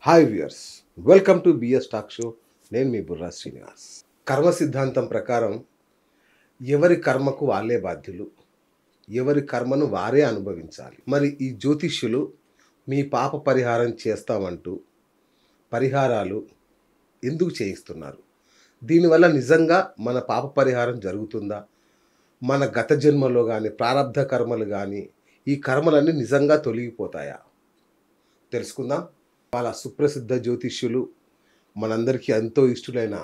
Hi viewers, welcome to BS talk show. నేను మీ బుర్రా శ్రీనివాస్. కర్మ సిద్ధాంతం ప్రకారం ఎవరి కర్మకు వాళ్ళే బాధ్యులు, ఎవరి కర్మను వారే అనుభవించాలి. మరి ఈ జ్యోతిష్యులు మీ పాప పరిహారం చేస్తామంటూ పరిహారాలు ఎందుకు చేయిస్తున్నారు? దీనివల్ల నిజంగా మన పాప పరిహారం జరుగుతుందా? మన గత జన్మలో కానీ ప్రారబ్ధ కర్మలు కానీ ఈ కర్మలన్నీ నిజంగా తొలగిపోతాయా? తెలుసుకుందాం. వాళ్ళ సుప్రసిద్ధ జ్యోతిష్యులు, మనందరికీ ఎంతో ఇష్టలైన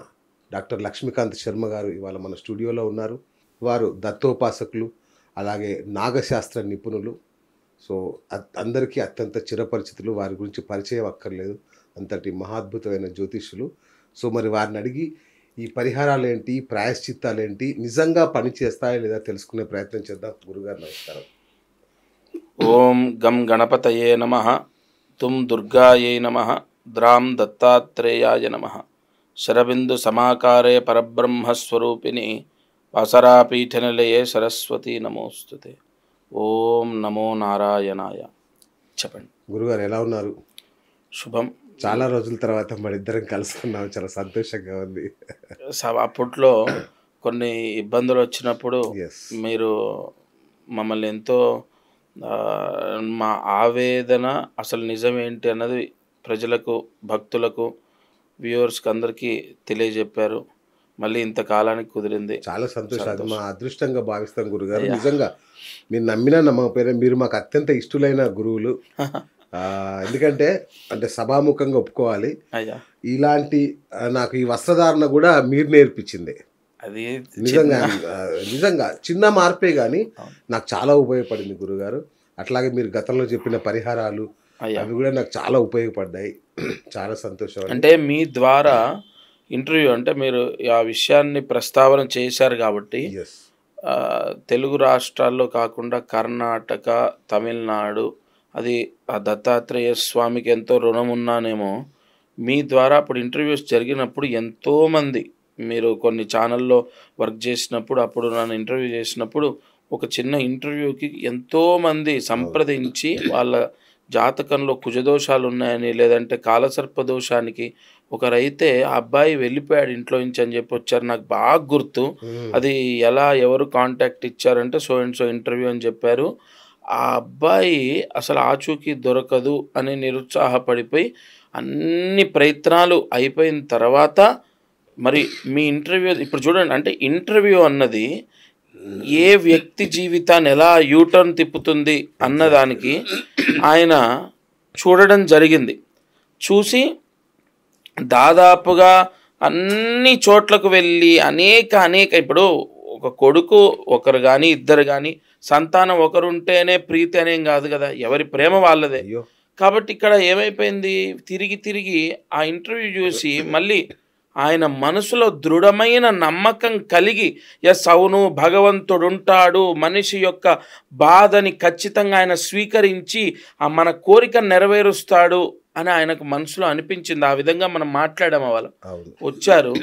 డాక్టర్ లక్ష్మీకాంత్ శర్మ గారు ఇవాళ మన స్టూడియోలో ఉన్నారు. వారు దత్తోపాసకులు, అలాగే నాగశాస్త్ర నిపుణులు. సో అందరికీ అత్యంత చిరపరిచితులు, వారి గురించి పరిచయం అక్కర్లేదు, అంతటి మహాద్భుతమైన జ్యోతిష్యులు. సో మరి వారిని అడిగి ఈ పరిహారాలు ఏంటి, ప్రాయశ్చిత్తాలు ఏంటి, నిజంగా పని చేస్తాయా లేదా తెలుసుకునే ప్రయత్నం చేద్దాం. గురుగారు నమస్కారం. ఓం గం గణపతయే నమః, తుం దుర్గాయై నమః, ద్రాం దత్తాత్రేయాయ నమః. శరబిందు సమాకారే పరబ్రహ్మస్వరూపిణి వాసరాపీఠనిలయే సరస్వతి నమోస్తుతే. ఓం నమో నారాయణాయ. చెప్పండి గురుగారు, ఎలా ఉన్నారు? శుభం. చాలా రోజుల తర్వాత మన ఇద్దరం కలుసుకున్నాం, చాలా సంతోషంగా ఉంది. అప్పట్లో కొన్ని ఇబ్బందులు వచ్చినప్పుడు ఎస్, మీరు మమ్మల్ని ఎంతో మా ఆవేదన అసలు నిజమేంటి అన్నది ప్రజలకు, భక్తులకు, వ్యూవర్స్కి అందరికీ తెలియజెప్పారు. మళ్ళీ ఇంతకాలానికి కుదిరింది. చాలా సంతోషం. అది మా అదృష్టంగా భావిస్తాం గురుగారు. నిజంగా మీరు నమ్మినా నమ్మకపోయినా మీరు మాకు అత్యంత ఇష్టలైన గురువులు. ఎందుకంటే సభాముఖంగా ఒప్పుకోవాలి, అయ్యా ఇలాంటి నాకు ఈ వస్త్రధారణ కూడా మీరు నేర్పించింది. అది నిజంగా నిజంగా చిన్న మార్పే కానీ నాకు చాలా ఉపయోగపడింది గురుగారు. అట్లాగే మీరు గతంలో చెప్పిన పరిహారాలు అవి కూడా నాకు చాలా ఉపయోగపడ్డాయి. చాలా సంతోషం. అంటే మీ ద్వారా ఇంటర్వ్యూ అంటే మీరు ఆ విషయాన్ని ప్రస్తావన చేశారు కాబట్టి ఎస్, తెలుగు రాష్ట్రాల్లో కాకుండా కర్ణాటక, తమిళనాడు, అది ఆ దత్తాత్రేయ స్వామికి ఎంతో రుణం ఉన్నానేమో. మీ ద్వారా అప్పుడు ఇంటర్వ్యూస్ జరిగినప్పుడు ఎంతోమంది, మీరు కొన్ని ఛానల్లో వర్క్ చేసినప్పుడు, అప్పుడు నన్ను ఇంటర్వ్యూ చేసినప్పుడు ఒక చిన్న ఇంటర్వ్యూకి ఎంతోమంది సంప్రదించి వాళ్ళ జాతకంలో కుజదోషాలు ఉన్నాయని, లేదంటే కాలసర్ప దోషానికి ఒకరైతే ఆ అబ్బాయి వెళ్ళిపోయాడు ఇంట్లో నుంచి అని చెప్పి వచ్చారు. నాకు బాగా గుర్తు. అది ఎలా, ఎవరు కాంటాక్ట్ ఇచ్చారంటే సో అండ్ సో ఇంటర్వ్యూ అని చెప్పారు. ఆ అబ్బాయి అసలు ఆచూకీ దొరకదు అని నిరుత్సాహపడిపోయి అన్ని ప్రయత్నాలు అయిపోయిన తర్వాత మరి మీ ఇంటర్వ్యూ ఇప్పుడు చూడండి. అంటే ఇంటర్వ్యూ అన్నది ఏ వ్యక్తి జీవితాన్ని ఎలా యూటర్న్ తిప్పుతుంది అన్నదానికి ఆయన చూడడం జరిగింది. చూసి దాదాపుగా అన్ని చోట్లకు వెళ్ళి అనేక ఇప్పుడు ఒక కొడుకు ఒకరు కానీ ఇద్దరు కానీ సంతానం ఒకరు ఉంటేనే ప్రీతి అనేం కాదు కదా, ఎవరి ప్రేమ వాళ్ళదే. కాబట్టి ఇక్కడ ఏమైపోయింది, తిరిగి ఆ ఇంటర్వ్యూ చూసి మళ్ళీ ఆయన మనసులో దృఢమైన నమ్మకం కలిగి ఎస్ అవును భగవంతుడు ఉంటాడు, మనిషి యొక్క బాధని ఖచ్చితంగా ఆయన స్వీకరించి మన కోరిక నెరవేరుస్తాడు అని ఆయనకు మనసులో అనిపించింది. ఆ విధంగా మనం మాట్లాడాము. వాళ్ళు వచ్చారు,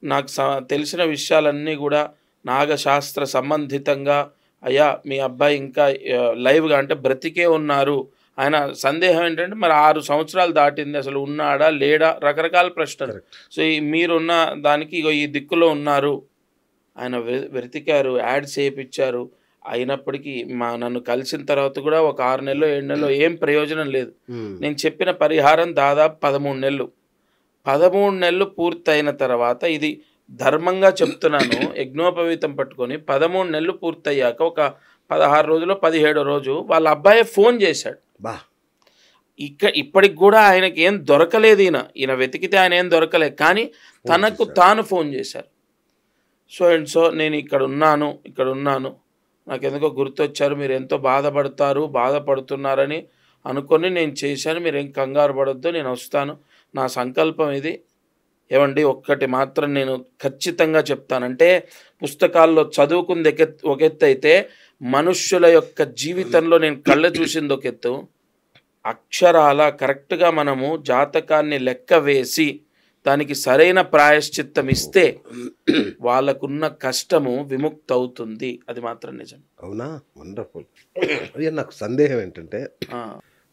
నాకు తెలిసిన విషయాలన్నీ కూడా నాగశాస్త్ర సంబంధితంగా, అయ్యా మీ అబ్బాయి ఇంకా లైవ్గా అంటే బ్రతికే ఉన్నారు. ఆయన సందేహం ఏంటంటే మరి 6 సంవత్సరాలు దాటింది, అసలు ఉన్నాడా లేడా, రకరకాల ప్రశ్నలు. సో మీరున్న దానికి ఇగో ఈ దిక్కులో ఉన్నారు. ఆయన వెతికారు, యాడ్స్ వేయించారు. అయినప్పటికీ నన్ను కలిసిన తర్వాత కూడా ఒక 6 నెలలో 7 నెలలో ఏం ప్రయోజనం లేదు. నేను చెప్పిన పరిహారం దాదాపు 13 నెలలు 13 నెలలు పూర్తయిన తర్వాత, ఇది ధర్మంగా చెప్తున్నాను, యజ్ఞోపవీతం పట్టుకొని 13 నెలలు పూర్తయ్యాక ఒక 16 రోజులో 17వ రోజు వాళ్ళ అబ్బాయి ఫోన్ చేశాడు. ఇప్పటికి కూడా ఆయనకి ఏం దొరకలేదు. ఈయన వెతికితే ఆయన ఏం దొరకలేదు, కానీ తనకు తాను ఫోన్ చేశారు. సో అండ్ సో నేను ఇక్కడ ఉన్నాను, నాకు ఎందుకో గుర్తొచ్చారు, మీరు ఎంతో బాధపడుతున్నారని అనుకొని నేను చేశాను, మీరు ఏం కంగారు పడొద్దు, నేను వస్తాను, నా సంకల్పం ఇది. ఏమండి ఒక్కటి మాత్రం నేను ఖచ్చితంగా చెప్తానంటే, పుస్తకాల్లో చదువుకుంది ఒక ఎత్తు అయితే మనుష్యుల యొక్క జీవితంలో నేను కళ్ళ చూసింది ఒక ఎత్తు. అక్షరాల కరెక్ట్గా మనము జాతకాన్ని లెక్క వేసి దానికి సరైన ప్రాయశ్చిత్తం ఇస్తే వాళ్ళకున్న కష్టము విముక్తి అవుతుంది. అది మాత్రం నిజం. అవునా? వండర్ఫుల్. నాకు సందేహం ఏంటంటే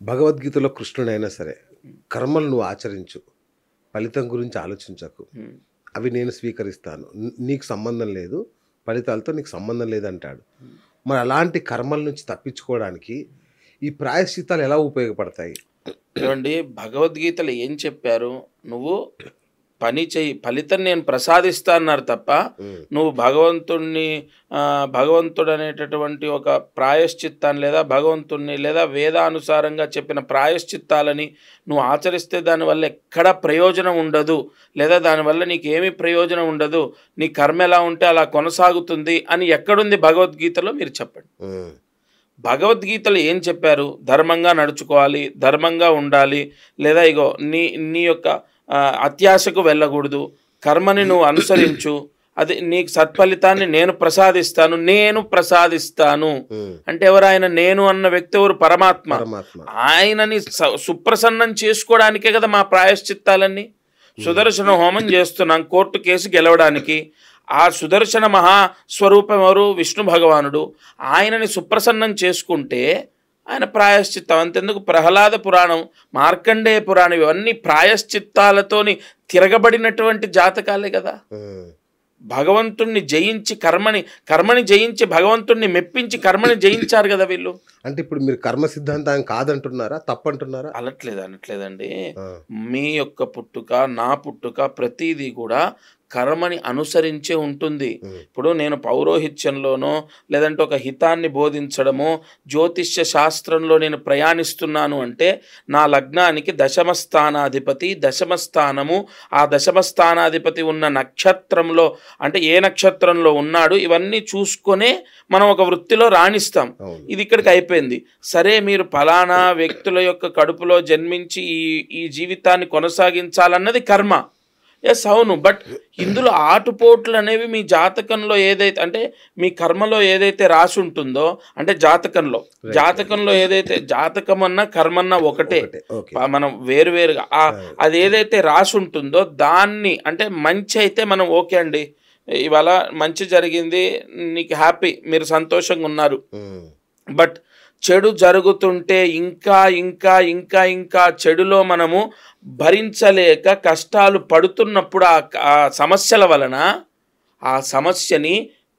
భగవద్గీతలో కృష్ణుడైనా సరే, కర్మలు నువ్వు ఆచరించు, ఫలితం గురించి ఆలోచించకు, ఉమ్, అవి నేను స్వీకరిస్తాను, నీకు సంబంధం లేదు, ఫలితాలతో నీకు సంబంధం లేదంటాడు. మరి అలాంటి కర్మల నుంచి తప్పించుకోవడానికి ఈ ప్రాయశ్చిత్తాలు ఎలా ఉపయోగపడతాయి? చూడండి, భగవద్గీతలో ఏం చెప్పారు? నువ్వు పని చెయ్యి, ఫలితం నేను ప్రసాదిస్తా అన్నారు తప్ప నువ్వు భగవంతుడు అనేటటువంటి ఒక ప్రాయశ్చిత్తాన్ని లేదా భగవంతుణ్ణి లేదా వేదానుసారంగా చెప్పిన ప్రాయశ్చిత్తాలని నువ్వు ఆచరిస్తే దానివల్ల ఎక్కడ ప్రయోజనం ఉండదు, లేదా దానివల్ల నీకేమీ ప్రయోజనం ఉండదు, నీ కర్మ ఎలా ఉంటే అలా కొనసాగుతుంది అని ఎక్కడుంది భగవద్గీతలో? మీరు చెప్పండి. భగవద్గీతలో ఏం చెప్పారు? ధర్మంగా నడుచుకోవాలి, ధర్మంగా ఉండాలి, లేదా ఇగో నీ యొక్క అత్యాశకు వెళ్ళకూడదు, కర్మని నువ్వు అనుసరించు, అది నీకు సత్ఫలితాన్ని నేను ప్రసాదిస్తాను అంటే ఎవరు? ఆయన నేను అన్న వ్యక్తి ఎవరు? పరమాత్మ. ఆయనని సుప్రసన్నం చేసుకోవడానికే కదా మా ప్రాయశ్చిత్తాలన్నీ. సుదర్శన హోమం చేస్తున్నాం కోర్టు కేసు గెలవడానికి. ఆ సుదర్శన మహాస్వరూపం ఎవరు? విష్ణు భగవానుడు. ఆయనని సుప్రసన్నం చేసుకుంటే ఆయన ప్రాయశ్చిత్తం. అంతెందుకు ప్రహ్లాద పురాణం, మార్కండేయ పురాణం ఇవన్నీ ప్రాయశ్చిత్తాలతోని తిరగబడినటువంటి జాతకాలే కదా. భగవంతుణ్ణి జయించి కర్మని జయించి భగవంతుణ్ణి మెప్పించి కర్మని జయించారు కదా వీళ్ళు. అంటే ఇప్పుడు మీరు కర్మ సిద్ధాంతం కాదంటున్నారా, తప్పంటున్నారా? అనట్లేదండి. మీ యొక్క పుట్టుక, నా పుట్టుక, ప్రతిదీ కూడా కర్మని అనుసరించే ఉంటుంది. ఇప్పుడు నేను పౌరోహిత్యంలోనో లేదంటే ఒక హితాన్ని బోధించడమో జ్యోతిష్య శాస్త్రంలో నేను ప్రయాణిస్తున్నాను అంటే నా లగ్నానికి దశమస్థానాధిపతి, దశమస్థానము, ఆ దశమస్థానాధిపతి ఉన్న నక్షత్రంలో అంటే ఏ నక్షత్రంలో ఉన్నాడు ఇవన్నీ చూసుకొనే మనం ఒక వృత్తిలో రాణిస్తాం. ఇది ఇక్కడికి అయిపోయింది. సరే, మీరు ఫలానా వ్యక్తుల యొక్క కడుపులో జన్మించి ఈ జీవితాన్ని కొనసాగించాలన్నది కర్మ. ఎస్, అవును. బట్ ఇందులో ఆటుపోట్లు అనేవి మీ జాతకంలో ఏదైతే అంటే మీ కర్మలో ఏదైతే రాసి ఉంటుందో, అంటే జాతకంలో ఏదైతే జాతకం అన్నా కర్మన్నా ఒకటే, మనం వేరువేరుగా అది ఏదైతే రాసి ఉంటుందో దాన్ని అంటే మంచి అయితే మనం ఓకే అండి, ఇవాళ మంచి జరిగింది, నీకు హ్యాపీ, మీరు సంతోషంగా ఉన్నారు. బట్ చెడు జరుగుతుంటే ఇంకా ఇంకా ఇంకా ఇంకా చెడులో మనము భరించలేక కష్టాలు పడుతున్నప్పుడు ఆ సమస్యల వలన ఆ సమస్యని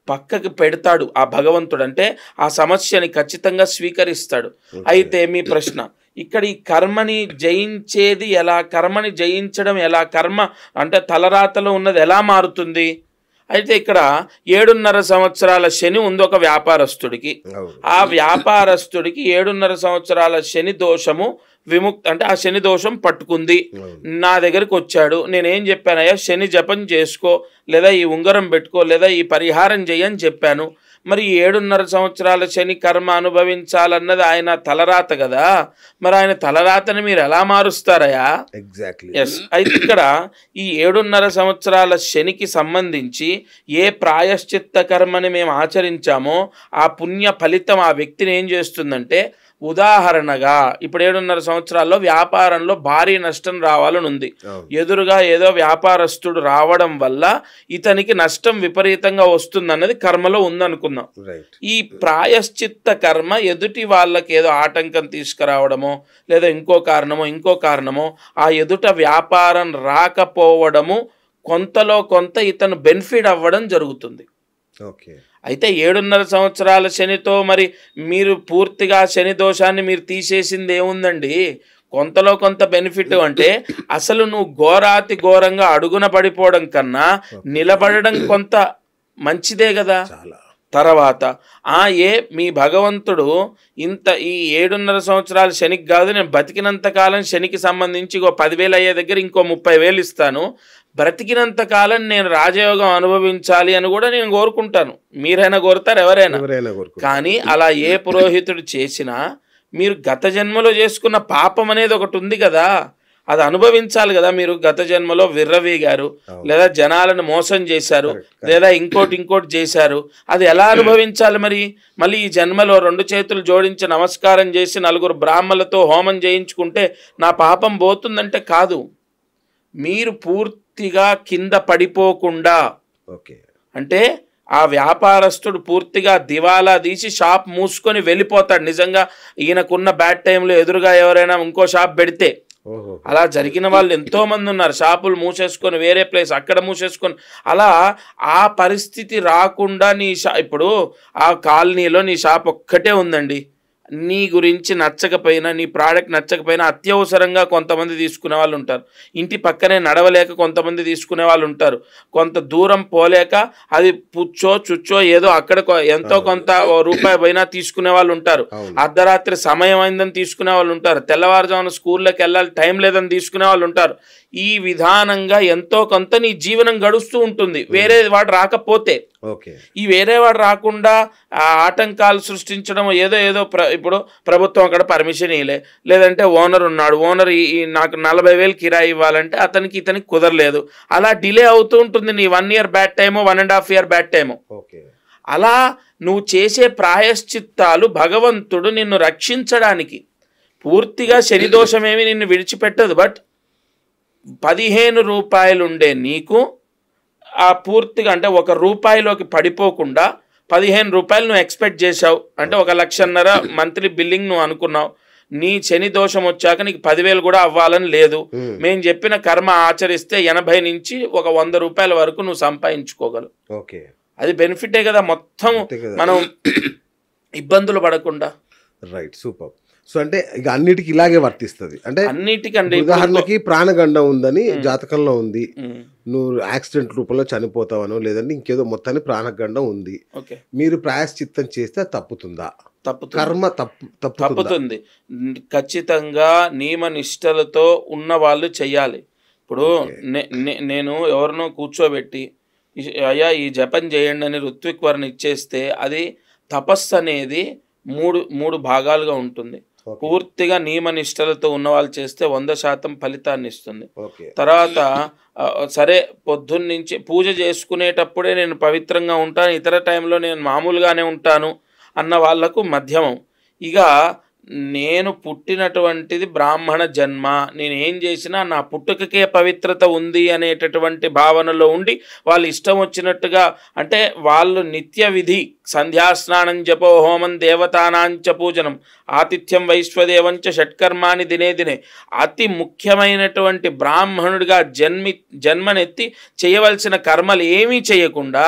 పక్కకి పెడతాడు ఆ భగవంతుడు. అంటే ఆ సమస్యని ఖచ్చితంగా స్వీకరిస్తాడు. అయితే మీ ప్రశ్న ఇక్కడ ఈ కర్మని జయించేది ఎలా? కర్మని జయించడం ఎలా? కర్మ అంటే తలరాతలో ఉన్నది ఎలా మారుతుంది? అయితే ఇక్కడ 7.5 సంవత్సరాల శని ఉంది ఒక వ్యాపారస్తుడికి. ఆ వ్యాపారస్తుడికి 7.5 సంవత్సరాల శని దోషము విముక్తి అంటే ఆ శని దోషం పట్టుకుంది. నా దగ్గరికి వచ్చాడు, నేనేం చెప్పానయ్యా, శని జపం చేసుకో, లేదా ఈ ఉంగరం పెట్టుకో, లేదా ఈ పరిహారం చేయని చెప్పాను. మరి 7.5 సంవత్సరాల శని కర్మ అనుభవించాలన్నది ఆయన తలరాత కదా. మరి ఆయన తలరాతని మీరు ఎలా మారుస్తారయా? ఎగ్జాక్ట్లీ. ఎస్. అయితే ఇక్కడ ఈ 7.5 సంవత్సరాల శనికి సంబంధించి ఏ ప్రాయశ్చిత్త కర్మని మేము ఆచరించామో ఆ పుణ్య ఫలితం ఆ వ్యక్తిని ఏం చేస్తుందంటే, ఉదాహరణగా ఇప్పుడు 7.5 సంవత్సరాల్లో వ్యాపారంలో భారీ నష్టం రావాలని ఉంది. ఎదురుగా ఏదో వ్యాపారస్తుడు రావడం వల్ల ఇతనికి నష్టం విపరీతంగా వస్తుందన్నది కర్మలో ఉందనుకుందాం. ఈ ప్రాయశ్చిత్త కర్మ ఎదుటి వాళ్ళకి ఏదో ఆటంకం తీసుకురావడమో లేదా ఇంకో కారణమో ఆ ఎదుట వ్యాపారం రాకపోవడము కొంతలో కొంత ఇతను బెనిఫిట్ అవ్వడం జరుగుతుంది. అయితే 7.5 సంవత్సరాల శనితో మరి మీరు పూర్తిగా శని దోషాన్ని మీరు తీసేసింది ఏముందండి? కొంతలో కొంత బెనిఫిట్ అంటే అసలు నువ్వు ఘోరాతి ఘోరంగా అడుగున పడిపోవడం కన్నా నిలబడడం కొంత మంచిదే కదా. తర్వాత మీ భగవంతుడు ఈ 7.5 సంవత్సరాల శనికి కాదు, నేను బతికినంత కాలం శనికి సంబంధించి 10,000 అయ్యే దగ్గర ఇంకో 30,000 ఇస్తాను, బ్రతికినంత కాలం నేను రాజయోగం అనుభవించాలి అని కూడా నేను కోరుకుంటాను. మీరైనా కోరుతారు, ఎవరైనా. కానీ అలా ఏ పురోహితుడు చేసినా మీరు గత జన్మలో చేసుకున్న పాపం అనేది ఒకటి ఉంది కదా, అది అనుభవించాలి కదా. మీరు గత జన్మలో విర్రవీగారు, లేదా జనాలను మోసం చేశారు, లేదా ఇంకోటి చేశారు, అది ఎలా అనుభవించాలి? మళ్ళీ ఈ జన్మలో 2 చేతులు జోడించి నమస్కారం చేసి 4 బ్రాహ్మణులతో హోమం చేయించుకుంటే నా పాపం పోతుందంటే కాదు. మీరు పూర్తిగా కింద పడిపోకుండా అంటే ఆ వ్యాపారస్తుడు పూర్తిగా దివాలా తీసి షాప్ మూసుకొని వెళ్ళిపోతాడు. నిజంగా ఈయనకున్న బ్యాడ్ టైంలో ఎదురుగా ఎవరైనా ఇంకో షాప్ పెడితే ఓహో. అలా జరిగిన వాళ్ళు ఎంతో మంది ఉన్నారు. షాపులు మూసేసుకొని వేరే ప్లేస్ అక్కడ మూసేసుకొని అలా ఆ పరిస్థితి రాకుండా ఇప్పుడు ఆ కాలనీలో నీ షాప్ ఒక్కటే ఉందండి, నీ గురించి నచ్చకపోయినా నీ ప్రోడక్ట్ నచ్చకపోయినా అత్యవసరంగా కొంతమంది తీసుకునే వాళ్ళు ఉంటారు, ఇంటి పక్కనే నడవలేక కొంతమంది తీసుకునే వాళ్ళు ఉంటారు, కొంత దూరం పోలేక అది పుచ్చో చుచ్చో ఏదో అక్కడ ఎంతో కొంత రూపాయి పోయినా తీసుకునే వాళ్ళు ఉంటారు, అర్ధరాత్రి సమయం అయిందని తీసుకునే వాళ్ళు ఉంటారు, తెల్లవారుజామున స్కూల్లోకి వెళ్ళాలి టైం లేదని తీసుకునే వాళ్ళు ఉంటారు. ఈ విధానంగా ఎంతో కొంత నీ జీవనం గడుస్తూ ఉంటుంది వేరే వాడు రాకపోతే. ఈ వేరే వాడు రాకుండా ఆటంకాలు సృష్టించడం ఏదో ఇప్పుడు ప్రభుత్వం అక్కడ పర్మిషన్ ఇవ్వలే, లేదంటే ఓనర్ ఉన్నాడు, ఓనర్ నాకు 40,000 కిరాయి ఇవ్వాలంటే అతనికి ఇతనికి కుదరలేదు, అలా డిలే అవుతూ ఉంటుంది. నీ 1 year bad time, 1.5 year bad time. అలా నువ్వు చేసే ప్రాయశ్చిత్తాలు భగవంతుడు నిన్ను రక్షించడానికి, పూర్తిగా శనిదోషమేమి నిన్ను విడిచిపెట్టదు. బట్ 15 రూపాయలు ఉండే నీకు ఆ పూర్తిగా అంటే 1 రూపాయిలోకి పడిపోకుండా 15 రూపాయలు నువ్వు ఎక్స్పెక్ట్ చేసావు అంటే 1,50,000 మంత్లీ బిల్లింగ్ నువ్వు అనుకున్నావు. నీ శని దోషం వచ్చాక నీకు 10,000 కూడా అవ్వాలని లేదు. మేము చెప్పిన కర్మ ఆచరిస్తే 80 నుంచి 100 రూపాయల వరకు నువ్వు సంపాదించుకోగలవు. అది బెనిఫిటే కదా, మొత్తం మనం ఇబ్బందులు పడకుండా. Right, super. సో అంటే ఇక అన్నిటికి ఇలాగే వర్తిస్తుంది. అంటే అన్నిటికండి, ఉదాహరణకి ప్రాణగండం ఉందని జాతకంలో ఉంది, నువ్వు యాక్సిడెంట్ రూపంలో చనిపోతావనో లేదంటే ఇంకేదో మొత్తాన్ని ప్రాణగండం ఉంది, మీరు ప్రాయశ్చిత్తం చేస్తే తప్పుతుందా? కర్మ తప్పుతుంది. ఖచ్చితంగా నియమ నిష్టలతో ఉన్న వాళ్ళు చెయ్యాలి. ఇప్పుడు నేను ఎవరినో కూర్చోబెట్టి అయ్యా ఈ జపం చేయండి అని ఋత్విక్ వర్ణ ఇచ్చేస్తే అది తపస్సు అనేది మూడు భాగాలుగా ఉంటుంది. పూర్తిగా నియమ నిష్టలతో ఉన్న వాళ్ళు చేస్తే 100% ఫలితాన్ని ఇస్తుంది. తర్వాత సరే పొద్దున్నుంచి పూజ చేసుకునేటప్పుడే నేను పవిత్రంగా ఉంటాను, ఇతర టైంలో నేను మామూలుగానే ఉంటాను అన్న వాళ్లకు మధ్యమం. ఇక నేను పుట్టినటువంటిది బ్రాహ్మణ జన్మ, నేను ఏం చేసినా నా పుట్టుకకే పవిత్రత ఉంది అనేటటువంటి భావనలో ఉండి వాళ్ళు ఇష్టం వచ్చినట్టుగా, అంటే వాళ్ళు నిత్య విధి సంధ్యాస్నానం జపో హోమం దేవతానాంచ పూజనం ఆతిథ్యం వైశ్వదేవంచ షట్కర్మాని దినే దినే, అతి ముఖ్యమైనటువంటి బ్రాహ్మణుడిగా జన్మనెత్తి చేయవలసిన కర్మలు ఏమీ చేయకుండా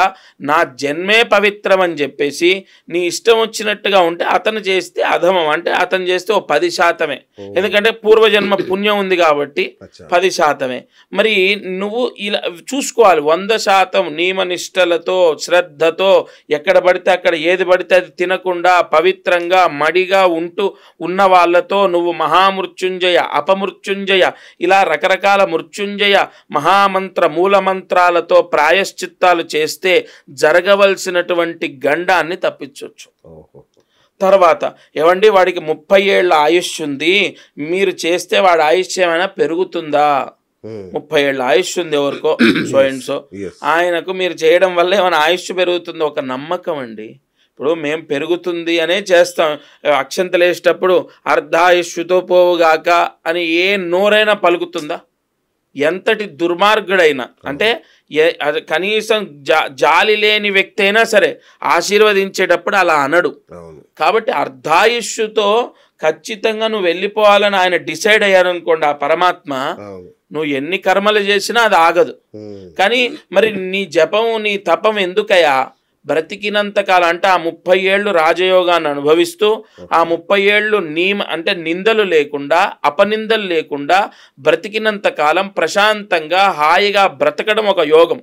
నా జన్మే పవిత్రం అని చెప్పేసి నీ ఇష్టం వచ్చినట్టుగా ఉంటే అతను చేస్తే అధమం, అంటే అతను చేస్తే 10%. ఎందుకంటే పూర్వజన్మ పుణ్యం ఉంది కాబట్టి 10%. మరి నువ్వు ఇలా చూసుకోవాలి, 100% నియమనిష్టలతో శ్రద్ధతో ఎక్కడ పడితే అక్కడ ఏది పడితే అది తినకుండా పవిత్రంగా మడిగా ఉన్న వాళ్ళతో నువ్వు మహామృత్యుంజయ అపమృత్యుంజయ ఇలా రకరకాల మృత్యుంజయ మహామంత్ర మూలమంత్రాలతో ప్రాయశ్చిత్తాలు చేస్తే జరగవలసినటువంటి గండాన్ని తప్పించవచ్చు. తర్వాత ఏమండి వాడికి 30 ఏళ్ల ఆయుష్ ఉంది, మీరు చేస్తే వాడి ఆయుష్ ఏమైనా పెరుగుతుందా? 30 ఏళ్ల ఆయుష్ ఉంది ఎవరికో సో అండ్ సో, ఆయనకు మీరు చేయడం వల్ల ఏమైనా ఆయుష్ పెరుగుతుందో? ఒక నమ్మకం అండి. ఇప్పుడు మేము పెరుగుతుంది అనే చేస్తాం, అక్షంతలు వేసేటప్పుడు అర్ధాయుష్యుతో పోవుగాక అని ఏ నోరైనా పలుకుతుందా? ఎంతటి దుర్మార్గుడైనా, అంటే కనీసం జాలి లేని వ్యక్తి అయినా సరే ఆశీర్వదించేటప్పుడు అలా అనడు. కాబట్టి అర్ధాయుష్యుతో ఖచ్చితంగా నువ్వు వెళ్ళిపోవాలని ఆయన డిసైడ్ అయ్యారనుకోండి ఆ పరమాత్మ, నువ్వు ఎన్ని కర్మలు చేసినా అది ఆగదు. కానీ మరి నీ జపం నీ తపం ఎందుకయ్యా? బ్రతికినంత కాలం అంటే ఆ 30 ఏళ్ళు రాజయోగాన్ని అనుభవిస్తూ ఆ 30 ఏళ్ళు అంటే నిందలు లేకుండా అపనిందలు లేకుండా బ్రతికినంత కాలం ప్రశాంతంగా హాయిగా బ్రతకడం ఒక యోగం,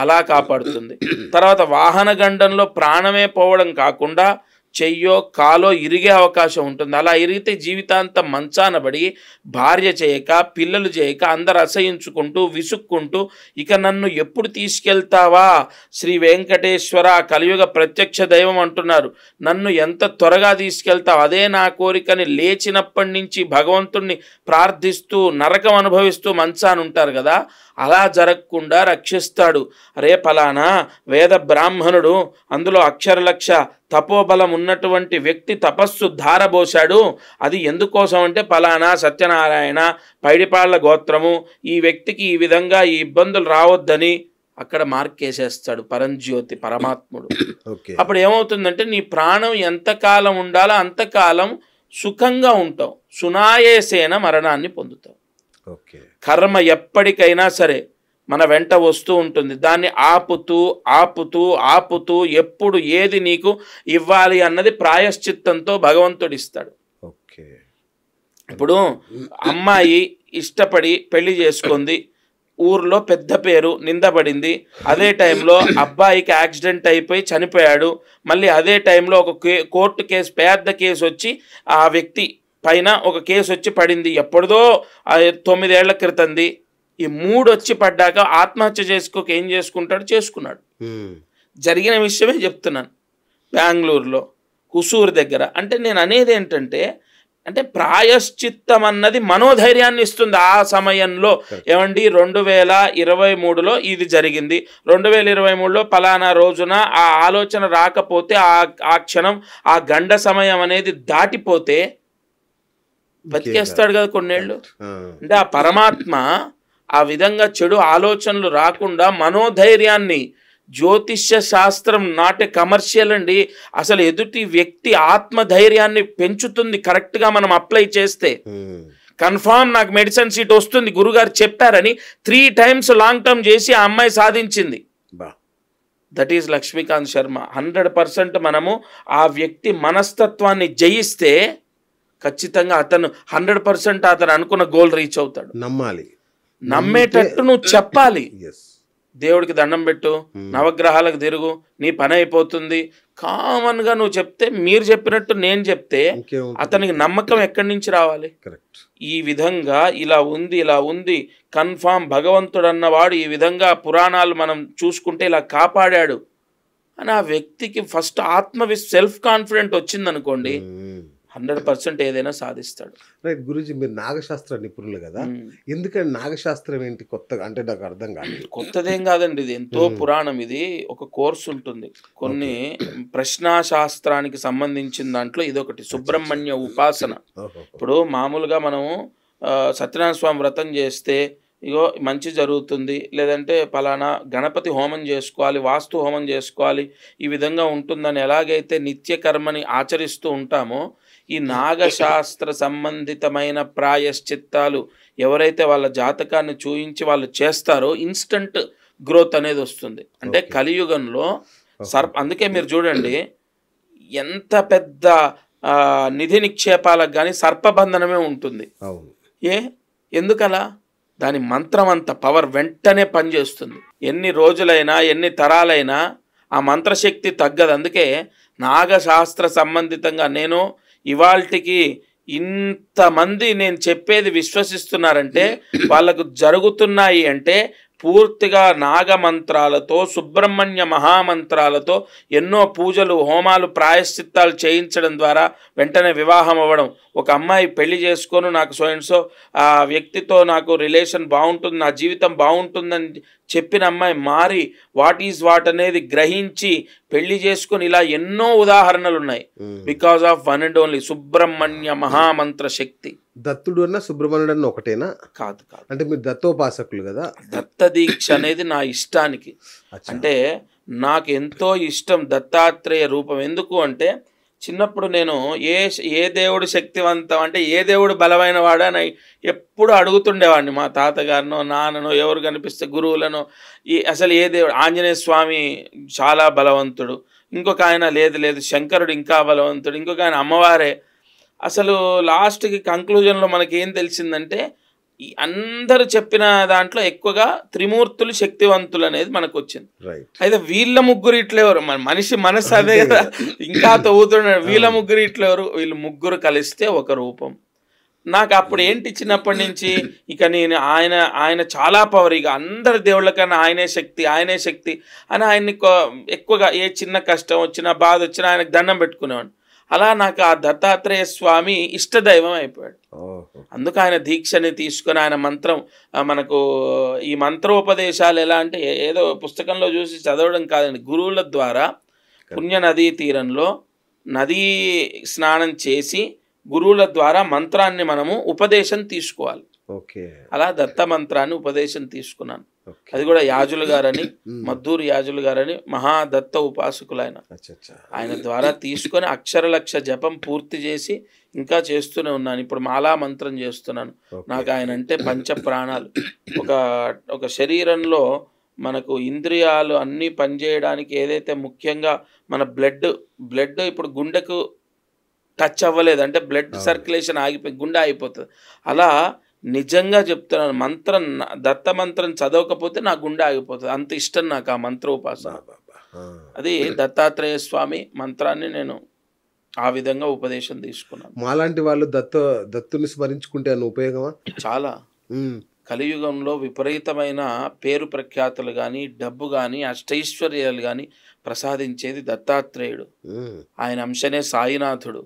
అలా కాపాడుతుంది. తర్వాత వాహన గండంలో ప్రాణమే పోవడం కాకుండా చెయ్యో కాలో ఇరిగే అవకాశం ఉంటుంది. అలా ఇరిగితే జీవితాంతం మంచానబడి భార్య చేయక పిల్లలు చేయక అందరు అసహించుకుంటూ విసుక్కుంటూ ఇక నన్ను ఎప్పుడు తీసుకెళ్తావా శ్రీ వెంకటేశ్వర కలియుగ ప్రత్యక్ష దైవం అంటున్నారు, నన్ను ఎంత త్వరగా తీసుకెళ్తావు అదే నా కోరికని లేచినప్పటి నుంచి భగవంతుణ్ణి ప్రార్థిస్తూ నరకం అనుభవిస్తూ మంచాను ఉంటారు కదా, అలా జరగకుండా రక్షిస్తాడు. అరే ఫలానా వేద బ్రాహ్మణుడు అందులో అక్షరలక్ష తపోబలం ఉన్నటువంటి వ్యక్తి తపస్సు ధారబోశాడు, అది ఎందుకోసం అంటే ఫలానా సత్యనారాయణ పైడిపాళ్ల గోత్రము, ఈ వ్యక్తికి ఈ విధంగా ఈ ఇబ్బందులు రావద్దని అక్కడ మార్కేసేస్తాడు పరంజ్యోతి పరమాత్ముడు. అప్పుడు ఏమవుతుందంటే నీ ప్రాణం ఎంతకాలం ఉండాలో అంతకాలం సుఖంగా ఉంటావు, సునాయాసేన మరణాన్ని పొందుతావు. ఓకే. కర్మ ఎప్పటికైనా సరే మన వెంట వస్తూ ఉంటుంది. దాన్ని ఆపుతూ ఆపుతూ ఆపుతూ ఎప్పుడు ఏది నీకు ఇవ్వాలి అన్నది ప్రాయశ్చిత్తంతో భగవంతుడు ఇస్తాడు. ఓకే. ఇప్పుడు అమ్మాయి ఇష్టపడి పెళ్లి చేసుకుంది, ఊర్లో పెద్ద పేరు నిందపడింది. అదే టైంలో అబ్బాయికి యాక్సిడెంట్ అయిపోయి చనిపోయాడు. మళ్ళీ అదే టైంలో ఒక కోర్టు కేసు, పెద్ద కేసు వచ్చి ఆ వ్యక్తి పైన ఒక కేసు వచ్చి పడింది. ఎప్పుడుదో 9 ఏళ్ల క్రితంది. ఈ 3 వచ్చి పడ్డాక ఆత్మహత్య చేసుకోక ఏం చేసుకుంటాడు, చేసుకున్నాడు. జరిగిన విషయమే చెప్తున్నాను. బెంగళూరులో హుసూరు దగ్గర. అంటే నేను అనేది ఏంటంటే, అంటే ప్రాయశ్చిత్తం అన్నది మనోధైర్యాన్ని ఇస్తుంది ఆ సమయంలో. ఏమండి 2023లో ఇది జరిగింది, 2023లో పలానా రోజున ఆ ఆలోచన రాకపోతే, ఆ క్షణం ఆ గండ సమయం అనేది దాటిపోతే బతికేస్తాడు కదా కొన్నేళ్ళు. అంటే ఆ పరమాత్మ ఆ విధంగా చెడు ఆలోచనలు రాకుండా మనోధైర్యాన్ని, జ్యోతిష్య శాస్త్రం నాట్ ఏ కమర్షియల్ అండి, అసలు ఎదుటి వ్యక్తి ఆత్మధైర్యాన్ని పెంచుతుంది. కరెక్ట్గా మనం అప్లై చేస్తే కన్ఫామ్ నాకు మెడిసిన్ సీట్ వస్తుంది గురుగారు చెప్పారని 3 టైమ్స్ లాంగ్ టర్మ్ చేసి ఆ అమ్మాయి సాధించింది. That is Lakshmikanth Sharma. 100% మనము ఆ వ్యక్తి మనస్తత్వాన్ని జయిస్తే ఖచ్చితంగా అతను 100% అతను అనుకున్న గోల్ రీచ్ అవుతాడు. నమ్మాలి, నమ్మేటట్టు నువ్వు చెప్పాలి. దేవుడికి దండం పెట్టు, నవగ్రహాలకు తిరుగు, నీ పని అయిపోతుంది. కామన్గా నువ్వు చెప్తే, మీరు చెప్పినట్టు నేను చెప్తే అతనికి నమ్మకం ఎక్కడి నుంచి రావాలి? ఈ విధంగా ఇలా ఉంది కన్ఫామ్ భగవంతుడు అన్నవాడు ఈ విధంగా పురాణాలు మనం చూసుకుంటే ఇలా కాపాడాడు అని ఆ వ్యక్తికి ఫస్ట్ సెల్ఫ్ కాన్ఫిడెంట్ వచ్చిందనుకోండి, 100% ఏదైనా సాధిస్తాడు. రైట్ గురూజీ, మీరు నాగశాస్త్ర నిపుణులు కదా, ఎందుకంటే నాగశాస్త్రం ఏంటి కొత్తగా? అంటే నాకు అర్థం కాదు. కొత్తదేం కాదండి, ఇది ఎంతో పురాణం. ఇది ఒక కోర్సు ఉంటుంది, కొన్ని ప్రశ్నాశాస్త్రానికి సంబంధించిన దాంట్లో ఇదొకటి. సుబ్రహ్మణ్య ఉపాసన. ఇప్పుడు మామూలుగా మనము సత్యనారాయణ స్వామి వ్రతం చేస్తే ఇగో మంచి జరుగుతుంది, లేదంటే పలానా గణపతి హోమం చేసుకోవాలి, వాస్తు హోమం చేసుకోవాలి, ఈ విధంగా ఉంటుందని ఎలాగైతే నిత్యకర్మని ఆచరిస్తూ ఉంటామో, ఈ నాగశాస్త్ర సంబంధితమైన ప్రాయశ్చిత్తాలు ఎవరైతే వాళ్ళ జాతకాన్ని చూయించి వాళ్ళు చేస్తారో ఇన్స్టంట్ గ్రోత్ అనేది వస్తుంది. అంటే కలియుగంలో అందుకే మీరు చూడండి, ఎంత పెద్ద నిధి నిక్షేపాలకు కానీ సర్పబంధనమే ఉంటుంది. ఎందుకలా? దాని మంత్రం అంత పవర్ వెంటనే పనిచేస్తుంది. ఎన్ని రోజులైనా ఎన్ని తరాలైనా ఆ మంత్రశక్తి తగ్గదు. అందుకే నాగశాస్త్ర సంబంధితంగా నేను ఇవాల్టికి ఇంతమంది నేను చెప్పేది విశ్వసిస్తున్నారంటే వాళ్ళకు జరుగుతున్నాయి అంటే పూర్తిగా నాగమంత్రాలతో, సుబ్రహ్మణ్య మహామంత్రాలతో ఎన్నో పూజలు, హోమాలు, ప్రాయశ్చిత్తాలు చేయించడం ద్వారా వెంటనే వివాహం అవ్వడం. ఒక అమ్మాయి పెళ్లి చేసుకొని నాకు సో ఆ వ్యక్తితో నాకు రిలేషన్ బాగుంటుంది, నా జీవితం బాగుంటుందని చెప్పిన అమ్మాయి మారి వాట్ అనేది గ్రహించి పెళ్లి చేసుకొని ఇలా ఎన్నో ఉదాహరణలు ఉన్నాయి. Because of one and only Subrahmanya మహామంత్ర శక్తి. దత్తుడు అన్న సుబ్రహ్మణ్యుడు అన్న ఒకటేనా? కాదు. అంటే మీరు దత్తోపాసకులు కదా. దత్త దీక్ష అనేది నా ఇష్టానికి, అంటే నాకు ఎంతో ఇష్టం దత్తాత్రేయ రూపం. ఎందుకు అంటే చిన్నప్పుడు నేను ఏ దేవుడు శక్తివంతం, అంటే ఏ దేవుడు బలమైన వాడని ఎప్పుడు అడుగుతుండేవాడిని. మా తాతగారినో నాన్ననో ఎవరు కనిపిస్తే గురువులను, అసలు ఏ దేవుడు, ఆంజనేయ స్వామి చాలా బలవంతుడు, ఇంకొక ఆయన లేదు శంకరుడు ఇంకా బలవంతుడు, ఇంకొక ఆయన అమ్మవారే. అసలు లాస్ట్కి కంక్లూజన్లో మనకి ఏం తెలిసిందంటే అందరూ చెప్పిన దాంట్లో ఎక్కువగా త్రిమూర్తులు శక్తివంతులు అనేది మనకు వచ్చింది. అయితే వీళ్ళ ముగ్గురు ఇట్లెవరు, మనిషి మనసు అదే కదా, ఇంకా తవ్వుతున్నాడు. వీళ్ళ ముగ్గురు ఇట్లెవరు, వీళ్ళు ముగ్గురు కలిస్తే ఒక రూపం. నాకు అప్పుడు ఏంటి, చిన్నప్పటి నుంచి ఇక నేను ఆయన చాలా పవర్, ఇక అందరి దేవుళ్ళ కన్నా ఆయనే శక్తి అని ఆయన్ని ఎక్కువగా ఏ చిన్న కష్టం వచ్చినా బాధ వచ్చినా ఆయనకు దండం పెట్టుకునేవాడు. అలా నాకు ఆ దత్తాత్రేయ స్వామి ఇష్టదైవం అయిపోయాడు. అందుకు ఆయన దీక్షని తీసుకొని ఆయన మంత్రం, మనకు ఈ మంత్రోపదేశాలు ఎలా అంటే ఏదో పుస్తకంలో చూసి చదవడం కాదండి, గురువుల ద్వారా పుణ్య నదీ తీరంలో నదీ స్నానం చేసి గురువుల ద్వారా మంత్రాన్ని మనము ఉపదేశం తీసుకోవాలి. ఓకే. అలా దత్త మంత్రాన్ని ఉపదేశం తీసుకున్నాను. ఓకే. అది కూడా యాజులు గారని, మద్దూరు యాజులు గారని మహాదత్త ఉపాసకులు ఆయన. అచ్చచ్చా. ఆయన ద్వారా తీసుకొని అక్షరలక్ష జపం పూర్తి చేసి ఇంకా చేస్తూనే ఉన్నాను. ఇప్పుడు మాలా మంత్రం చేస్తున్నాను. నాకు ఆయన అంటే పంచ ప్రాణాలు. ఒక ఒక శరీరంలో మనకు ఇంద్రియాలు అన్నీ పనిచేయడానికి ఏదైతే ముఖ్యంగా మన బ్లడ్ ఇప్పుడు గుండెకు టచ్ అవ్వలేదు అంటే బ్లడ్ సర్క్యులేషన్ ఆగిపోయి గుండె ఆగిపోతుంది. అలా నిజంగా చెప్తున్నాను, మంత్రం దత్త మంత్రం చదవకపోతే నా గుండె ఆగిపోతుంది. అంత ఇష్టం నాకు ఆ మంత్ర ఉపాసన. అది దత్తాత్రేయ స్వామి మంత్రాన్ని నేను ఆ విధంగా ఉపదేశం తీసుకున్నాను. మాలాంటి వాళ్ళు దత్తుని స్మరించుకుంటే అన్న ఉపయోగమా? చాలా. కలియుగంలో విపరీతమైన పేరు ప్రఖ్యాతులు కానీ, డబ్బు కానీ, అష్టైశ్వర్యాలు కానీ ప్రసాదించేది దత్తాత్రేయుడు. ఆయన అంశనే సాయినాథుడు.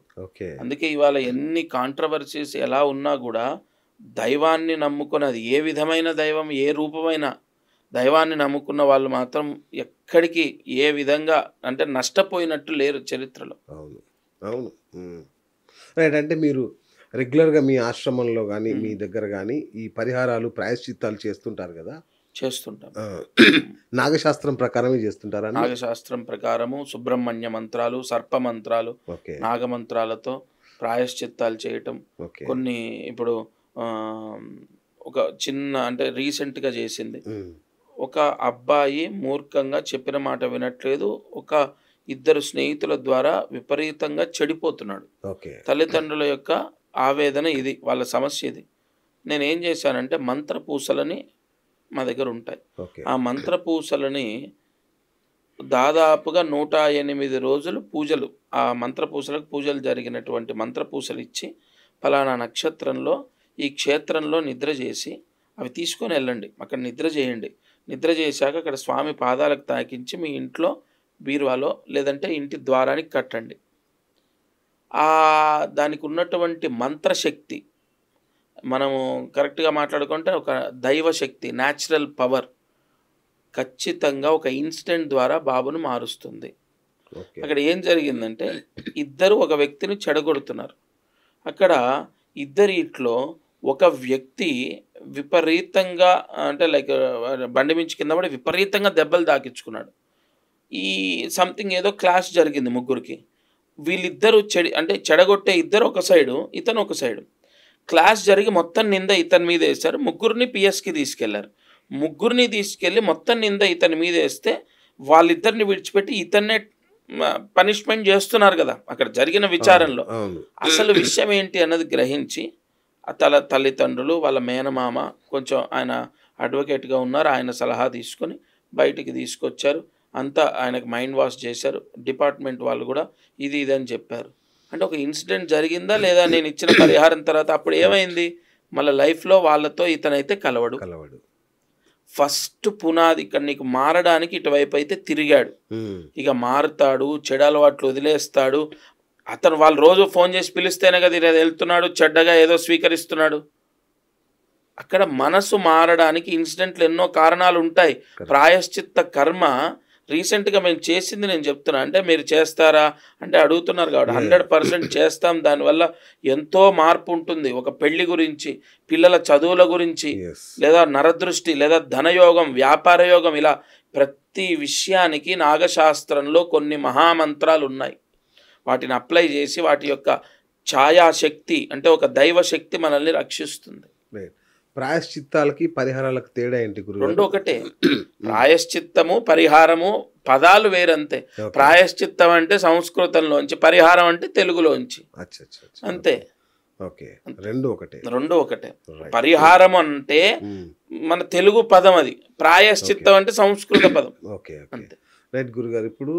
అందుకే ఇవాళ ఎన్ని కాంట్రవర్సీస్ ఎలా ఉన్నా కూడా దైవాన్ని నమ్ముకుని, అది ఏ విధమైన దైవం, ఏ రూపమైన దైవాన్ని నమ్ముకున్న వాళ్ళు మాత్రం ఎక్కడికి ఏ విధంగా అంటే నష్టపోయినట్టు లేరు చరిత్రలో. అవును, అవును. రైట్. అంటే మీరు రెగ్యులర్గా మీ ఆశ్రమంలో కానీ మీ దగ్గర కానీ ఈ పరిహారాలు ప్రాయశ్చిత్తాలు చేస్తుంటారు కదా? చేస్తుంటాం. నాగశాస్త్రం ప్రకారమే చేస్తుంటారా? నాగశాస్త్రం ప్రకారము సుబ్రహ్మణ్య మంత్రాలు, సర్ప మంత్రాలు, నాగమంత్రాలతో ప్రాయశ్చిత్తాలు చేయటం. కొన్ని ఇప్పుడు ఒక చిన్న అంటే రీసెంట్గా చేసింది, ఒక అబ్బాయి మూర్ఖంగా చెప్పిన మాట వినట్లేదు, ఒక ఇద్దరు స్నేహితుల ద్వారా విపరీతంగా చెడిపోతున్నాడు. తల్లిదండ్రుల యొక్క ఆవేదన ఇది, వాళ్ళ సమస్య ఇది. నేనేం చేశానంటే మంత్రపూసలని మా దగ్గర ఉంటాయి. ఆ మంత్రపూసలని దాదాపుగా 108 రోజులు పూజలు, ఆ మంత్రపూసలకు పూజలు జరిగినటువంటి మంత్రపూసలు ఇచ్చి ఫలానా నక్షత్రంలో ఈ క్షేత్రంలో నిద్ర చేసి అవి తీసుకొని వెళ్ళండి, అక్కడ నిద్ర చేయండి. నిద్ర చేశాక అక్కడ స్వామి పాదాలకు తాకించి మీ ఇంట్లో బీరువాలో లేదంటే ఇంటి ద్వారానికి కట్టండి. దానికి ఉన్నటువంటి మంత్రశక్తి, మనము కరెక్ట్గా మాట్లాడుకుంటే ఒక దైవశక్తి, న్యాచురల్ పవర్ ఖచ్చితంగా ఒక ఇన్స్టెంట్ ద్వారా బాబును మారుస్తుంది. అక్కడ ఏం జరిగిందంటే ఇద్దరు ఒక వ్యక్తిని చెడగొడుతున్నారు. అక్కడ ఇట్లో ఒక వ్యక్తి విపరీతంగా అంటే లైక్ బండి మించి కింద పడి విపరీతంగా దెబ్బలు తాకించుకున్నాడు. ఈ సంథింగ్ ఏదో క్లాష్ జరిగింది ముగ్గురికి. వీళ్ళిద్దరు చెడగొట్టే ఇద్దరు ఒక సైడు, ఇతను ఒక సైడు. క్లాష్ జరిగి మొత్తం నింద ఇతని మీద వేశారు. ముగ్గురిని పిఎస్కి తీసుకెళ్లారు. ముగ్గురిని తీసుకెళ్ళి మొత్తం నింద ఇతని మీద వేస్తే వాళ్ళిద్దరిని విడిచిపెట్టి ఇతన్నే పనిష్మెంట్ చేస్తున్నారు కదా అక్కడ జరిగిన విచారణలో. అసలు విషయం ఏంటి అన్నది గ్రహించి తల్లిదండ్రులు, వాళ్ళ మేనమామ, కొంచెం ఆయన అడ్వకేట్గా ఉన్నారు, ఆయన సలహా తీసుకొని బయటికి తీసుకొచ్చారు. అంతా ఆయనకు మైండ్ వాష్ చేశారు. డిపార్ట్మెంట్ వాళ్ళు కూడా ఇది అని చెప్పారు. అంటే ఒక ఇన్సిడెంట్ జరిగిందా లేదా నేను ఇచ్చిన పరిహారం తర్వాత అప్పుడు ఏమైంది, మళ్ళీ లైఫ్లో వాళ్ళతో ఇతనైతే కలవడు. ఫస్ట్ పునాది ఇక్కడ నీకు మారడానికి ఇటువైపు అయితే తిరిగాడు, ఇక మారుతాడు, చెడు అలవాట్లు వదిలేస్తాడు. అతను వాళ్ళు రోజు ఫోన్ చేసి పిలిస్తేనే కదా ఇలా వెళ్తున్నాడు, చెడ్డగా ఏదో స్వీకరిస్తున్నాడు. అక్కడ మనసు మారడానికి ఇన్సిడెంట్లు ఎన్నో కారణాలు ఉంటాయి. ప్రాయశ్చిత్త కర్మ రీసెంట్గా మేము చేసింది నేను చెప్తున్నా. అంటే మీరు చేస్తారా అంటే అడుగుతున్నారు కాబట్టి 100% చేస్తాం. దానివల్ల ఎంతో మార్పు ఉంటుంది. ఒక పెళ్లి గురించి, పిల్లల చదువుల గురించి, లేదా నరదృష్టి, లేదా ధనయోగం, వ్యాపార యోగం, ఇలా ప్రతి విషయానికి నాగశాస్త్రంలో కొన్ని మహామంత్రాలు ఉన్నాయి. వాటిని అప్లై చేసి వాటి యొక్క ఛాయాశక్తి అంటే ఒక దైవశక్తి మనల్ని రక్షిస్తుంది. ప్రాయశ్చిత్తాలకి పరిహారాలకు తేడా ఏంటి గురువు? రెండు ఒకటే. ప్రాయశ్చిత్తము పరిహారము పదాలు వేరంతే. ప్రాయశ్చిత్తం అంటే సంస్కృతంలోంచి, పరిహారం అంటే తెలుగులోంచి, అంతే. రెండు ఒకటే. పరిహారం అంటే మన తెలుగు పదం, అది ప్రాయశ్చిత్తం అంటే సంస్కృత పదం. అంతే. రైట్ గురుగారు. ఇప్పుడు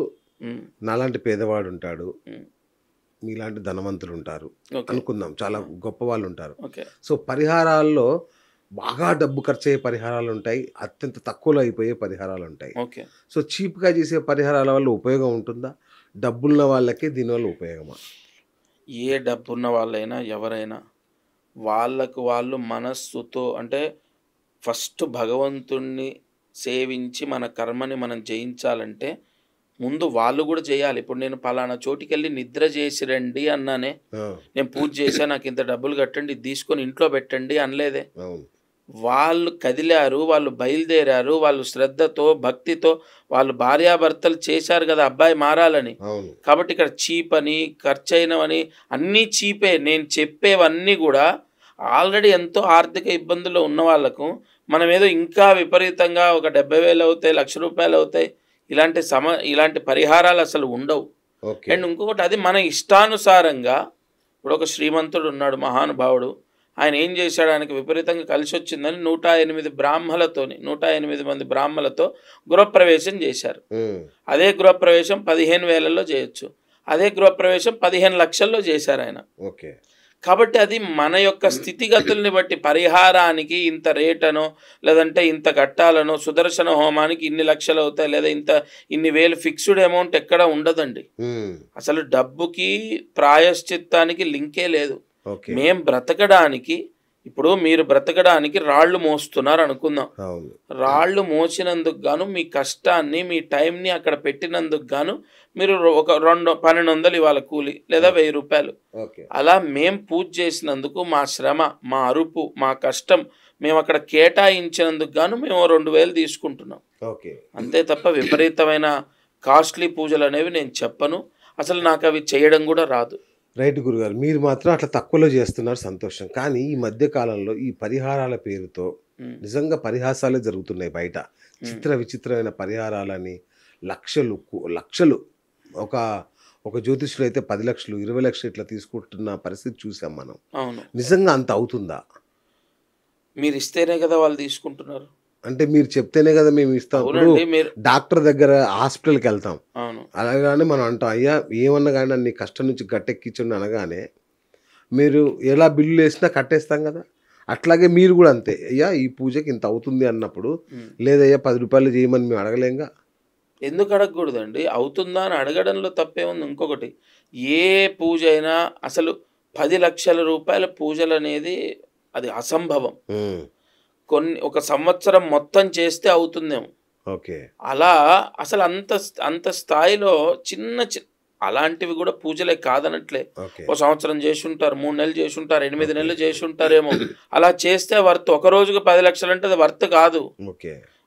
నాలాంటి పేదవాడు ఉంటాడు, మీలాంటి ధనవంతులు ఉంటారు అనుకుందాం, చాలా గొప్ప వాళ్ళు ఉంటారు. సో పరిహారాల్లో బాగా డబ్బు ఖర్చు అయ్యే పరిహారాలు ఉంటాయి, అత్యంత తక్కువలో అయిపోయే పరిహారాలు ఉంటాయి. సో చీప్గా చేసే పరిహారాల వల్ల ఉపయోగం ఉంటుందా? డబ్బున్న వాళ్ళకి దీనివల్ల ఉపయోగమా? ఏ డబ్బున్న వాళ్ళైనా ఎవరైనా వాళ్ళు మనస్సుతో అంటే ఫస్ట్ భగవంతుణ్ణి సేవించి మన కర్మని మనం జయించాలంటే ముందు వాళ్ళు కూడా చేయాలి. ఇప్పుడు నేను పలానా చోటికి వెళ్ళి నిద్ర చేసి రండి అన్నానే, నేను పూజ చేశా, నాకు ఇంత డబ్బులు కట్టండి, ఇది తీసుకొని ఇంట్లో పెట్టండి అనలేదే. వాళ్ళు కదిలారు, వాళ్ళు బయలుదేరారు, వాళ్ళు శ్రద్ధతో భక్తితో వాళ్ళు భార్యాభర్తలు చేశారు కదా అబ్బాయి మారాలని. కాబట్టి ఇక్కడ చీప్ అని ఖర్చు అయినవని అన్నీ చీపే. నేను చెప్పేవన్నీ కూడా ఆల్రెడీ ఎంతో ఆర్థిక ఇబ్బందుల్లో ఉన్న వాళ్ళకు మనం ఏదో ఇంకా విపరీతంగా ఒక 70,000 అవుతాయి, ₹1,00,000 అవుతాయి, ఇలాంటి పరిహారాలు అసలు ఉండవు. అండ్ ఇంకొకటి, అది మన ఇష్టానుసారంగా. ఇప్పుడు ఒక శ్రీమంతుడు ఉన్నాడు, మహానుభావుడు, ఆయన ఏం చేశాడు, ఆయనకి విపరీతంగా కలిసి వచ్చిందని 108 మంది బ్రాహ్మలతో గృహప్రవేశం చేశారు. అదే గృహప్రవేశం 15,000లో చేయొచ్చు, అదే గృహప్రవేశం 15 లక్షల్లో చేశారు ఆయన. కాబట్టి అది మన యొక్క స్థితిగతుల్ని బట్టి పరిహారానికి ఇంత రేటనో లేదంటే ఇంత కట్టాలనో, సుదర్శన హోమానికి ఇన్ని లక్షలు అవుతాయి లేదా ఇన్ని వేలు ఫిక్స్డ్ అమౌంట్ ఎక్కడ ఉండదండి. అసలు డబ్బుకి ప్రాయశ్చిత్తానికి లింకే లేదు. మేం బ్రతకడానికి, ఇప్పుడు మీరు బ్రతకడానికి రాళ్ళు మోస్తున్నారు అనుకుందాం, రాళ్ళు మోసినందుకు గాను మీ కష్టాన్ని మీ టైంని అక్కడ పెట్టినందుకు గాను మీరు ఒక 1,200 ఇవాళ కూలి లేదా ₹1,000. అలా మేం పూజ చేసినందుకు మా శ్రమ, మా అరుపు, మా కష్టం మేము అక్కడ కేటాయించినందుకు గాను మేము 2,000 తీసుకుంటున్నాం. అంతే తప్ప విపరీతమైన కాస్ట్లీ పూజలు అనేవి నేను చెప్పను. అసలు నాకు అవి చేయడం కూడా రాదు. రైట్ గురుగారు, మీరు మాత్రం అట్లా తక్కువలో చేస్తున్నారు, సంతోషం. కానీ ఈ మధ్య కాలంలో ఈ పరిహారాల పేరుతో నిజంగా పరిహాసాలే జరుగుతున్నాయి బయట. విచిత్రమైన పరిహారాలని లక్షలు ఒక జ్యోతిష్యులు అయితే 10 లక్షలు 20 లక్షలు ఇట్లా తీసుకుంటున్న పరిస్థితి చూసాం మనం. నిజంగా అంత అవుతుందా? మీరు ఇస్తేనే కదా వాళ్ళు తీసుకుంటున్నారు. అంటే మీరు చెప్తేనే కదా మేము ఇస్తాం. డాక్టర్ దగ్గర హాస్పిటల్కి వెళ్తాం, అలాగానే మనం అంటాం, అయ్యా ఏమన్నా కానీ నీ కష్టం నుంచి గట్టెక్కించండి అనగానే మీరు ఎలా బిల్లు వేసినా కట్టేస్తాం కదా. అట్లాగే మీరు కూడా అంతే, అయ్యా ఈ పూజకి ఇంత అవుతుంది అన్నప్పుడు, లేదయ్యా ₹10 చేయమని మేము అడగలేంగా. ఎందుకు అడగకూడదండి? అవుతుందా అని అడగడంలో తప్పేముంది? ఇంకొకటి, ఏ పూజ అయినా అసలు ₹10,00,000 పూజలు అనేది అది అసంభవం. ఒక సంవత్సరం మొత్తం చేస్తే అవుతుందేమో. అలా అసలు అంత స్థాయిలో చిన్న అలాంటివి కూడా పూజలే కాదనట్లే. ఒక సంవత్సరం చేసి ఉంటారు, 3 నెలలు చేసి ఉంటారు, 8 నెలలు చేసి ఉంటారేమో. అలా చేస్తే వర్త్. ఒక రోజుకు 10 లక్షలు అంటే అది వర్త్ కాదు.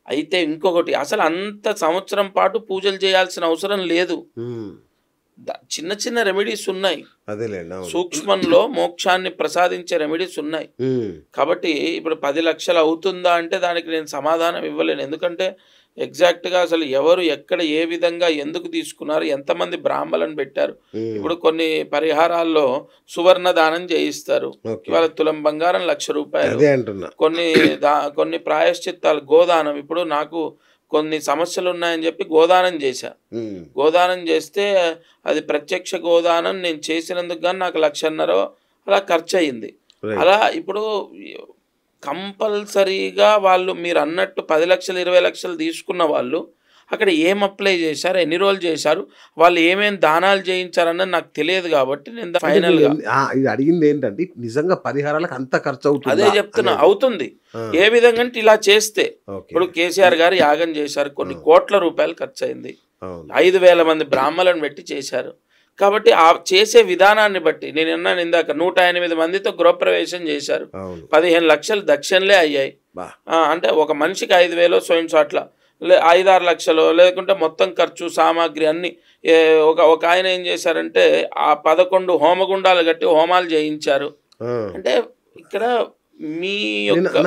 అయితే ఇంకొకటి, అసలు అంత సంవత్సరం పాటు పూజలు చేయాల్సిన అవసరం లేదు. చిన్న రెమెడీస్ ఉన్నాయి, సూక్ష్మంలో మోక్షాన్ని ప్రసాదించే రెమెడీస్ ఉన్నాయి. కాబట్టి ఇప్పుడు 10 లక్షలు అవుతుందా అంటే దానికి నేను సమాధానం ఇవ్వలేను. ఎందుకంటే ఎగ్జాక్ట్గా అసలు ఎవరు ఎక్కడ ఏ విధంగా ఎందుకు తీసుకున్నారు, ఎంతమంది బ్రాహ్మలను పెట్టారు. ఇప్పుడు కొన్ని పరిహారాల్లో సువర్ణ దానం చేయిస్తారు, ఇవాళ తులం బంగారం ₹1,00,000. కొన్ని ప్రాయశ్చిత్తాలు, గోదానం. ఇప్పుడు నాకు కొన్ని సమస్యలు ఉన్నాయని చెప్పి గోదానం చేశా. గోదానం చేస్తే అది ప్రత్యక్ష గోదానం నేను చేసినందుకు కానీ నాకు 1,50,000 అలా ఖర్చు అయింది. అలా ఇప్పుడు కంపల్సరీగా వాళ్ళు మీరు అన్నట్టు 10 లక్షలు 20 లక్షలు తీసుకున్న వాళ్ళు అక్కడ ఏం అప్లై చేశారు, ఎన్ని రోజులు చేశారు, వాళ్ళు ఏమేమి దానాలు చేయించారన్నది నాకు తెలియదు. కాబట్టి నేను ఫైనల్గా ఇది అడిగింది ఏంటంటే, నిజంగా పరిహారాలకు అంత ఖర్చు అవుతుంది? అదే చెప్తున్నా, అవుతుంది. ఏ విధంగా అంటే ఇలా చేస్తే, ఇప్పుడు కేసీఆర్ గారు యాగం చేశారు, కొన్ని కోట్ల రూపాయలు ఖర్చు అయింది, 5,000 మంది బ్రాహ్మలను పెట్టి చేశారు. కాబట్టి ఆ చేసే విధానాన్ని బట్టి నేను అన్నాను ఇందాక, 108 మందితో గృహప్రవేశం చేశారు, 15 లక్షలు దక్షిణలే అయ్యాయి. అంటే ఒక మనిషికి 5,000 స్వయం చాట్ల 5-6 లక్షలు, లేకుంటే మొత్తం ఖర్చు సామాగ్రి అన్ని. ఒక ఆయన ఏం చేశారంటే ఆ 11 హోమగుండాలు కట్టి హోమాలు చేయించారు. అంటే ఇక్కడ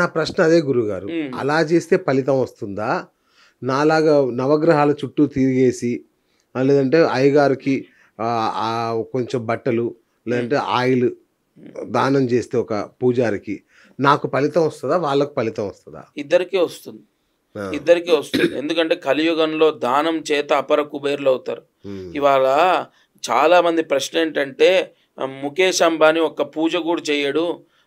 నా ప్రశ్న అదే గురుగారు, అలా చేస్తే ఫలితం వస్తుందా? నాలాగా నవగ్రహాల చుట్టూ తిరిగేసి, లేదంటే అయ్యగారికి కొంచెం బట్టలు లేదంటే ఆయిల్ దానం చేస్తే ఒక పూజారికి నాకు ఫలితం వస్తుందా, వాళ్ళకు ఫలితం వస్తుందా? ఇద్దరికీ వస్తుంది. ఎందుకంటే కలియుగంలో దానం చేత అపర కుబేర్లు అవుతారు. ఇవాళ చాలా మంది ప్రశ్న ఏంటంటే, ముఖేష్ అంబానీ ఒక్క పూజ కూడా చేయడు,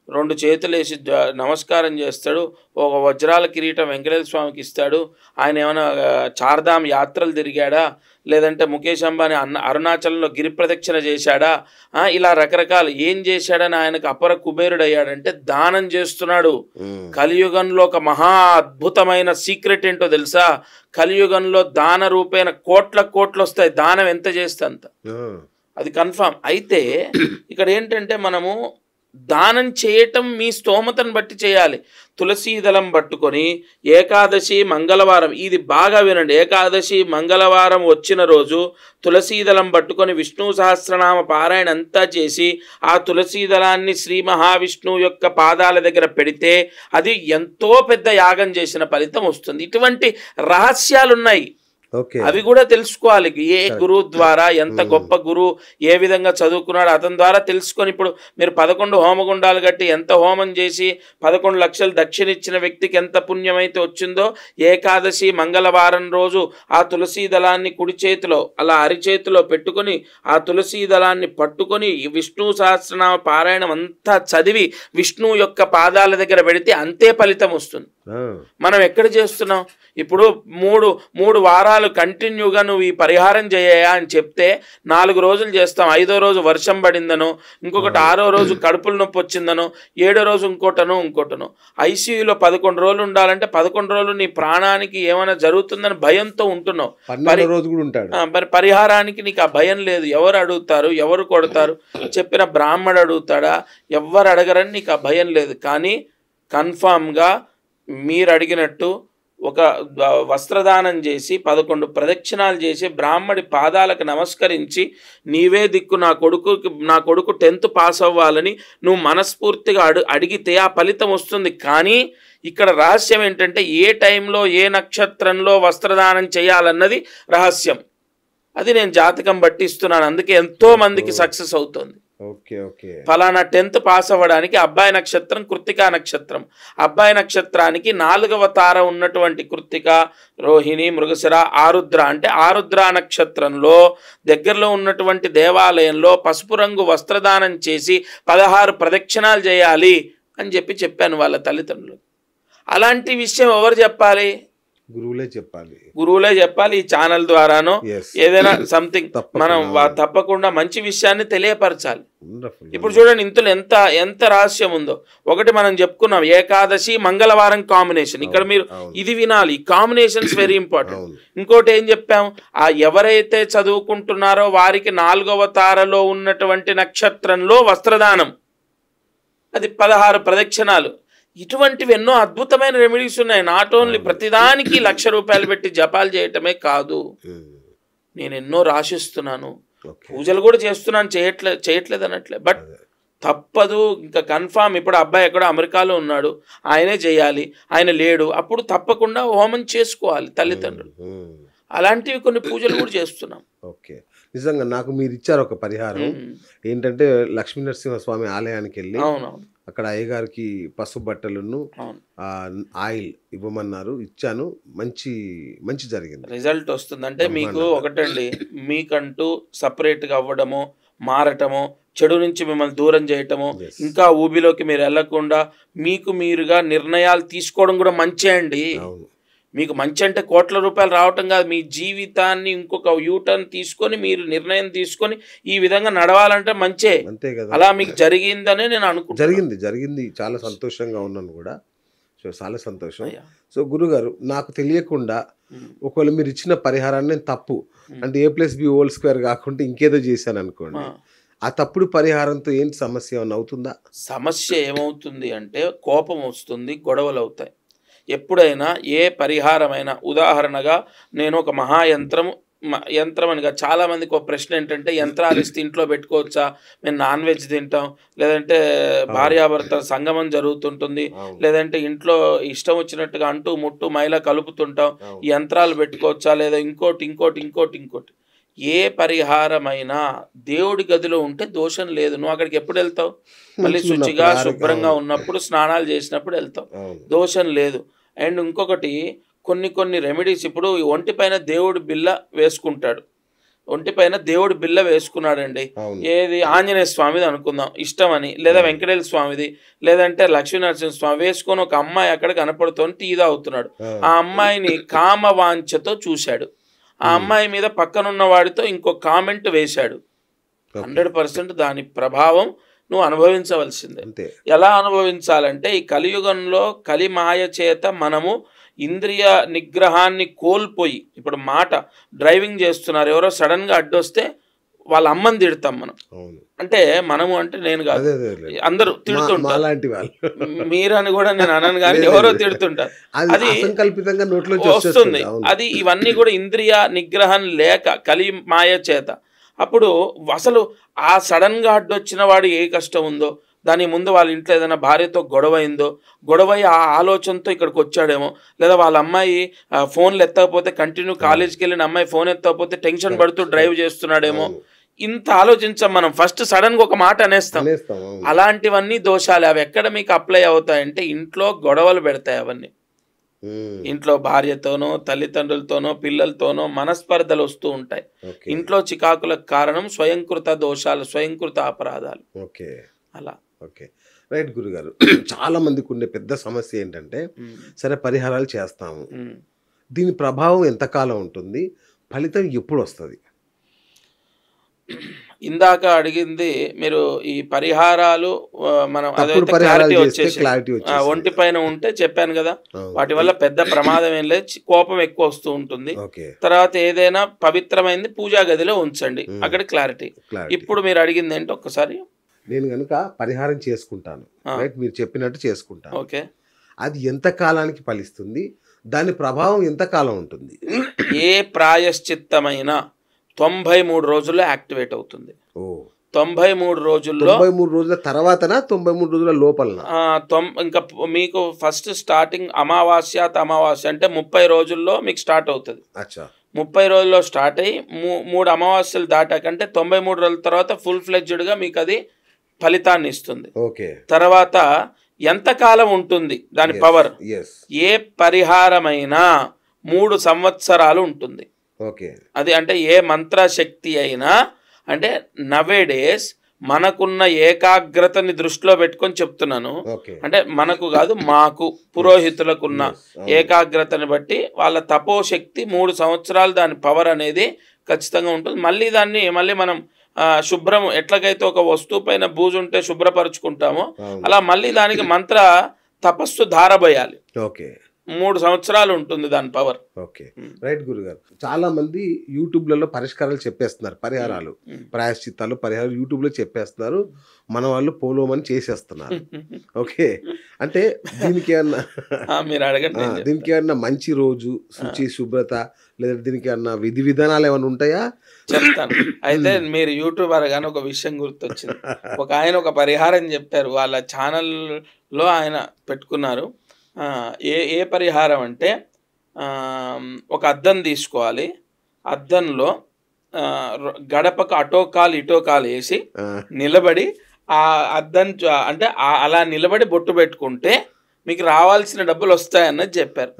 2 చేతులేసి నమస్కారం చేస్తాడు. ఒక వజ్రాల కిరీటం వెంకటేశ్వర స్వామికి ఇస్తాడు. ఆయన ఏమైనా చార్ధామ్ యాత్రలు తిరిగాడా, లేదంటే ముఖేష్ అంబానీ అరుణాచలంలో గిరి ప్రదక్షిణ చేశాడా, ఇలా రకరకాలు ఏం చేశాడని ఆయనకు అపర కుబేరుడు అయ్యాడంటే దానం చేస్తున్నాడు. కలియుగంలో ఒక మహా అద్భుతమైన సీక్రెట్ ఏంటో తెలుసా? కలియుగంలో దాన రూపేణ కోట్లు వస్తాయి. దానం ఎంత చేస్తే అంత, అది కన్ఫామ్. అయితే ఇక్కడ ఏంటంటే మనము దానం చేయటం మీ స్తోమతను బట్టి చేయాలి. తులసీదళం పట్టుకొని ఏకాదశి మంగళవారం, ఇది బాగా వినండి, ఏకాదశి మంగళవారం వచ్చిన రోజు తులసీదళం పట్టుకొని విష్ణు సహస్రనామ పారాయణ అంతా చేసి ఆ తులసీదళాన్ని శ్రీ మహావిష్ణువు యొక్క పాదాల దగ్గర పెడితే అది ఎంతో పెద్ద యాగం చేసిన ఫలితం వస్తుంది. ఇటువంటి రహస్యాలున్నాయి, అవి కూడా తెలుసుకోవాలి. ఏ గురువు ద్వారా, ఎంత గొప్ప గురువు, ఏ విధంగా చదువుకున్నాడు, అతని ద్వారా తెలుసుకొని ఇప్పుడు మీరు 11 హోమగుండాలు కట్టి ఎంత హోమం చేసి 11 లక్షలు దక్షిణ ఇచ్చిన వ్యక్తికి ఎంత పుణ్యమైతే వచ్చిందో, ఏకాదశి మంగళవారం రోజు ఆ తులసీ దళాన్ని కుడి చేతిలో అలా అరిచేతిలో పెట్టుకొని ఆ తులసీ దళాన్ని పట్టుకొని విష్ణు సహస్రనామ పారాయణం అంతా చదివి విష్ణువు యొక్క పాదాల దగ్గర పెడితే అంతే ఫలితం వస్తుంది. మనం ఎక్కడ చేస్తున్నాం? ఇప్పుడు మూడు వారాలు కంటిన్యూగా నువ్వు ఈ పరిహారం చేయయా అని చెప్తే 4 రోజులు చేస్తాం. 5వ రోజు వర్షం పడిందనో, ఇంకొకటి 6వ రోజు కడుపులు నొప్పి వచ్చిందనో, 7వ రోజు ఇంకోటనో. ఐసీయూలో 11 రోజులు ఉండాలంటే 11 రోజులు నీ ప్రాణానికి ఏమైనా జరుగుతుందని భయంతో ఉంటున్నావు. మరి పరిహారానికి నీకు ఆ భయం లేదు. ఎవరు అడుగుతారు, ఎవరు కొడతారు, చెప్పిన బ్రాహ్మడు అడుగుతాడా, ఎవరు అడగరని నీకు ఆ భయం లేదు. కానీ కన్ఫామ్గా మీరు అడిగినట్టు ఒక వస్త్రదానం చేసి 11 ప్రదక్షిణాలు చేసి బ్రాహ్మడి పాదాలకు నమస్కరించి నీవే దిక్కు, నా కొడుకు 10th పాస్ అవ్వాలని నువ్వు మనస్ఫూర్తిగా అడిగితే ఆ ఫలితం వస్తుంది. కానీ ఇక్కడ రహస్యం ఏంటంటే ఏ టైంలో ఏ నక్షత్రంలో వస్త్రదానం చేయాలన్నది రహస్యం. అది నేను జాతకం బట్టి ఇస్తున్నాను, అందుకే ఎంతో మందికి సక్సెస్ అవుతుంది. ఫలానా 10th పాస్ అవ్వడానికి అబ్బాయి నక్షత్రం కృత్తికా నక్షత్రం, అబ్బాయి నక్షత్రానికి 4వ తార ఉన్నటువంటి కృత్తిక, రోహిణి, మృగశిర, ఆరుద్ర అంటే ఆరుద్ర నక్షత్రంలో దగ్గరలో ఉన్నటువంటి దేవాలయంలో పసుపు రంగు వస్త్రదానం చేసి 16 ప్రదక్షిణాలు చేయాలి అని చెప్పాను వాళ్ళ తల్లిదండ్రులు. అలాంటి విషయం ఎవరు చెప్పాలి? గురువులే చెప్పాలి. ఈ ఛానల్ ద్వారానో ఏదైనా సంథింగ్ మనం తప్పకుండా మంచి విషయాన్ని తెలియపరచాలి. ఇప్పుడు చూడండి ఇందులో ఎంత రహస్యం ఉందో. ఒకటి మనం చెప్పుకున్నాం ఏకాదశి మంగళవారం కాంబినేషన్, ఇక్కడ మీరు ఇది వినాలి, కాంబినేషన్స్ వెరీ ఇంపార్టెంట్. ఇంకోటి ఏం చెప్పాం, ఆ ఎవరైతే చదువుకుంటున్నారో వారికి 4వ తారలో ఉన్నటువంటి నక్షత్రంలో వస్త్రదానం, అది 16 ప్రదక్షిణాలు. ఇటువంటివి ఎన్నో అద్భుతమైన రెమెడీస్ ఉన్నాయి. నాట్ ఓన్లీ ప్రతిదానికి 1,00,000 రూపాయలు పెట్టి జపాలు చేయటమే కాదు, నేను ఎన్నో రాసిస్తున్నాను, పూజలు కూడా చేస్తున్నాను, చేయట్లేదు అనట్లే. బట్ తప్పదు, ఇంకా కన్ఫామ్. ఇప్పుడు అబ్బాయి ఎక్కడో అమెరికాలో ఉన్నాడు, ఆయనే చేయాలి, ఆయన లేడు, అప్పుడు తప్పకుండా హోమం చేసుకోవాలి తల్లిదండ్రులు. అలాంటివి కొన్ని పూజలు కూడా చేస్తున్నాం. నిజంగా నాకు మీరు ఇచ్చారు ఒక పరిహారం ఏంటంటే, లక్ష్మీ నరసింహస్వామి ఆలయానికి వెళ్ళి అక్కడ అయ్యగారికి పసుపు బట్టలను ఆయిల్ ఇవ్వమన్నారు, ఇచ్చాను, మంచి జరిగింది, రిజల్ట్ వస్తుంది. అంటే మీకు ఒకటండి, మీకంటూ సపరేట్గా అవ్వడము, మారటము, చెడు నుంచి మిమ్మల్ని దూరం చేయటము, ఇంకా ఊబిలోకి మీరు వెళ్లకుండా మీకు మీరుగా నిర్ణయాలు తీసుకోవడం కూడా మంచి అండి. మీకు మంచి అంటే కోట్ల రూపాయలు రావటం కాదు, మీ జీవితాన్ని ఇంకొక యూటర్న్ తీసుకొని మీరు నిర్ణయం తీసుకొని ఈ విధంగా నడవాలంటే మంచే. అలా మీకు జరిగిందనే నేను అనుకుంటున్నాను. జరిగింది చాలా సంతోషంగా ఉన్నాను కూడా, చాలా సంతోషం. సో గురుగారు, నాకు తెలియకుండా ఒకవేళ మీరు ఇచ్చిన పరిహారాన్ని తప్పు అంటే A+B² కాకుండా ఇంకేదో చేశాను అనుకోండి, ఆ తప్పుడు పరిహారంతో ఏంటి సమస్య ఏమైనా అవుతుందా? సమస్య ఏమవుతుంది అంటే కోపం వస్తుంది, గొడవలు అవుతాయి. ఎప్పుడైనా ఏ పరిహారమైనా, ఉదాహరణగా నేను ఒక యంత్రం అనిగా చాలామందికి ఒక ప్రశ్న ఏంటంటే, యంత్రాలు ఇస్తే ఇంట్లో పెట్టుకోవచ్చా, మేము నాన్ వెజ్ తింటాం, లేదంటే భార్యాభర్తల సంగమం జరుగుతుంటుంది, లేదంటే ఇంట్లో ఇష్టం వచ్చినట్టుగా అంటూ ముట్టు మైల కలుపుతుంటాం, ఈ యంత్రాలు పెట్టుకోవచ్చా, లేదా ఇంకోటి. ఏ పరిహారమైనా దేవుడి గదిలో ఉంటే దోషం లేదు. నువ్వు అక్కడికి ఎప్పుడు వెళ్తావు? మళ్ళీ శుచిగా శుభ్రంగా ఉన్నప్పుడు, స్నానాలు చేసినప్పుడు వెళ్తావు, దోషం లేదు. అండ్ ఇంకొకటి, కొన్ని రెమెడీస్, ఇప్పుడు ఒంటి పైన దేవుడు బిల్ల వేసుకుంటాడు, ఒంటిపైన దేవుడి బిల్ల వేసుకున్నాడండి. ఏది ఆంజనేయ స్వామిది అనుకుందాం ఇష్టమని, లేదా వెంకటేశ్వర స్వామిది, లేదంటే లక్ష్మీనరసింహ స్వామి వేసుకొని ఒక అమ్మాయి అక్కడ కనపడుతోని టీ తాగుతున్నాడు. ఆ అమ్మాయిని కామవాంఛతో చూశాడు. ఆ అమ్మాయి మీద పక్కనున్న వాడితో ఇంకో కామెంట్ వేశాడు. 100% దాని ప్రభావం నువ్వు అనుభవించవలసిందే. ఎలా అనుభవించాలంటే ఈ కలియుగంలో కలిమాయ చేత మనము ఇంద్రియ నిగ్రహాన్ని కోల్పోయి, ఇప్పుడు మాట డ్రైవింగ్ చేస్తున్నారు, ఎవరో సడన్గా అడ్డొస్తే వాళ్ళ అమ్మని తిడతాం మనం. అంటే మనము అంటే నేను కాదు, అందరూ తిడుతుంటారు. మీరని కూడా నేను అనను, కానీ ఎవరో తిడుతుంటారు. అది వస్తుంది. అది ఇవన్నీ కూడా ఇంద్రియ నిగ్రహం లేక కలి మాయ చేత. అప్పుడు అసలు ఆ సడన్గా అడ్డొచ్చిన వాడు ఏ కష్టం ఉందో, దాని ముందు వాళ్ళ ఇంట్లో ఏదైనా భార్యతో గొడవ అయిందో, గొడవ ఆ ఆలోచనతో ఇక్కడికి వచ్చాడేమో, లేదా వాళ్ళ అమ్మాయి ఫోన్లు ఎత్తకపోతే, కంటిన్యూ కాలేజీకి వెళ్ళిన అమ్మాయి ఫోన్ ఎత్తకపోతే టెన్షన్ పడుతూ డ్రైవ్ చేస్తున్నాడేమో, ఇంత ఆలోచించాం మనం. ఫస్ట్ సడన్గా ఒక మాట అనేస్తాం. అలాంటివన్నీ దోషాలు. అవి ఎక్కడ మీకు అప్లై అవుతాయంటే ఇంట్లో గొడవలు పెడతాయి. అవన్నీ ఇంట్లో భార్యతోనో, తల్లిదండ్రులతోనో, పిల్లలతోనో మనస్పర్ధలు వస్తూ ఉంటాయి. ఇంట్లో చికాకులకు కారణం స్వయంకృత దోషాలు, స్వయంకృత అపరాధాలు. అలా. ఓకే, రైట్ గురుగారు. చాలా మందికి ఉండే పెద్ద సమస్య ఏంటంటే, సరే పరిహారాలు చేస్తాము, దీని ప్రభావం ఎంతకాలం ఉంటుంది, ఫలితం ఎప్పుడు వస్తుంది? ఇందాక అడిగింది మీరు ఈ పరిహారాలు, మనం అదైతే క్లారిటీ వచ్చేసి ఒంటి పైన ఉంటే చెప్పాను కదా, వాటి వల్ల పెద్ద ప్రమాదం ఏం లేదు, కోపం ఎక్కువ వస్తూ ఉంటుంది. తర్వాత ఏదైనా పవిత్రమైనది పూజా గదిలో ఉంచండి, అక్కడ క్లారిటీ. ఇప్పుడు మీరు అడిగింది ఏంటి ఒక్కసారి? నేను కనుక పరిహారం చేసుకుంటాను, రైట్, మీరు చెప్పినట్టు చేసుకుంటాను, ఓకే, అది ఎంత కాలానికి ఫలిస్తుంది, దాని ప్రభావం ఎంత కాలం ఉంటుంది? ఏ ప్రాయశ్చిత్తమైన 93 రోజుల్లో యాక్టివేట్ అవుతుంది. 93 రోజుల్లో, 93 రోజుల తర్వాతనా 93 రోజుల లోపలనా? ఇంకా మీకు ఫస్ట్ స్టార్టింగ్ అమావాస్య అంటే 30 రోజుల్లో మీకు స్టార్ట్ అవుతుంది. 30 రోజుల్లో స్టార్ట్ అయ్యి 3 అమావాస్యలు దాటాకంటే 93 రోజుల తర్వాత ఫుల్ ఫ్లెడ్జ్డ్గా మీకు అది ఫలితాన్ని ఇస్తుంది. తర్వాత ఎంతకాలం ఉంటుంది దాని పవర్? ఏ పరిహారమైనా 3 సంవత్సరాలు ఉంటుంది. అది అంటే ఏ మంత్రశక్తి అయినా, అంటే నవేడేస్ మనకున్న ఏకాగ్రతని దృష్టిలో పెట్టుకొని చెప్తున్నాను. అంటే మనకు కాదు, మాకు పురోహితులకున్న ఏకాగ్రతని బట్టి వాళ్ళ తపోశక్తి 3 సంవత్సరాలు దాని పవర్ అనేది ఖచ్చితంగా ఉంటుంది. మళ్ళీ మనం శుభ్రం, ఎట్లాగైతే ఒక వస్తువు పైన బూజు ఉంటే శుభ్రపరుచుకుంటామో అలా మళ్ళీ దానికి మంత్ర తపస్సు ధారబోయాలి. 3 సంవత్సరాలు ఉంటుంది దాని పవర్. ఓకే, రైట్ గురుగారు. చాలా మంది యూట్యూబ్లలో పరిష్కారాలు చెప్పేస్తున్నారు, పరిహారాలు, ప్రాయశ్చిత్తాలు, పరిహారాలు యూట్యూబ్లో చెప్పేస్తున్నారు, మన వాళ్ళు పోలోమని చేసేస్తున్నారు. ఓకే, అంటే దీనికి ఏమన్నా మీరు అడగండి, దీనికి ఏమన్నా మంచి రోజు, శుచి, శుభ్రత, లేదా దీనికి ఏమన్నా విధి విధానాలు ఏమైనా ఉంటాయా? చెప్తాను. అయితే మీరు యూట్యూబ్ అనగానే ఒక విషయం గుర్తొచ్చింది. ఆయన ఒక పరిహారం చెప్పారు, వాళ్ళ ఛానల్లో ఆయన పెట్టుకున్నారు. ఏ పరిహారం అంటే, ఒక అద్దం తీసుకోవాలి, అద్దంలో గడపకు అటో కాలు ఇటో కాలు వేసి నిలబడి ఆ అద్దం అంటే అలా నిలబడి బొట్టు పెట్టుకుంటే మీకు రావాల్సిన డబ్బులు వస్తాయన్నది చెప్పారు.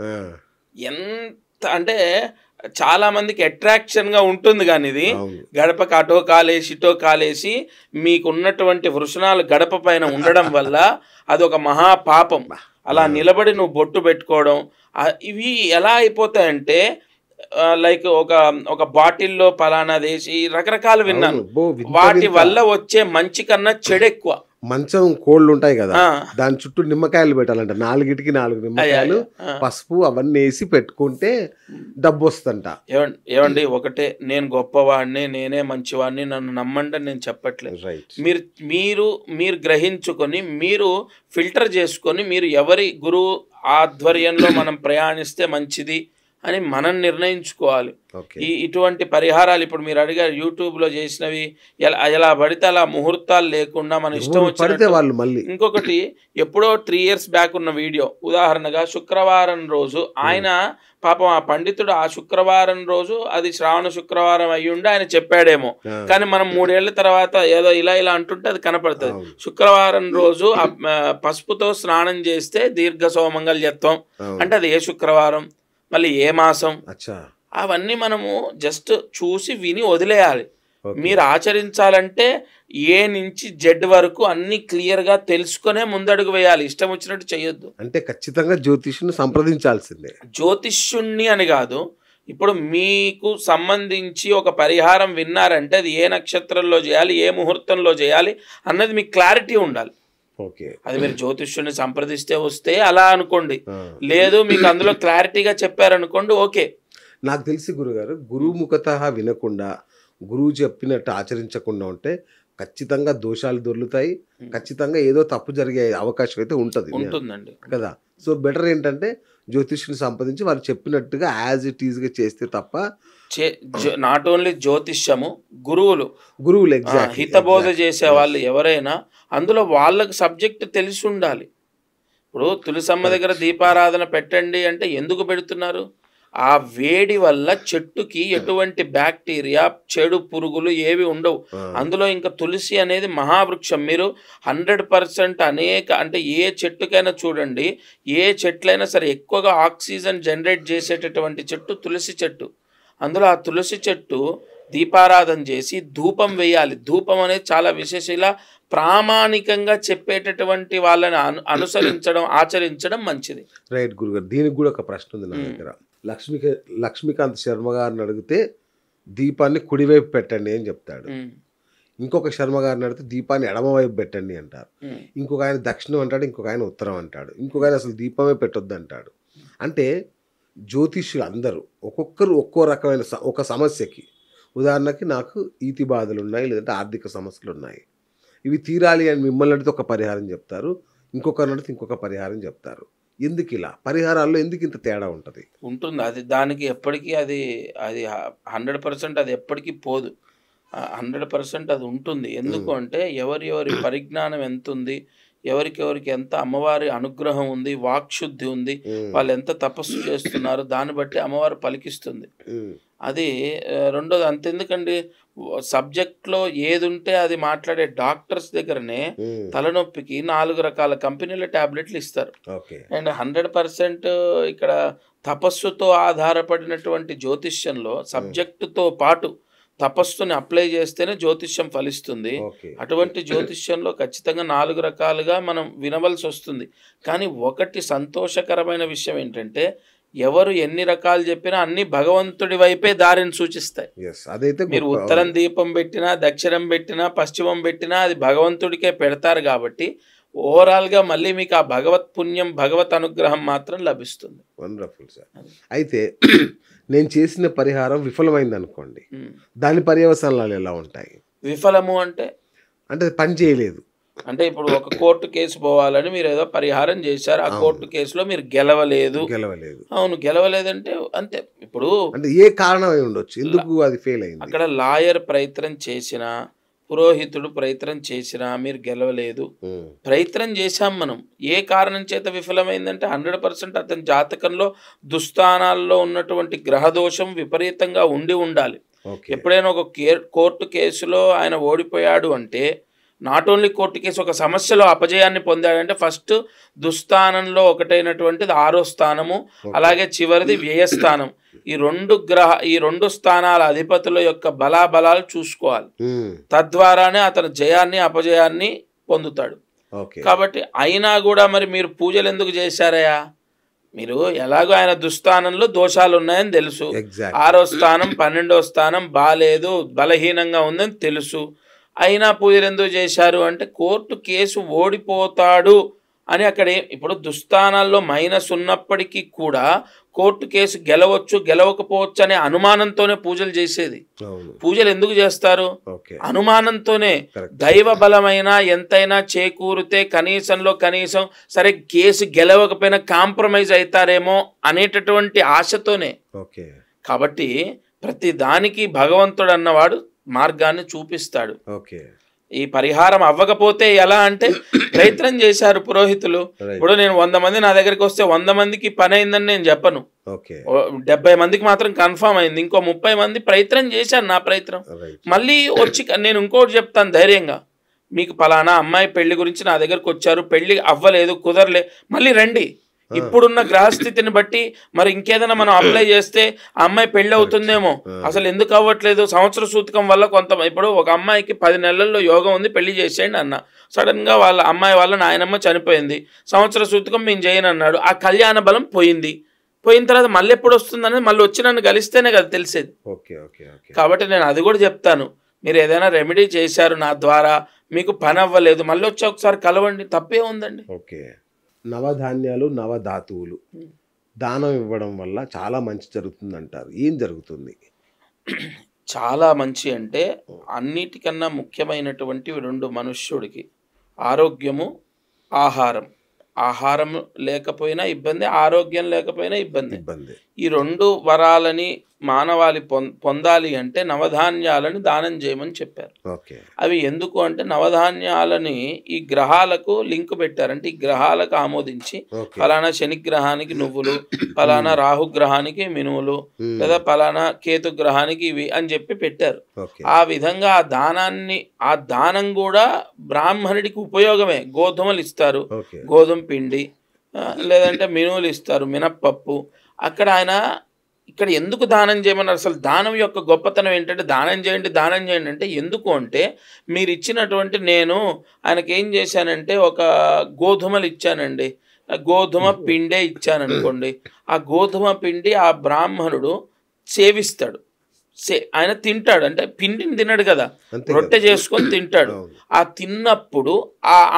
ఎంత అంటే చాలా మందికి అట్రాక్షన్గా ఉంటుంది, కానీ ఇది గడపకు అటో కాలేసి ఇటో కాలేసి మీకు ఉన్నటువంటి వృషణాలు గడప పైన ఉండడం వల్ల అది ఒక మహాపాపం. అలా నిలబడి నువ్వు బొట్టు పెట్టుకోవడం, ఇవి ఎలా అయిపోతాయంటే లైక్ ఒక బాటిల్లో పలానాది వేసి రకరకాలు విన్నాను. వాటి వల్ల వచ్చే మంచి కన్నా చెడు ఎక్కువ. మంచం కోళ్ళు ఉంటాయి కదా, దాని చుట్టూ నిమ్మకాయలు పెట్టాలంట, 4కి 4 నిమ్మకాయలు, పసుపు అవన్నీ వేసి పెట్టుకుంటే డబ్బు వస్తుందంట. ఏమండి, ఒకటే, నేను గొప్పవాడిని, నేనే మంచివాడిని, నన్ను నమ్మండి నేను చెప్పట్లేదు. మీరు గ్రహించుకొని, మీరు ఫిల్టర్ చేసుకొని, మీరు ఎవరి గురువు ఆధ్వర్యంలో మనం ప్రయాణిస్తే మంచిది అని మనం నిర్ణయించుకోవాలి. ఇటువంటి పరిహారాలు ఇప్పుడు మీరు అడిగారు యూట్యూబ్లో చేసినవి, ఎలా పడితే అలా ముహూర్తాలు లేకుండా మన ఇష్టం వచ్చినట్టు. ఇంకొకటి, ఎప్పుడో 3 years బ్యాక్ ఉన్న వీడియో, ఉదాహరణగా శుక్రవారం రోజు ఆయన పాపం ఆ పండితుడు ఆ శుక్రవారం రోజు అది శ్రావణ శుక్రవారం అయ్యుండి ఆయన చెప్పాడేమో, కానీ మనం 3 ఏళ్ల తర్వాత ఏదో ఇలా అంటుంటే అది కనపడుతుంది. శుక్రవారం రోజు పసుపుతో స్నానం చేస్తే దీర్ఘ సోమంగళ్యత్వం అంటే అది ఏ శుక్రవారం, మళ్ళీ ఏ మాసం, అవన్నీ మనము జస్ట్ చూసి విని వదిలేయాలి. ఓకే. మీరు ఆచరించాలంటే ఏ నుంచి జెడ్ వరకు అన్ని క్లియర్గా తెలుసుకునే ముందడుగు వేయాలి. ఇష్టం వచ్చినట్టు చేయొద్దు. అంటే ఖచ్చితంగా జ్యోతిష్యుని సంప్రదించాల్సిందే. జ్యోతిష్యుణ్ణి అని కాదు, ఇప్పుడు మీకు సంబంధించి ఒక పరిహారం విన్నారంటే అది ఏ నక్షత్రంలో చేయాలి, ఏ ముహూర్తంలో చేయాలి అన్నది మీకు క్లారిటీ ఉండాలి. ఓకే. అది మీరు జ్యోతిష్యుని సంప్రదిస్తే వస్తే అలా అనుకోండి, లేదు మీకు అందులో క్లారిటీగా చెప్పారనుకోండి, ఓకే. నాకు తెలిసి గురుగారు, గురువు ముఖతః వినకుండా గురువు చెప్పినట్టు ఆచరించకుండా ఉంటే ఖచ్చితంగా దోషాలు దొర్లుతాయి, ఖచ్చితంగా ఏదో తప్పు జరిగే అవకాశం అయితే ఉంటుందండి కదా. సో బెటర్ ఏంటంటే జ్యోతిష్యుని సంప్రదించి వారు చెప్పినట్టుగా యాజ్ ఇట్ ఈజ్గా చేస్తే తప్ప. నాట్ ఓన్లీ జ్యోతిష్యము, గురువులు ఎగ్జాక్ట్ హితబోధ చేసే వాళ్ళు ఎవరైనా అందులో వాళ్ళకి సబ్జెక్ట్ తెలిసి ఉండాలి. ఇప్పుడు తులసమ్మ దగ్గర దీపారాధన పెట్టండి అంటే ఎందుకు పెడుతున్నారు? ఆ వేడి వల్ల చెట్టుకి ఎటువంటి బ్యాక్టీరియా, చెడు పురుగులు ఏవి ఉండవు. అందులో ఇంకా తులసి అనేది మహావృక్షం. మీరు 100% అంటే ఏ చెట్టుకైనా చూడండి, ఏ చెట్లైనా సరే ఎక్కువగా ఆక్సిజన్ జనరేట్ చేసేటటువంటి చెట్టు తులసి చెట్టు. అందులో ఆ తులసి చెట్టు దీపారాధన చేసి ధూపం వేయాలి. ధూపం అనేది చాలా విశేష. ఇలా ప్రామాణికంగా చెప్పేటటువంటి వాళ్ళని అనుసరించడం, ఆచరించడం మంచిది. రైట్ గురుగారు. దీనికి కూడా ఒక ప్రశ్న ఉంది నా దగ్గర. లక్ష్మీకాంత్ శర్మ గారిని అడిగితే దీపాన్ని కుడివైపు పెట్టండి అని చెప్తాడు. ఇంకొక శర్మ గారిని అడిగితే దీపాన్ని ఎడమవైపు పెట్టండి అంటారు. ఇంకొక ఆయన దక్షిణం అంటాడు, ఇంకొక ఆయన ఉత్తరం అంటాడు, ఇంకొక ఆయన అసలు దీపమే పెట్టొద్దు అంటాడు. అంటే జ్యోతిష్యులు అందరూ ఒక్కొక్కరు ఒక్కో రకమైన ఒక సమస్యకి, ఉదాహరణకి నాకు ఈతి బాధలు ఉన్నాయి, లేదంటే ఆర్థిక సమస్యలు ఉన్నాయి, ఇవి తీరాలి అని మిమ్మల్ని అడిగితే ఒక పరిహారం చెప్తారు, ఇంకొకరిని అడిగితే ఇంకొక పరిహారం చెప్తారు. ఎందుకు ఇలా పరిహారాల్లో ఎందుకు ఇంత తేడా ఉంటుంది? అది దానికి ఎప్పటికీ అది 100% అది ఎప్పటికీ పోదు. 100% అది ఉంటుంది. ఎందుకు అంటే ఎవరి పరిజ్ఞానం ఎంత ఉంది, ఎవరికి ఎంత అమ్మవారి అనుగ్రహం ఉంది, వాక్శుద్ధి ఉంది, వాళ్ళు ఎంత తపస్సు చేస్తున్నారు, దాన్ని బట్టి అమ్మవారు పలికిస్తుంది. అది రెండోది. అంతెందుకండి, సబ్జెక్ట్లో ఏది ఉంటే అది మాట్లాడే డాక్టర్స్ దగ్గరనే తలనొప్పికి 4 రకాల కంపెనీల టాబ్లెట్లు ఇస్తారు. అండ్ 100% ఇక్కడ తపస్సుతో ఆధారపడినటువంటి జ్యోతిష్యంలో సబ్జెక్టుతో పాటు తపస్సుని అప్లై చేస్తేనే జ్యోతిష్యం ఫలిస్తుంది. అటువంటి జ్యోతిష్యంలో ఖచ్చితంగా 4 రకాలుగా మనం వినవలసి వస్తుంది. కానీ ఒకటి సంతోషకరమైన విషయం ఏంటంటే, ఎవరు ఎన్ని రకాలు చెప్పినా అన్ని భగవంతుడి వైపే దారిని సూచిస్తాయి. మీరు ఉత్తరం దీపం పెట్టినా, దక్షిణం పెట్టినా, పశ్చిమం పెట్టినా అది భగవంతుడికే పెడతారు. కాబట్టి ఓవరాల్గా మళ్ళీ మీకు ఆ భగవత్ పుణ్యం, భగవత్ అనుగ్రహం మాత్రం లభిస్తుంది. Wonderful sir. అయితే నేను చేసిన పరిహారం విఫలమైంది అనుకోండి, దాని పర్యవసానాలు ఎలా ఉంటాయి? విఫలము అంటే పని చేయలేదు అంటే, ఇప్పుడు ఒక కోర్టు కేసు పోవాలని మీరు ఏదో పరిహారం చేశారు, ఆ కోర్టు కేసులో మీరు గెలవలేదు. అవును, గెలవలేదంటే అంతే. ఇప్పుడు అంటే ఏ కారణం అయి ఉండొచ్చు, ఎందుకు అది ఫెయిల్ అయింది? అక్కడ లాయర్ ప్రయత్నం చేసినా, పురోహితుడు ప్రయత్నం చేసినా మీరు గెలవలేదు. ప్రయత్నం చేశాం మనం. ఏ కారణం చేత విఫలమైందంటే 100% అతని జాతకంలో దుస్థానాల్లో ఉన్నటువంటి గ్రహదోషం విపరీతంగా ఉండాలి. ఎప్పుడైనా ఒక కోర్టు కేసులో ఆయన ఓడిపోయాడు అంటే, నాట్ ఓన్లీ కోర్టు కేసు, ఒక సమస్యలో అపజయాన్ని పొందాడంటే ఫస్ట్ దుస్థానంలో ఒకటైనటువంటిది 6వ స్థానము, అలాగే చివరిది వ్యయస్థానం. ఈ 2 స్థానాల అధిపతుల యొక్క బలాబలాలు చూసుకోవాలి. తద్వారానే అతను జయాన్ని అపజయాన్ని పొందుతాడు. కాబట్టి అయినా కూడా మరి మీరు పూజలు ఎందుకు చేశారయ్యా? మీరు ఎలాగో ఆయన దుస్థానంలో దోషాలు ఉన్నాయని తెలుసు, 6వ స్థానం 12వ స్థానం బాలేదు, బలహీనంగా ఉందని తెలుసు, అయినా పూజలు ఎందుకు చేశారు అంటే కోర్టు కేసు ఓడిపోతాడు అని. అక్కడ ఇప్పుడు దుస్థానాల్లో మైనస్ ఉన్నప్పటికీ కూడా కోర్టు కేసు గెలవచ్చు, గెలవకపోవచ్చు అనే అనుమానంతోనే పూజలు చేసేది. పూజలు ఎందుకు చేస్తారు? అనుమానంతోనే. దైవ బలమైన ఎంతైనా చేకూరితే కనీసంలో కనీసం సరే కేసు గెలవకపోయినా కాంప్రమైజ్ అవుతారేమో అనేటటువంటి ఆశతోనే. కాబట్టి ప్రతి దానికి భగవంతుడు అన్నవాడు మార్గాన్ని చూపిస్తాడు. ఈ పరిహారం అవ్వకపోతే ఎలా అంటే, ప్రయత్నం చేశారు పురోహితులు. ఇప్పుడు నేను 100 మంది నా దగ్గరికి వస్తే 100 మందికి పని అయిందని నేను చెప్పను. 70 మందికి మాత్రం కన్ఫామ్ అయింది. ఇంకో 30 మంది ప్రయత్నం చేశారు నా ప్రయత్నం. మళ్ళీ వచ్చి నేను ఇంకోటి చెప్తాను ధైర్యంగా, మీకు పలానా అమ్మాయి పెళ్లి గురించి నా దగ్గరకు వచ్చారు, పెళ్లి అవ్వలేదు, కుదరలే, మళ్ళీ రండి. ఇప్పుడున్న గ్రహస్థితిని బట్టి మరి ఇంకేదైనా మనం అప్లై చేస్తే ఆ అమ్మాయి పెళ్ళి అవుతుందేమో. అసలు ఎందుకు అవ్వట్లేదు? సంవత్సర సూతకం వల్ల కొంత ఇప్పుడు ఒక అమ్మాయికి 10 నెలల్లో యోగం ఉంది, పెళ్లి చేసేయండి అన్న. సడన్గా వాళ్ళ అమ్మాయి వాళ్ళ నాయనమ్మ చనిపోయింది, సంవత్సర సూతకం మేము చేయను అన్నాడు. ఆ కళ్యాణ బలం పోయింది. పోయిన తర్వాత మళ్ళీ ఎప్పుడు వస్తుందనేది మళ్ళీ వచ్చి నన్ను కలిస్తేనే కదా తెలిసేది. కాబట్టి నేను అది కూడా చెప్తాను, మీరు ఏదైనా రెమెడీ చేశారు నా ద్వారా, మీకు పని అవ్వలేదు, మళ్ళీ వచ్చి ఒకసారి కలవండి, తప్పే ఉందండి. ఓకే. నవధాన్యాలు నవధాతువులు దానం ఇవ్వడం వల్ల చాలా మంచి జరుగుతుంది అంటారు. ఏం జరుగుతుంది? చాలా మంచి అంటే అన్నిటికన్నా ముఖ్యమైనటువంటివి 2 మనుష్యుడికి: ఆరోగ్యము, ఆహారం. ఆహారం లేకపోయినా ఇబ్బంది, ఆరోగ్యం లేకపోయినా ఇబ్బంది. ఈ 2 వరాలని మానవాళి పొందాలి అంటే నవధాన్యాలని దానం చేయమని చెప్పారు. అవి ఎందుకు అంటే నవధాన్యాలని ఈ గ్రహాలకు లింక్ పెట్టారు. అంటే ఈ గ్రహాలకు ఆమోదించి ఫలానా శని గ్రహానికి నువ్వులు, ఫలానా రాహు గ్రహానికి మినువులు, లేదా ఫలానా కేతు గ్రహానికి ఇవి అని చెప్పి పెట్టారు. ఆ విధంగా ఆ దానం కూడా బ్రాహ్మణుడికి ఉపయోగమే. గోధుమలు ఇస్తారు, గోధుమ పిండి, లేదంటే మినువులు ఇస్తారు, మినప్పప్పు. అక్కడ ఆయన ఇక్కడ ఎందుకు దానం చేయమన్నారు? అసలు దానం యొక్క గొప్పతనం ఏంటంటే దానం చేయండి అంటే ఎందుకు అంటే మీరు ఇచ్చినటువంటి, నేను ఆయనకి ఏం చేశానంటే ఒక గోధుమలు ఇచ్చానండి, గోధుమ పిండే ఇచ్చాను అనుకోండి. ఆ గోధుమ పిండి ఆ బ్రాహ్మణుడు సేవిస్తాడు, ఆయన తింటాడు. అంటే పిండిని తినడు కదా, రొట్టె చేసుకొని తింటాడు. ఆ తిన్నప్పుడు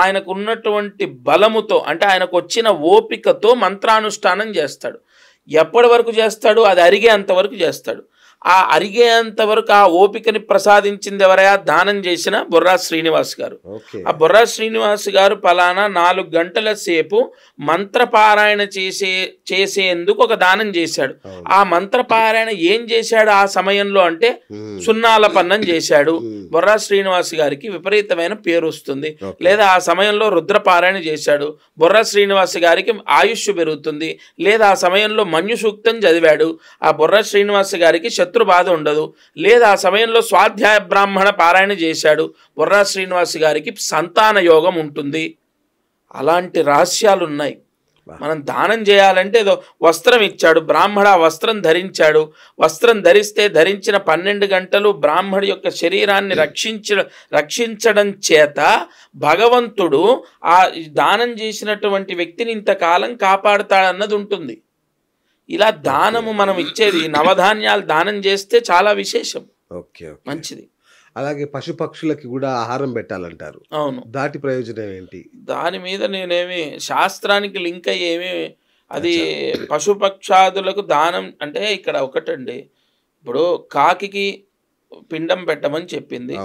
ఆయనకు ఉన్నటువంటి బలముతో, అంటే ఆయనకు వచ్చిన ఓపికతో మంత్రానుష్ఠానం చేస్తాడు. ఎప్పటి వరకు చేస్తాడు? అది అరిగేంత వరకు చేస్తాడు. ఆ అరిగేంత వరకు ఆ ఓపికని ప్రసాదించింది ఎవరైనా? దానం చేసిన బొర్రా శ్రీనివాస్ గారు. ఆ బొర్రా శ్రీనివాస్ గారు పలానా 4 గంటల సేపు మంత్రపారాయణ చేసేందుకు ఒక దానం చేశాడు. ఆ మంత్రపారాయణ ఏం చేశాడు ఆ సమయంలో అంటే సున్నాల పన్నం చేశాడు. బొర్రా శ్రీనివాస్ గారికి విపరీతమైన పేరు వస్తుంది. లేదా ఆ సమయంలో రుద్రపారాయణ చేశాడు, బొర్రా శ్రీనివాస్ గారికి ఆయుష్ పెరుగుతుంది. లేదా ఆ సమయంలో మన్యు సూక్తం చదివాడు, ఆ బొర్రా శ్రీనివాస్ గారికి శత్రు బాధ ఉండదు. లేదా ఆ సమయంలో స్వాధ్యాయ బ్రాహ్మణ పారాయణ చేశాడు, బొర్రా శ్రీనివాస్ గారికి సంతాన యోగం ఉంటుంది. అలాంటి రహస్యాలు ఉన్నాయి. మనం దానం చేయాలంటే ఏదో వస్త్రం ఇచ్చాడు, బ్రాహ్మణ వస్త్రం ధరించాడు, వస్త్రం ధరించిన 12 గంటలు బ్రాహ్మడి యొక్క శరీరాన్ని రక్షించడం చేత భగవంతుడు ఆ దానం చేసినటువంటి వ్యక్తిని ఇంతకాలం కాపాడుతాడన్నది ఉంటుంది. ఇలా దానము మనం ఇచ్చేది, నవధాన్యాలు దానం చేస్తే చాలా విశేషం, మంచిది. అలాగే పశుపక్షులకి కూడా ఆహారం పెట్టాలంటారు. అవును. దాటి ప్రయోజనం ఏంటి? దాని మీద నేనేమి శాస్త్రానికి లింక్ అయ్యేమి, అది పశుపక్షాదులకు దానం అంటే ఇక్కడ ఒకటండి. ఇప్పుడు కాకికి పిండం పెట్టమని చెప్పింది,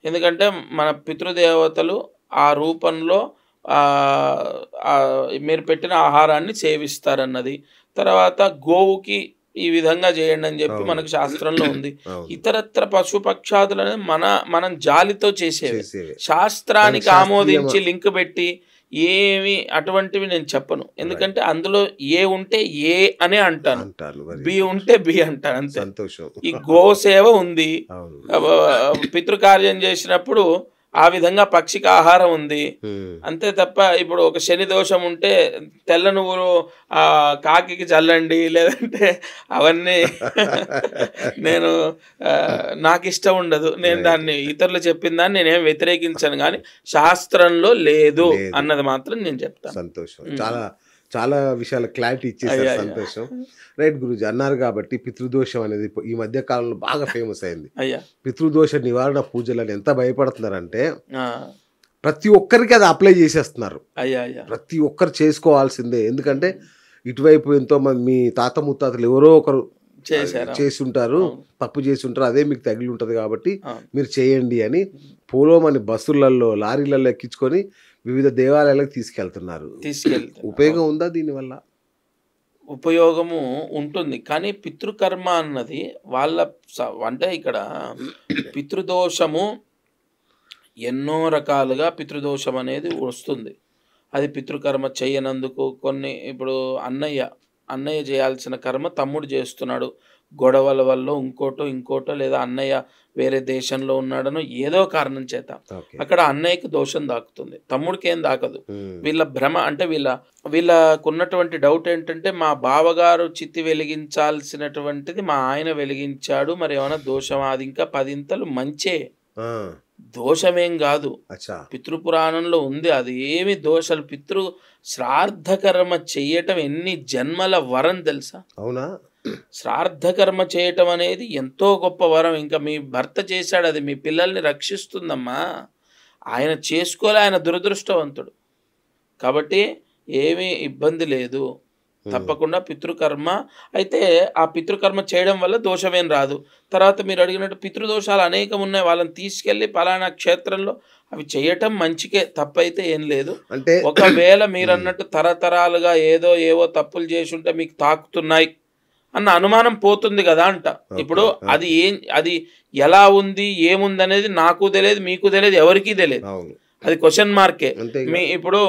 ఎందుకంటే మన పితృదేవతలు ఆ రూపంలో మీరు పెట్టిన ఆహారాన్ని సేవిస్తారన్నది. తర్వాత గోవుకి ఈ విధంగా చేయండి అని చెప్పి మనకు శాస్త్రంలో ఉంది. ఇతరత్ర పశుపక్షాదులని మనం జాలితో చేసేవి, శాస్త్రానికి ఆమోదించి లింక్ పెట్టి ఏమి అటువంటివి నేను చెప్పను. ఎందుకంటే అందులో ఏ ఉంటే ఏ అనే అంటాను, బి ఉంటే బి అంటాను, అంతే. ఈ గోసేవ ఉంది, పితృకార్యం చేసినప్పుడు ఆ విధంగా పక్షికి ఆహారం ఉంది, అంతే తప్ప ఇప్పుడు ఒక శని దోషం ఉంటే తెల్ల నువ్వులు కాకి చల్లండి, లేదంటే అవన్నీ నేను నాకు ఇష్టం ఉండదు. నేను దాన్ని ఇతరులు చెప్పిన దాన్ని నేనేం వ్యతిరేకించాను, కానీ శాస్త్రంలో లేదు అన్నది మాత్రం నేను చెప్తాను. సంతోషం. చాలా విషయాల క్లారిటీ ఇచ్చేసారు, సంతోషం. రైట్ గురూజీ, అన్నారు కాబట్టి పితృదోషం అనేది ఈ మధ్య కాలంలో బాగా ఫేమస్ అయింది. పితృదోష నివారణ పూజలని ఎంత భయపడుతున్నారంటే ప్రతి ఒక్కరికి అది అప్లై చేసేస్తున్నారు. ప్రతి ఒక్కరు చేసుకోవాల్సిందే. ఎందుకంటే ఇటువైపు ఎంతో మంది మీ తాత ముత్తాతలు ఎవరో ఒకరు చేసి ఉంటారు, తప్పు చేసి ఉంటారు, అదే మీకు తగిలి ఉంటుంది కాబట్టి మీరు చేయండి అని పోలోమని బస్సులలో లారీలలో ఎక్కించుకొని వివిధ దేవాలయాలకు తీసుకెళ్తున్నారు. ఉపయోగం ఉందా దీనివల్ల? ఉపయోగము ఉంటుంది, కానీ పితృకర్మ అన్నది వాళ్ళ అంటే ఇక్కడ పితృదోషము ఎన్నో రకాలుగా పితృదోషం అనేది వస్తుంది. అది పితృకర్మ చేయనందుకు కొన్ని, ఇప్పుడు అన్నయ్య అన్నయ్య చేయాల్సిన కర్మ తమ్ముడు చేస్తున్నాడు, గొడవల వల్ల ఇంకోటో లేదా అన్నయ్య వేరే దేశంలో ఉన్నాడనో ఏదో కారణం చేత అక్కడ అన్నయ్యకి దోషం దాకుతుంది, తమ్ముడికి ఏం దాకదు. వీళ్ళ భ్రమ అంటే వీళ్ళకున్నటువంటి డౌట్ ఏంటంటే మా బావగారు చిత్తి వెలిగించాల్సినటువంటిది మా ఆయన వెలిగించాడు, మరి ఏమైనా దోషమా? అది ఇంకా 10 ఇంతలు మంచే, దోషమేం కాదు. పితృపురాణంలో ఉంది, అది ఏమి దోషాలు. శ్రాద్ధకర్మ చెయ్యటం ఎన్ని జన్మల వరం తెలుసా? అవునా? శ్రాద్ధకర్మ చేయటం అనేది ఎంతో గొప్ప వరం. ఇంకా మీ భర్త చేశాడు, అది మీ పిల్లల్ని రక్షిస్తుందమ్మా. ఆయన చేసుకోలే, ఆయన దురదృష్టవంతుడు. కాబట్టి ఏమీ ఇబ్బంది లేదు, తప్పకుండా పితృకర్మ. అయితే ఆ పితృకర్మ చేయడం వల్ల దోషమేం రాదు. తర్వాత మీరు అడిగినట్టు పితృదోషాలు అనేకం ఉన్నాయి, వాళ్ళని తీసుకెళ్ళి పలానా క్షేత్రంలో అవి చేయటం మంచికే, తప్పైతే ఏం లేదు. అంటే ఒకవేళ మీరు అన్నట్టు తరతరాలుగా ఏవో తప్పులు చేసి ఉంటే మీకు తాకుతున్నాయి అన్న అనుమానం పోతుంది కదా అంట. ఇప్పుడు అది ఎలా ఉంది ఏముంది అనేది నాకు తెలియదు, మీకు తెలియదు, ఎవరికీ తెలియదు, అది క్వశ్చన్ మార్కే. ఇప్పుడు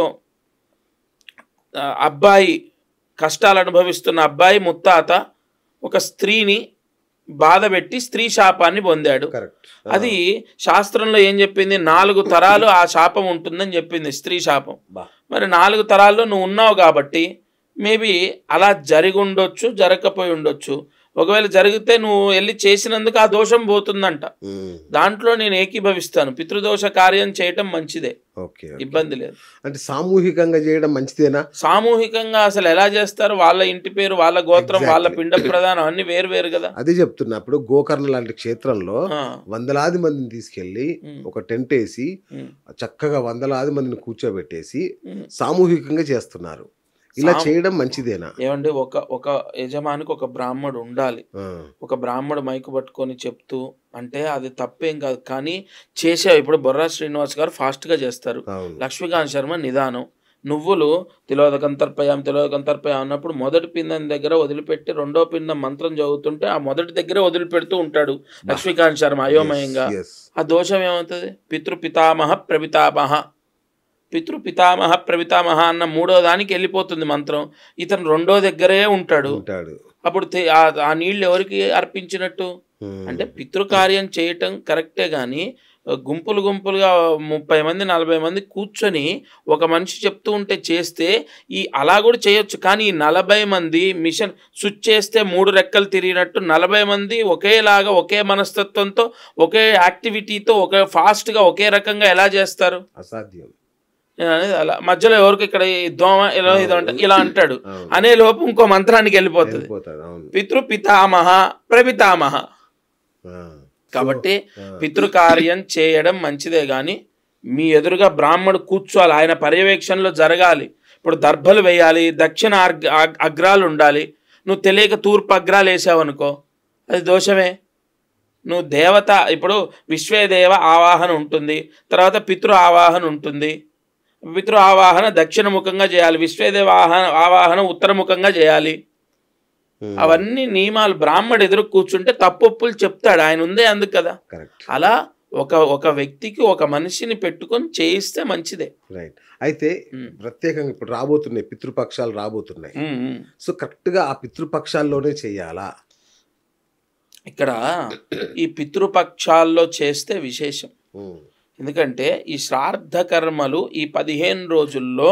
అబ్బాయి కష్టాలు అనుభవిస్తున్న అబ్బాయి ముత్తాత ఒక స్త్రీని బాధ పెట్టి స్త్రీ శాపాన్ని పొందాడు. అది శాస్త్రంలో ఏం చెప్పింది? 4 తరాలు ఆ శాపం ఉంటుందని చెప్పింది, స్త్రీ శాపం. మరి 4 తరాల్లో నువ్వు ఉన్నావు కాబట్టి మేబీ అలా జరిగి ఉండొచ్చు, జరగకపోయి ఉండొచ్చు. ఒకవేళ జరిగితే నువ్వు వెళ్ళి చేసినందుకు ఆ దోషం పోతుందంట. దాంట్లో నేను ఏకీభవిస్తాను, పితృదోష కార్యం చేయటం మంచిదే, ఇబ్బంది లేదు. అంటే సామూహికంగా చేయడం మంచిదేనా? సామూహికంగా అసలు ఎలా చేస్తారు? వాళ్ళ ఇంటి పేరు, వాళ్ళ గోత్రం, వాళ్ళ పిండ ప్రధానం అన్ని వేరు కదా. అదే చెప్తున్నా. ఇప్పుడు గోకర్ణ లాంటి క్షేత్రంలో వందలాది మందిని తీసుకెళ్లి ఒక టెంట్ వేసి చక్కగా వందలాది మందిని కూర్చోబెట్టేసి సామూహికంగా చేస్తున్నారు. ఇలా చేయడం మంచిదేనా? ఏమండి, ఒక యజమానికి ఒక బ్రాహ్మడు ఉండాలి. ఒక బ్రాహ్మడు మైకు పట్టుకొని చెప్తూ అంటే అది తప్పేం కాదు. కానీ ఇప్పుడు బొర్రా శ్రీనివాస్ గారు ఫాస్ట్ గా చేస్తారు, లక్ష్మీకాంత్ శర్మ నిదానం. నువ్వులు తిలోదకంతర్పయాం అన్నప్పుడు మొదటి పిండం దగ్గర వదిలిపెట్టి రెండో పిండం మంత్రం చదువుతుంటే ఆ మొదటి దగ్గరే వదిలిపెడుతూ ఉంటాడు లక్ష్మీకాంత్ శర్మ అయోమయంగా. ఆ దోషం ఏమవుతుంది? పితృపితామహ ప్రపితామహ అన్న 3వ దానికి వెళ్ళిపోతుంది మంత్రం. ఇతను 2వ దగ్గరే ఉంటాడు. అప్పుడు ఆ నీళ్ళు ఎవరికి అర్పించినట్టు? అంటే పితృకార్యం చేయటం కరెక్టే, కానీ గుంపులుగా 30 మంది 40 మంది కూర్చొని ఒక మనిషి చెప్తూ ఉంటే చేస్తే అలా కూడా చేయొచ్చు. కానీ 40 మంది మిషన్ స్విచ్ చేస్తే 3 రెక్కలు తిరిగినట్టు 40 మంది ఒకేలాగా ఒకే మనస్తత్వంతో ఒకే యాక్టివిటీతో ఫాస్ట్గా ఒకే రకంగా ఎలా చేస్తారు? అసాధ్యం. అనేది అలా మధ్యలో ఎవరికి ఇక్కడ దోమ ఇలా అంటాడు అనే లోపు ఇంకో మంత్రానికి వెళ్ళిపోతుంది. పితృపితామహ ప్రపితామహ. కాబట్టి పితృకార్యం చేయడం మంచిదే, కానీ మీ ఎదురుగా బ్రాహ్మడు కూర్చోవాలి, ఆయన పర్యవేక్షణలో జరగాలి. ఇప్పుడు దర్భలు వేయాలి, దక్షిణ అగ్రాలు ఉండాలి. నువ్వు తెలియక తూర్పు అగ్రాలు వేసావనుకో అది దోషమే. నువ్వు దేవత, ఇప్పుడు విశ్వేదేవ ఆవాహన ఉంటుంది, తర్వాత పితృ ఆవాహన ఉంటుంది. పితృ ఆవాహన దక్షిణముఖంగా చేయాలి, విశ్వేదేవ ఆవాహన ఉత్తరముఖంగా చేయాలి. అవన్నీ నియమాలు. బ్రాహ్మడు ఎదురు కూర్చుంటే తప్పొప్పులు చెప్తాడు, ఆయన ఉందే అందుకు కదా. అలా ఒక వ్యక్తికి ఒక మనిషిని పెట్టుకొని చేయిస్తే మంచిదే. రైట్. అయితే ప్రత్యేకంగా ఇప్పుడు రాబోతున్నాయి పితృపక్షాలు రాబోతున్నాయి. సో కరెక్ట్గా ఆ పితృపక్షాల్లోనే చేయాలా? ఇక్కడ ఈ పితృపక్షాల్లో చేస్తే విశేషం. ఎందుకంటే ఈ శ్రాద్ధ కర్మలు ఈ 15 రోజుల్లో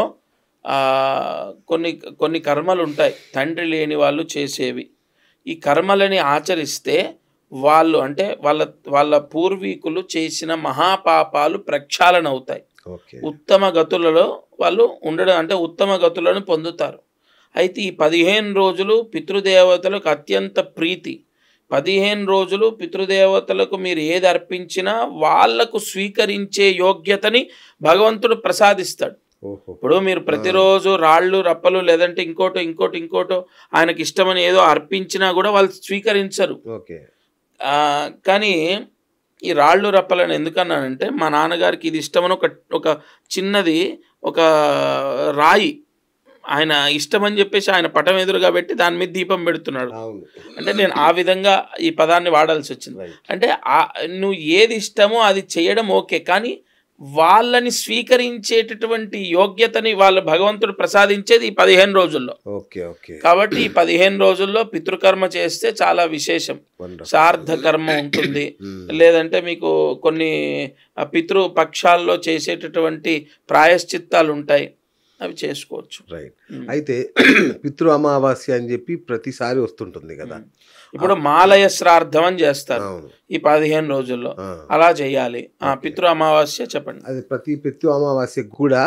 కొన్ని కర్మలు ఉంటాయి తండ్రి లేని వాళ్ళు చేసేవి. ఈ కర్మలని ఆచరిస్తే వాళ్ళు అంటే వాళ్ళ పూర్వీకులు చేసిన మహాపాపాలు ప్రక్షాళన అవుతాయి. ఉత్తమ గతులలో వాళ్ళు ఉండడం అంటే ఉత్తమ గతులను పొందుతారు. అయితే ఈ 15 రోజులు పితృదేవతలకు అత్యంత ప్రీతి. 15 రోజులు పితృదేవతలకు మీరు ఏది అర్పించినా వాళ్లకు స్వీకరించే యోగ్యతని భగవంతుడు ప్రసాదిస్తాడు. ఇప్పుడు మీరు ప్రతిరోజు రాళ్ళు రప్పలు లేదంటే ఇంకోటో ఆయనకి ఇష్టమని ఏదో అర్పించినా కూడా వాళ్ళు స్వీకరించరు. కానీ ఈ రాళ్ళు రప్పలని ఎందుకన్నానంటే మా నాన్నగారికి ఇది ఇష్టమని ఒక చిన్నది ఒక రాయి ఆయన ఇష్టమని చెప్పేసి ఆయన పటం ఎదురుగా పెట్టి దాని మీద దీపం పెడుతున్నాడు. అంటే నేను ఆ విధంగా ఈ పదాన్ని వాడాల్సి వచ్చింది. అంటే నువ్వు ఏది ఇష్టమో అది చేయడం ఓకే, కానీ వాళ్ళని స్వీకరించేటటువంటి యోగ్యతని వాళ్ళు భగవంతుడు ప్రసాదించేది ఈ 15 రోజుల్లో. Okay okay. కాబట్టి ఈ 15 రోజుల్లో పితృకర్మ చేస్తే చాలా విశేషం. శ్రాద్ధ కర్మ ఉంటుంది, లేదంటే మీకు కొన్ని పితృపక్షాల్లో చేసేటటువంటి ప్రాయశ్చిత్తాలు ఉంటాయి, అవి చేసుకోవచ్చు. రైట్. అయితే పితృ అమావాస్య అని చెప్పి ప్రతిసారి వస్తుంటుంది కదా. ఇప్పుడు మాలయ శ్రాద్ధం అని చేస్తారు ఈ 15 రోజుల్లో, అలా చేయాలి. పితృ అమావాస్య చెప్పండి. అది ప్రతి పితృ అమావాస్య కూడా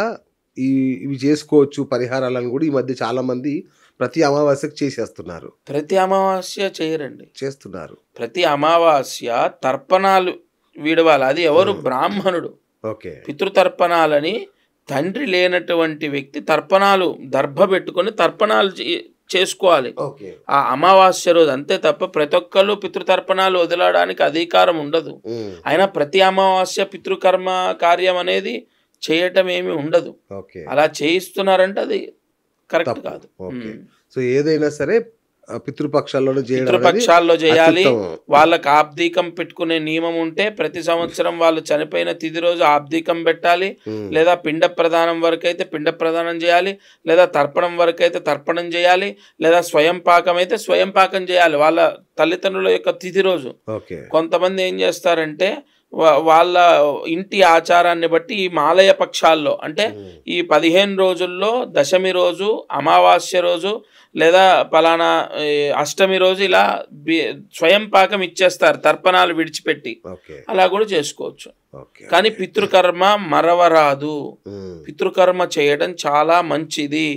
ఇవి చేసుకోవచ్చు పరిహారాలను కూడా ఈ మధ్య చాలా మంది ప్రతి అమావాస్యకు చేసేస్తున్నారు. ప్రతి అమావాస్య చేయరండి, చేస్తున్నారు. ప్రతి అమావాస్య తర్పణాలు విడవాలి. అది ఎవరు? బ్రాహ్మణుడు. ఓకే. పితృతర్పణాలని తండ్రి లేనటువంటి వ్యక్తి తర్పణాలు దర్భ పెట్టుకొని తర్పణాలు చేసుకోవాలి ఆ అమావాస్య రోజు, అంతే తప్ప ప్రతి ఒక్కళ్ళు పితృతర్పణాలు వదలడానికి అధికారం ఉండదు. అయినా ప్రతి అమావాస్య పితృకర్మ కార్యం అనేది చేయటం ఏమి ఉండదు. అలా చేయిస్తున్నారంటే అది కరెక్ట్ కాదు. సో ఏదైనా సరే పితృపక్షాల్లో చేయాలి. వాళ్ళకి ఆబ్దీకం పెట్టుకునే నియమం ఉంటే ప్రతి సంవత్సరం వాళ్ళు చనిపోయిన తిథి రోజు ఆబ్దీకం పెట్టాలి, లేదా పిండ ప్రదానం వరకు అయితే పిండ ప్రదానం చేయాలి, లేదా తర్పణం వరకు అయితే తర్పణం చేయాలి, లేదా స్వయం పాకం అయితే స్వయం పాకం చేయాలి వాళ్ళ తల్లిదండ్రుల యొక్క తిథి రోజు. కొంతమంది ఏం చేస్తారంటే వాళ్ళ ఇంటి ఆచారాన్ని బట్టి ఈ మాలయ పక్షాల్లో అంటే ఈ 15 రోజుల్లో దశమి రోజు, అమావాస్య రోజు, లేదా పలానా అష్టమి రోజు ఇలా స్వయం పాకం ఇచ్చేస్తారు తర్పణాలు విడిచిపెట్టి. అలా కూడా చేసుకోవచ్చు. కానీ పితృకర్మ మరవరాదు. పితృకర్మ చేయడం చాలా మంచిది.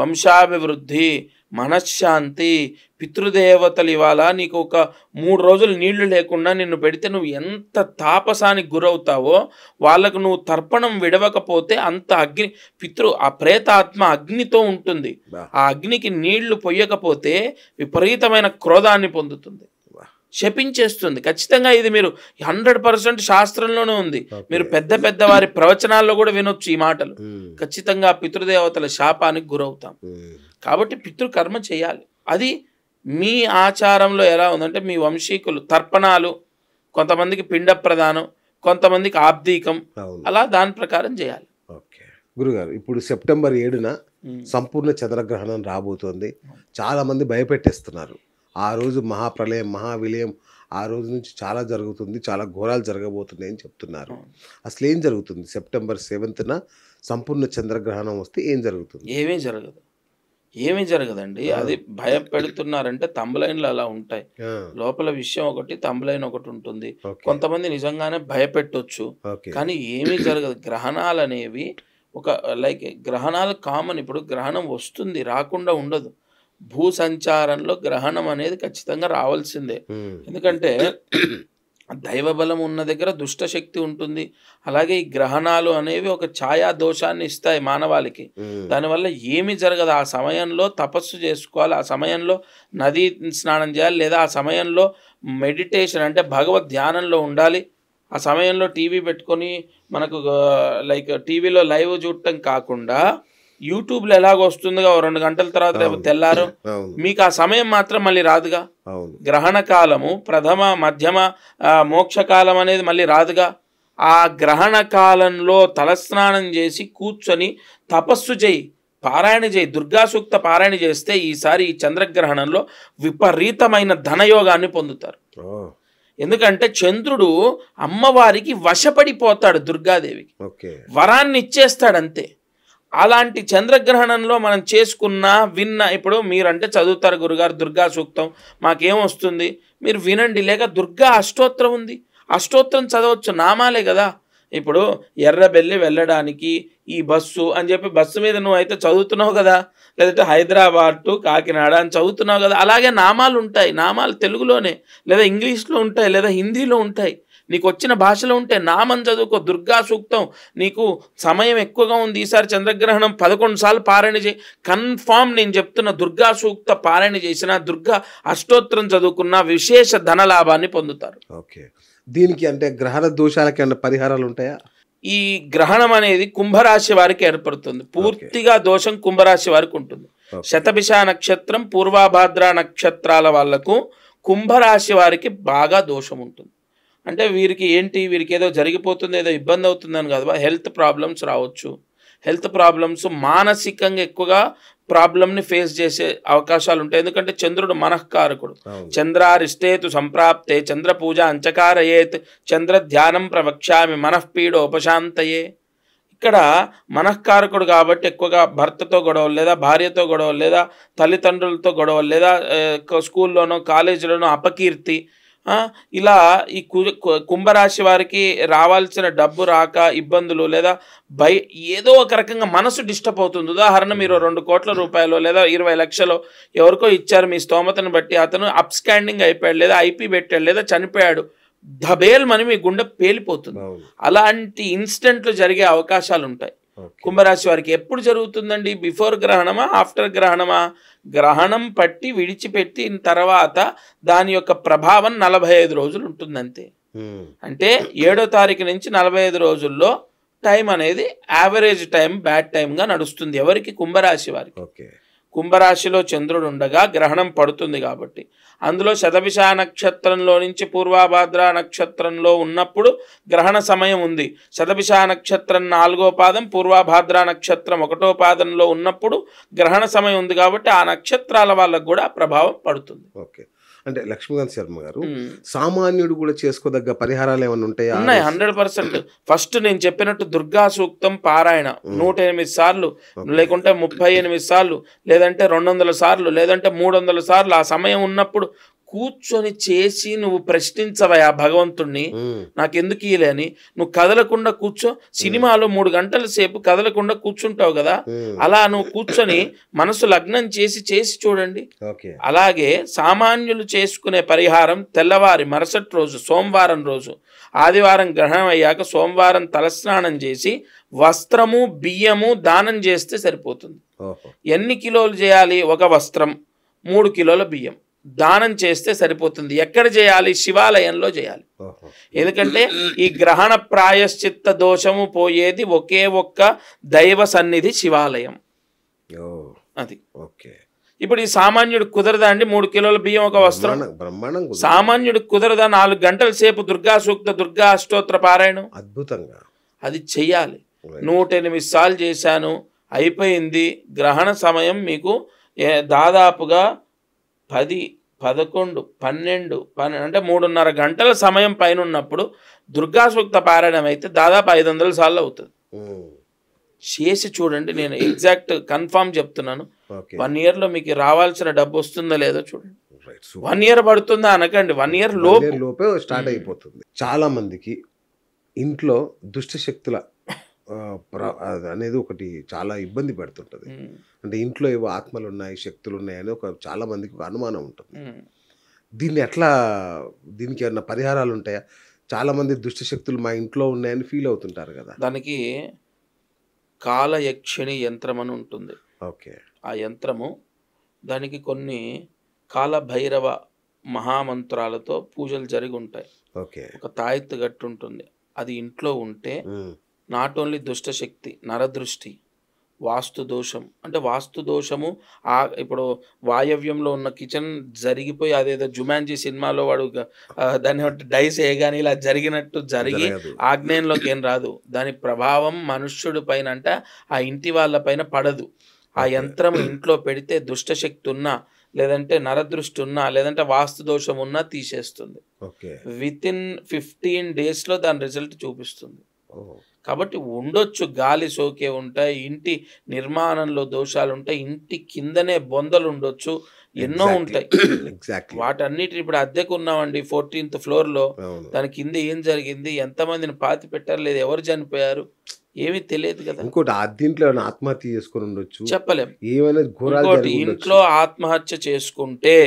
వంశాభివృద్ధి, మనశ్శాంతి. పితృదేవతలు ఇవాళ నీకు ఒక 3 రోజులు నీళ్లు లేకుండా నిన్ను పెడితే నువ్వు ఎంత తాపసానికి గురవుతావో, వాళ్ళకు నువ్వు తర్పణం విడవకపోతే అంత అగ్ని ఆ ప్రేతాత్మ అగ్నితో ఉంటుంది. ఆ అగ్నికి నీళ్లు పొయ్యకపోతే విపరీతమైన క్రోధాన్ని పొందుతుంది, శపించేస్తుంది. ఖచ్చితంగా ఇది మీరు 100% శాస్త్రంలోనే ఉంది. మీరు పెద్ద పెద్ద వారి ప్రవచనాల్లో కూడా వినొచ్చు ఈ మాటలు. ఖచ్చితంగా పితృదేవతల శాపానికి గురవుతాం. కాబట్టి పితృకర్మ చేయాలి. అది మీ ఆచారంలో ఎలా ఉందంటే మీ వంశీకులు తర్పణాలు, కొంతమందికి పిండ ప్రదానం, కొంతమందికి ఆబ్దీకం, అలా దాని ప్రకారం చేయాలి. ఓకే గురుగారు, ఇప్పుడు సెప్టెంబర్ 7న సంపూర్ణ చంద్రగ్రహణం రాబోతోంది. చాలా మంది భయపెట్టేస్తున్నారు. ఆ రోజు మహాప్రలయం, మహావిలయం, ఆ రోజు నుంచి చాలా జరుగుతుంది, చాలా ఘోరాలు జరగబోతున్నాయి అని చెప్తున్నారు. అసలు ఏం జరుగుతుంది? సెప్టెంబర్ 7న సంపూర్ణ చంద్రగ్రహణం వస్తే ఏం జరుగుతుంది? ఏమీ జరగదండి. అది భయం పెడుతున్నారంటే తంబలైన్లు అలా ఉంటాయి. లోపల విషయం ఒకటి, తంబలైన్ ఒకటి ఉంటుంది. కొంతమంది నిజంగానే భయపెట్టొచ్చు, కానీ ఏమీ జరగదు. గ్రహణాలు అనేవి గ్రహణాలు కామన్. ఇప్పుడు గ్రహణం వస్తుంది, రాకుండా ఉండదు. భూ సంచారంలో గ్రహణం అనేది ఖచ్చితంగా రావాల్సిందే. ఎందుకంటే దైవబలం ఉన్న దగ్గర దుష్టశక్తి ఉంటుంది. అలాగే ఈ గ్రహణాలు అనేవి ఒక ఛాయా దోషాన్ని ఇస్తాయి మానవాళికి. దానివల్ల ఏమీ జరగదు. ఆ సమయంలో తపస్సు చేసుకోవాలి, ఆ సమయంలో నదీ స్నానం చేయాలి, లేదా ఆ సమయంలో మెడిటేషన్ అంటే భగవద్ ధ్యానంలో ఉండాలి. ఆ సమయంలో టీవీ పెట్టుకొని మనకు టీవీలో లైవ్ చూడటం కాకుండా యూట్యూబ్లో ఎలాగో వస్తుందిగా 2 గంటల తర్వాత రేపు తెల్లారు, మీకు ఆ సమయం మాత్రం మళ్ళీ రాదుగా. గ్రహణ కాలము ప్రథమ, మధ్యమ, మోక్షకాలం అనేది మళ్ళీ రాదుగా. ఆ గ్రహణ కాలంలో తలస్నానం చేసి కూర్చొని తపస్సు చేయి, పారాయణ చేయి, దుర్గా సూక్త పారాయణ చేస్తే ఈసారి ఈ చంద్రగ్రహణంలో విపరీతమైన ధనయోగాన్ని పొందుతారు. ఎందుకంటే చంద్రుడు అమ్మవారికి వశపడిపోతాడు, దుర్గాదేవికి వరాన్ని ఇచ్చేస్తాడు అంతే. అలాంటి చంద్రగ్రహణంలో మనం విన్న ఇప్పుడు మీరంటే చదువుతారు గురుగారు దుర్గా సూక్తం, మాకేమొస్తుంది, మీరు వినండి. లేక దుర్గా అష్టోత్తరం ఉంది, అష్టోత్తరం చదవచ్చు, నామాలే కదా. ఇప్పుడు ఎర్రబెల్లి వెళ్ళడానికి ఈ బస్సు అని చెప్పి బస్సు మీద నువ్వు అయితే చదువుతున్నావు కదా, లేదంటే హైదరాబాద్ టు కాకినాడ అని చదువుతున్నావు కదా. అలాగే నామాలు ఉంటాయి, నామాలు తెలుగులోనే, లేదా ఇంగ్లీష్లో ఉంటాయి, లేదా హిందీలో ఉంటాయి. నీకు వచ్చిన భాషలో ఉంటే నామం చదువుకో. దుర్గా సూక్తం నీకు సమయం ఎక్కువగా ఉంది, ఈసారి చంద్రగ్రహణం 11 సార్లు పారాయణ చేయి. కన్ఫామ్ నేను చెప్తున్న దుర్గా సూక్త పారాయణ చేసిన, దుర్గా అష్టోత్తరం చదువుకున్న విశేష ధన లాభాన్ని పొందుతారు. ఓకే, దీనికి అంటే గ్రహణ దోషాలకి ఏమైనా పరిహారాలు ఉంటాయా? ఈ గ్రహణం అనేది కుంభరాశి వారికి ఏర్పడుతుంది. పూర్తిగా దోషం కుంభరాశి వారికి ఉంటుంది. శతభిష నక్షత్రం, పూర్వాభాద్ర నక్షత్రాల వాళ్లకు కుంభరాశి వారికి బాగా దోషం ఉంటుంది. అంటే వీరికి ఏంటి, వీరికి ఏదో జరిగిపోతుంది, ఏదో ఇబ్బంది అవుతుందని కాదు, హెల్త్ ప్రాబ్లమ్స్ రావచ్చు. హెల్త్ ప్రాబ్లమ్స్ మానసికంగా ఎక్కువగా ప్రాబ్లమ్ని ఫేస్ చేసే అవకాశాలు ఉంటాయి. ఎందుకంటే చంద్రుడు మనఃకారకుడు. చంద్రారిష్టేతు సంప్రాప్తే చంద్ర పూజ అంచకారయేత్ చంద్ర ధ్యానం ప్రవక్ష్యామి మనఃపీడోపశాంతయే. ఇక్కడ మనఃకారకుడు కాబట్టి ఎక్కువగా భర్తతో గొడవలు, లేదా భార్యతో గొడవలు, లేదా తల్లిదండ్రులతో గొడవలు, లేదా స్కూల్లోనో కాలేజీలోనో అపకీర్తి, ఇలా ఈ కుంభరాశి వారికి రావాల్సిన డబ్బు రాక ఇబ్బందులు, లేదా ఏదో ఒక రకంగా మనసు డిస్టర్బ్ అవుతుంది. ఉదాహరణ, మీరు 2 కోట్ల రూపాయలు లేదా 20 లక్షలు ఎవరికో ఇచ్చారు, మీ స్తోమతను బట్టి అతను అప్స్కాండింగ్ అయిపోయాడు, లేదా ఐపీ పెట్టాడు, లేదా చనిపోయాడు, ధబేల్ మని మీ గుండె పేలిపోతుంది. అలాంటి ఇన్సిడెంట్లు జరిగే అవకాశాలు ఉంటాయి. కుంభరాశి వారికి ఎప్పుడు జరుగుతుందండి? బిఫోర్ గ్రహణమా, ఆఫ్టర్ గ్రహణమా? గ్రహణం పట్టి విడిచిపెట్టిన తర్వాత దాని యొక్క ప్రభావం 45 రోజులు ఉంటుంది అంతే. అంటే 7వ తారీఖు నుంచి 45 రోజుల్లో టైం అనేది యావరేజ్ టైం, బ్యాడ్ టైంగా నడుస్తుంది ఎవరికి? కుంభరాశి వారికి. కుంభరాశిలో చంద్రుడు ఉండగా గ్రహణం పడుతుంది కాబట్టి, అందులో శతభిష నక్షత్రంలో నుంచి పూర్వాభాద్ర నక్షత్రంలో ఉన్నప్పుడు గ్రహణ సమయం ఉంది. శతభిష నక్షత్రం 4వ పాదం, పూర్వాభాద్ర నక్షత్రం 1వ పాదంలో ఉన్నప్పుడు గ్రహణ సమయం ఉంది కాబట్టి ఆ నక్షత్రాల వాళ్ళకు కూడా ప్రభావం పడుతుంది. ఓకే. అంటే లక్ష్మీకాంత్ శర్మ గారు, సామాన్యుడు కూడా చేసుకోదగ్గ పరిహారాలు ఏమైనా ఉంటాయా? ఉన్నాయి, 100%. ఫస్ట్ నేను చెప్పినట్టు దుర్గా సూక్తం పారాయణ 108 సార్లు, లేకుంటే 38 సార్లు, లేదంటే 200 సార్లు, లేదంటే 300 సార్లు ఆ సమయం ఉన్నప్పుడు కూర్చొని చేసి నువ్వు ప్రశ్నించవా భగవంతుణ్ణి, నాకెందుకు ఇయలే అని. నువ్వు కదలకుండా కూర్చో. సినిమాలో 3 గంటల సేపు కదలకుండా కూర్చుంటావు కదా, అలా నువ్వు కూర్చొని మనసు లగ్నం చేసి చూడండి. అలాగే సామాన్యులు చేసుకునే పరిహారం, తెల్లవారి మరుసటి రోజు సోమవారం రోజు, ఆదివారం గ్రహణం అయ్యాక సోమవారం తలస్నానం చేసి వస్త్రము బియ్యము దానం చేస్తే సరిపోతుంది. ఎన్ని కిలోలు చేయాలి? 1 వస్త్రం, 3 కిలోల బియ్యం దానం చేస్తే సరిపోతుంది. ఎక్కడ చేయాలి? శివాలయంలో చేయాలి. ఎందుకంటే ఈ గ్రహణ ప్రాయశ్చిత్త దోషము పోయేది ఒకే ఒక్క దైవ సన్నిధి శివాలయం. అది ఇప్పుడు ఈ సామాన్యుడికి కుదరదా అండి? 3 కిలోల బియ్యం 1 వస్త్రం సామాన్యుడికి కుదరదా? 4 గంటల సేపు దుర్గా సూక్త, దుర్గా అష్టోత్తర పారాయణం అద్భుతంగా అది చెయ్యాలి. 108 సార్లు చేశాను, అయిపోయింది. గ్రహణ సమయం మీకు దాదాపుగా 10, 11, 12 అంటే 3.5 గంటల సమయం పైన ఉన్నప్పుడు దుర్గా సూక్త పారాయణం అయితే దాదాపు 500 సార్లు అవుతుంది. చేసి చూడండి, నేను ఎగ్జాక్ట్ కన్ఫామ్ చెప్తున్నాను. 1 ఇయర్లో మీకు రావాల్సిన డబ్బు వస్తుందో లేదో చూడండి. 1 ఇయర్ పడుతుందా అనకండి, 1 ఇయర్ లోపే స్టార్ట్ అయిపోతుంది. చాలా మందికి ఇంట్లో దుష్ట శక్తుల అనేది ఒకటి చాలా ఇబ్బంది పెడుతుంటది. అంటే ఇంట్లో ఏవో ఆత్మలు ఉన్నాయి, శక్తులు ఉన్నాయని చాలా మందికి ఒక అనుమానం ఉంటుంది. దీనికి ఏమన్నా పరిహారాలు ఉంటాయా? చాలా మంది దుష్ట శక్తులు మా ఇంట్లో ఉన్నాయని ఫీల్ అవుతుంటారు కదా. దానికి కాలయక్షిణి యంత్రం అని ఉంటుంది. ఓకే. ఆ యంత్రము, దానికి కొన్ని కాలభైరవ మహామంత్రాలతో పూజలు జరిగి ఉంటాయి. ఓకే. ఒక తాయెత్తు గట్టు ఉంటుంది, అది ఇంట్లో ఉంటే నాట్ ఓన్లీ దుష్టశక్తి, నరదృష్టి, వాస్తు దోషం. అంటే వాస్తు దోషము ఇప్పుడు వాయవ్యంలో ఉన్న కిచెన్ జరిగిపోయి అదేదో జుమాన్జీ సినిమాలో వాడు దాన్ని డైస్ వేయగానే ఇలా జరిగినట్టు జరిగి ఆగ్నేయంలోకి ఏం రాదు. దాని ప్రభావం మనుష్యుడి పైన అంటే ఆ ఇంటి వాళ్ళ పైన పడదు. ఆ యంత్రం ఇంట్లో పెడితే దుష్టశక్తి ఉన్నా, లేదంటే నరదృష్టి ఉన్నా, లేదంటే వాస్తు దోషం ఉన్నా తీసేస్తుంది. వితిన్ 15 డేస్లో దాని రిజల్ట్ చూపిస్తుంది. కాబట్టి ఉండొచ్చు, గాలి సోకే ఉంటాయి, ఇంటి నిర్మాణంలో దోషాలు ఉంటాయి, ఇంటి కిందనే బొందలు ఉండొచ్చు, ఎన్నో ఉంటాయి. వాటన్నిటిని ఇప్పుడు అద్దెకు ఉన్నామండి 14th ఫ్లోర్లో, దాని కింద ఏం జరిగింది, ఎంతమందిని పాతి పెట్టారు, లేదు ఎవరు చనిపోయారు, ఏమీ తెలియదు కదా. ఇంకోటి దీంట్లో ఆత్మహత్య చేసుకుని ఉండొచ్చు, చెప్పలేం. ఇంకోటి ఇంట్లో ఆత్మహత్య చేసుకుంటే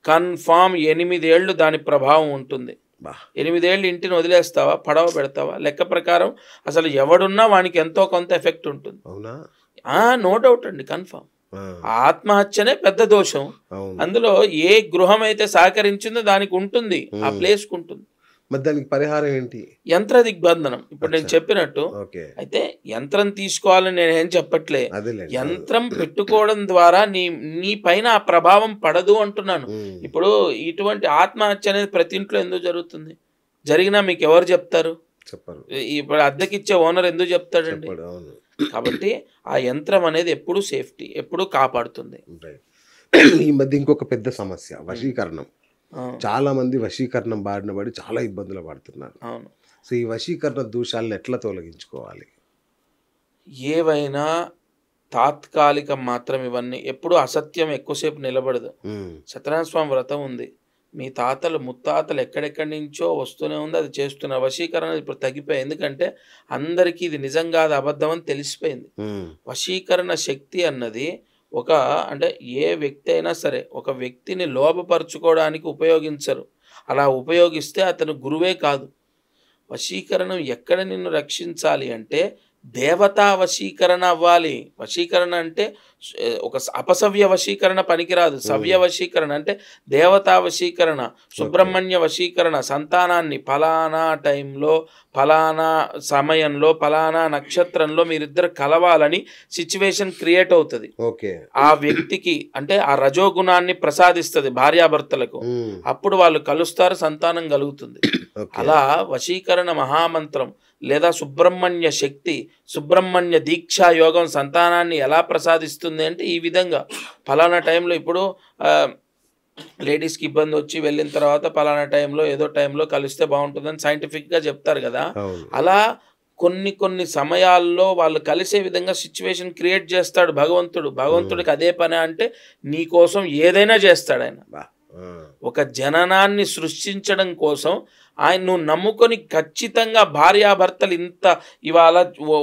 కన్ఫామ్ 8 ఏళ్ళు దాని ప్రభావం ఉంటుంది. 8 ఏళ్ళు ఇంటిని వదిలేస్తావా, పడవ పెడతావా? లెక్క ప్రకారం అసలు ఎవడున్నా వానికి ఎంతో కొంత ఎఫెక్ట్ ఉంటుంది. నో డౌట్ అండి, కన్ఫామ్. ఆత్మహత్యనే పెద్ద దోషం. అందులో ఏ గృహం అయితే సహకరించిందో దానికి ఉంటుంది, ఆ ప్లేస్ ఉంటుంది. దానికి పరిహారం ఏంటి? యంత్ర దిగ్బంధనం. ఇప్పుడు నేను చెప్పినట్టు అయితే యంత్రం తీసుకోవాలని నేను ఏం చెప్పట్లే, యంత్రం పెట్టుకోవడం ద్వారా నీ పైన ఆ ప్రభావం పడదు అంటున్నాను. ఇప్పుడు ఇటువంటి ఆత్మహత్య అనేది ప్రతి ఇంట్లో ఎందుకు జరుగుతుంది? జరిగినా మీకు ఎవరు చెప్తారు? చెప్పరు. ఇప్పుడు అద్దెకిచ్చే ఓనర్ ఎందుకు చెప్తాడండి? చెప్పడు. అవును. కాబట్టి ఆ యంత్రం అనేది ఎప్పుడు సేఫ్టీ, ఎప్పుడు కాపాడుతుంది. రైట్. ఈ మధ్య ఇంకొక పెద్ద సమస్య వశీకరణం. అవును. చాలా మంది వశీకరణం బారిన పడి చాలా ఇబ్బందులు పడుతున్నారు. అవును. సో ఈ వశీకరణ దోషాలను ఎట్లా తొలగించుకోవాలి? ఏవైనా తాత్కాలికం మాత్రం ఇవన్నీ. ఎప్పుడు అసత్యం ఎక్కువసేపు నిలబడదు. సత్యనారాయణ స్వామి వ్రతం ఉంది. మీ తాతలు ముత్తాతలు ఎక్కడెక్కడి నుంచో వస్తూనే ఉంది, అది చేస్తున్నారు. వశీకరణ ఇప్పుడు తగ్గిపోయింది. ఎందుకంటే అందరికీ ఇది నిజం కాదు, అబద్ధం అని తెలిసిపోయింది. వశీకరణ శక్తి అన్నది అంటే ఏ వ్యక్తి అయినా సరే ఒక వ్యక్తిని లోపపరుచుకోవడానికి ఉపయోగించరు. అలా ఉపయోగిస్తే అతను గురువే కాదు. వశీకరణం ఎక్కడ నిన్ను రక్షించాలి అంటే దేవతా వశీకరణ అవ్వాలి. వశీకరణ అంటే ఒక అపసవ్య వశీకరణ పనికిరాదు. సవ్య వశీకరణ అంటే దేవతా వశీకరణ, సుబ్రహ్మణ్య వశీకరణ. సంతానాన్ని ఫలానా టైంలో, ఫలానా సమయంలో, ఫలానా నక్షత్రంలో మీరిద్దరు కలవాలని సిచ్యువేషన్ క్రియేట్ అవుతుంది. ఆ వ్యక్తికి అంటే ఆ రజోగుణాన్ని ప్రసాదిస్తుంది భార్యాభర్తలకు. అప్పుడు వాళ్ళు కలుస్తారు, సంతానం కలుగుతుంది. అలా వశీకరణ మహామంత్రం లేదా సుబ్రహ్మణ్య శక్తి, సుబ్రహ్మణ్య దీక్షా యోగం సంతానాన్ని ఎలా ప్రసాదిస్తుంది అంటే ఈ విధంగా ఫలానా టైంలో ఇప్పుడు లేడీస్కి ఇబ్బంది వచ్చి వెళ్ళిన తర్వాత ఫలానా టైంలో ఏదో టైంలో కలిస్తే బాగుంటుందని సైంటిఫిక్గా చెప్తారు కదా. అలా కొన్ని సమయాల్లో వాళ్ళు కలిసే విధంగా సిచ్యువేషన్ క్రియేట్ చేస్తాడు భగవంతుడు. భగవంతుడికి అదే పని అంటే నీ కోసం ఏదైనా చేస్తాడు ఆయన. ఒక జననాన్ని సృష్టించడం కోసం ఆయన నువ్వు నమ్ముకొని ఖచ్చితంగా భార్యాభర్తలు ఇంత ఇవాళ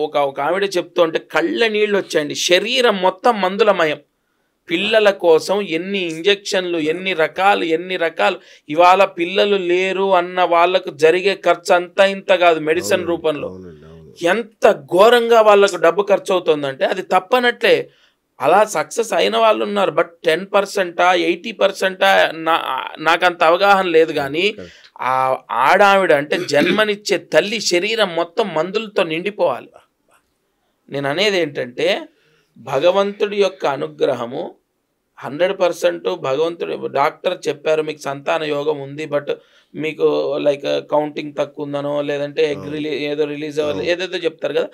ఒక ఆవిడ చెప్తూ ఉంటే కళ్ళ నీళ్ళు వచ్చాయండి. శరీరం మొత్తం మందులమయం. పిల్లల కోసం ఎన్ని ఇంజెక్షన్లు, ఎన్ని రకాలు. ఇవాళ పిల్లలు లేరు అన్న వాళ్ళకు జరిగే ఖర్చు అంతా ఇంత కాదు. మెడిసిన్ రూపంలో ఎంత ఘోరంగా వాళ్ళకు డబ్బు ఖర్చు అవుతుందంటే అది తప్పనట్లే. అలా సక్సెస్ అయిన వాళ్ళు ఉన్నారు. బట్ 10%, 80% నాకు అంత అవగాహన లేదు. కానీ ఆ ఆడావిడ అంటే జన్మనిచ్చే తల్లి శరీరం మొత్తం మందులతో నిండిపోవాలి. నేను అనేది ఏంటంటే భగవంతుడి యొక్క అనుగ్రహము 100%. భగవంతుడు డాక్టర్ చెప్పారు మీకు సంతాన యోగం ఉంది, బట్ మీకు లైక్ కౌంటింగ్ తక్కువ ఉందనో లేదంటే ఎగ్ ఏదో రిలీజ్ అవ్వాలి ఏదేదో చెప్తారు కదా.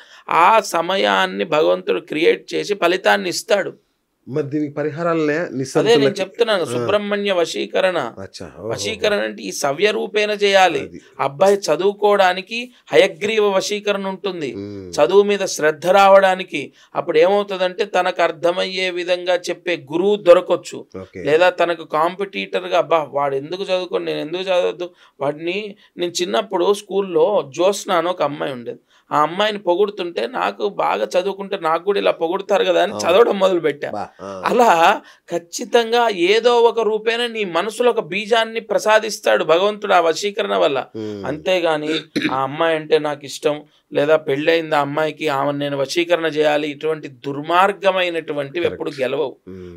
ఆ సమయాన్ని భగవంతుడు క్రియేట్ చేసి ఫలితాన్ని ఇస్తాడు. మరి దీనికి పరిహారాలనే అదే నేను చెప్తున్నాను. సుబ్రహ్మణ్య వశీకరణ. వశీకరణ అంటే ఈ సవ్య రూపేణ చేయాలి. అబ్బాయి చదువుకోవడానికి హయగ్రీవ వశీకరణ ఉంటుంది, చదువు మీద శ్రద్ధ రావడానికి. అప్పుడు ఏమవుతుందంటే తనకు అర్థమయ్యే విధంగా చెప్పే గురువు దొరకొచ్చు. లేదా తనకు కాంపిటీటర్గా అబ్బా వాడు ఎందుకు చదువుకోండి, నేను ఎందుకు చదవద్దు వాడిని. నేను చిన్నప్పుడు స్కూల్లో జ్యోత్స్న అని ఒక అమ్మాయి ఉండేది. ఆ అమ్మాయిని పొగుడుతుంటే నాకు బాగా చదువుకుంటే నాకు కూడా ఇలా పొగుడుతారు కదా అని చదవడం మొదలు పెట్టా. అలా ఖచ్చితంగా ఏదో ఒక రూపేణ నీ మనసులో ఒక బీజాన్ని ప్రసాదిస్తాడు భగవంతుడు ఆ వశీకరణ వల్ల. అంతేగాని ఆ అమ్మాయి అంటే నాకు ఇష్టం లేదా పెళ్ళయింది ఆ అమ్మాయికి ఆమెను నేను వశీకరణ చేయాలి, ఇటువంటి దుర్మార్గమైనటువంటివి ఎప్పుడు గెలవవు.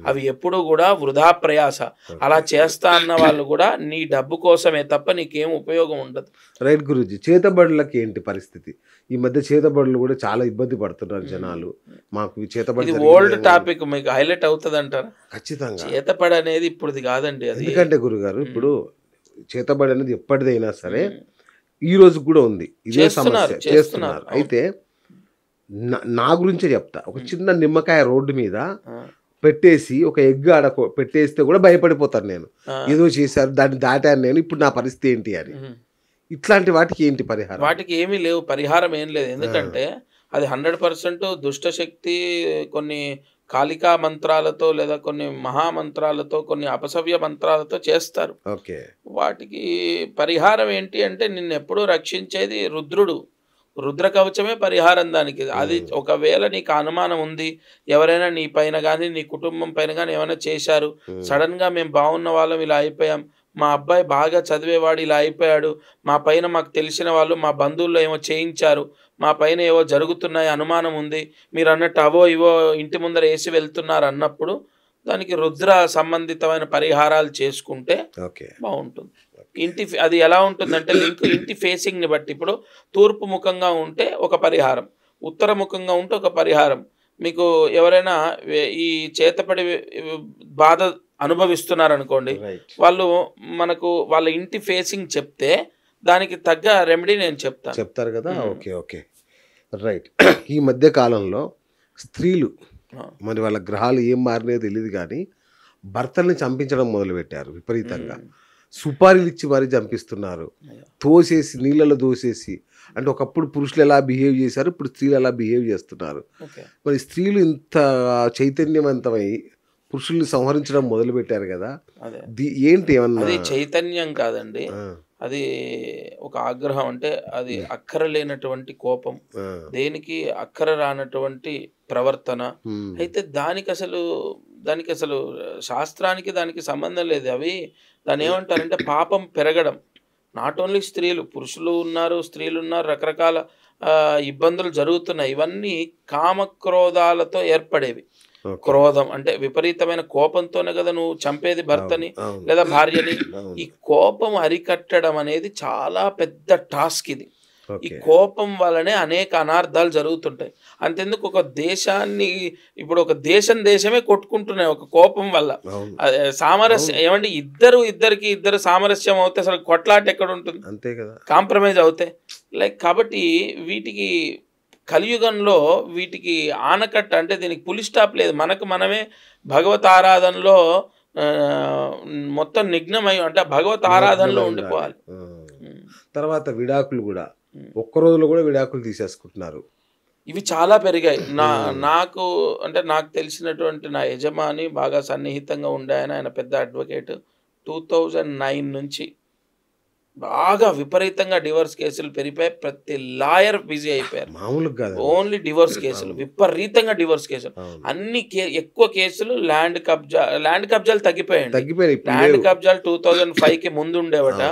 అవి ఎప్పుడు కూడా వృధా ప్రయాస. అలా చేస్తా అన్న వాళ్ళు కూడా నీ డబ్బు కోసమే తప్ప నీకేం ఉపయోగం ఉండదు. రైట్ గురూజీ. చేతబడులకి ఏంటి పరిస్థితి? ఈ మధ్య చేతబడులు కూడా చాలా ఇబ్బంది పడుతున్నారు జనాలు. మాకు చేతబడి ఓల్డ్ టాపిక్ మీకు హైలైట్ అవుతుంది అంటారా? ఖచ్చితంగా. చేతబడి అనేది ఇప్పుడు కాదండి. అది ఎందుకంటే గురుగారు ఇప్పుడు చేతబడి అనేది ఎప్పటిదైనా సరే ఈ రోజు కూడా ఉంది, ఇదే సమస్య చేస్తున్నారు. అయితే నా గురించే చెప్తా. ఒక చిన్న నిమ్మకాయ రోడ్డు మీద పెట్టేసి ఒక ఎగ్ ఆడ పెట్టేస్తే కూడా భయపడిపోతాను నేను. ఏదో చేశారు దాన్ని దాటాను నేను, ఇప్పుడు నా పరిస్థితి ఏంటి అని. ఇట్లాంటి వాటికి ఏంటి పరిహారం? వాటికి ఏమీ లేవు, పరిహారం ఏం లేదు. ఎందుకంటే అది 100% దుష్టశక్తి కొన్ని కాళికా మంత్రాలతో లేదా కొన్ని మహామంత్రాలతో కొన్ని అపసవ్య మంత్రాలతో చేస్తారు. వాటికి పరిహారం ఏంటి అంటే నిన్ను ఎప్పుడూ రక్షించేది రుద్రుడు. రుద్ర కవచమే పరిహారం దానికి. అది ఒకవేళ నీకు అనుమానం ఉంది ఎవరైనా నీ పైన కానీ నీ కుటుంబం పైన కానీ ఏమైనా చేశారు, సడన్గా మేము బాగున్న వాళ్ళం ఇలా అయిపోయాం, మా అబ్బాయి బాగా చదివేవాడు ఇలా అయిపోయాడు, మా పైన మాకు తెలిసిన వాళ్ళు మా బంధువుల్లో ఏమో చేయించారు, మా పైన ఏవో జరుగుతున్నాయి అనుమానం ఉంది, మీరు అన్నట్టు అవో ఇవో ఇంటి ముందర వేసి వెళ్తున్నారు అన్నప్పుడు దానికి రుద్ర సంబంధితమైన పరిహారాలు చేసుకుంటే బాగుంటుంది. అది ఎలా ఉంటుందంటే లింక్ ఇంటి ఫేసింగ్ని బట్టి. ఇప్పుడు తూర్పు ముఖంగా ఉంటే ఒక పరిహారం, ఉత్తర ముఖంగా ఉంటే ఒక పరిహారం. మీకు ఎవరైనా ఈ చేతపడి బాధ అనుభవిస్తున్నారనుకోండి, వాళ్ళు మనకు వాళ్ళ ఇంటి ఫేసింగ్ చెప్తే దానికి తగ్గ రెమెడీ నేను చెప్తాను. చెప్తారు కదా. Okay okay right. ఈ మధ్య కాలంలో స్త్రీలు మరి వాళ్ళ గ్రహాలు ఏం మారినాయో తెలియదు కానీ భర్తల్ని చంపించడం మొదలుపెట్టారు విపరీతంగా. సుపారీలు ఇచ్చి మరీ చంపిస్తున్నారు, తోసేసి నీళ్ళలో దోసేసి. అంటే ఒకప్పుడు పురుషులు ఎలా బిహేవ్ చేశారు, ఇప్పుడు స్త్రీలు ఎలా బిహేవ్ చేస్తున్నారు. మరి స్త్రీలు ఇంత చైతన్యవంతమై పురుషుల్ని సంహరించడం మొదలుపెట్టారు కదా, ఏంటి ఏమన్నా? అది చైతన్యం కాదండి, అది ఒక ఆగ్రహం. అంటే అది అక్కర లేనటువంటి కోపం, దేనికి అక్కర రానటువంటి ప్రవర్తన. అయితే దానికి అసలు శాస్త్రానికి దానికి సంబంధం లేదు. అవి దాన్ని ఏమంటారంటే పాపం పెరగడం. నాట్ ఓన్లీ స్త్రీలు, పురుషులు ఉన్నారు, స్త్రీలు ఉన్నారు, రకరకాల ఇబ్బందులు జరుగుతున్నాయి. ఇవన్నీ కామక్రోధాలతో ఏర్పడేవి. క్రోధం అంటే విపరీతమైన కోపంతోనే కదా నువ్వు చంపేది భర్తని లేదా భార్యని. ఈ కోపం అరికట్టడం అనేది చాలా పెద్ద టాస్క్. ఇది ఈ కోపం వల్లనే అనేక అనార్థాలు జరుగుతుంటాయి. అంతెందుకు ఒక దేశాన్ని ఇప్పుడు ఒక దేశమే కొట్టుకుంటున్నాయి ఒక కోపం వల్ల. సామరస్యం ఏమంటే ఇద్దరు సామరస్యం అవుతే అసలు కొట్లాట ఎక్కడ ఉంటుంది? అంతే కదా, కాంప్రమైజ్ అవుతాయి. కాబట్టి వీటికి కలియుగంలో వీటికి ఆనకట్ట అంటే దీనికి పులి స్టాప్ లేదు. మనమే భగవత్ ఆరాధనలో మొత్తం నిఘ్నమై అంటే భగవత్ ఆరాధనలో ఉండిపోవాలి. తర్వాత విడాకులు కూడా ఒక్క రోజులో కూడా విడాకులు తీసేసుకుంటున్నారు. ఇవి చాలా పెరిగాయి. నాకు తెలిసినటువంటి నా యజమాని బాగా సన్నిహితంగా ఉండే ఆయన పెద్ద అడ్వకేట్. 2009 నుంచి బాగా విపరీతంగా డివోర్స్ కేసులు పెరిగిపోయి ప్రతి లాయర్ బిజీ అయిపోయారు. ఓన్లీ డివోర్స్ కేసులు, విపరీతంగా డివోర్స్ కేసులు. అన్ని ఎక్కువ కేసులు ల్యాండ్ కబ్జాలు తగ్గిపోయాయి. ల్యాండ్ కబ్జాలు 2005కి ముందు ఉండేవట,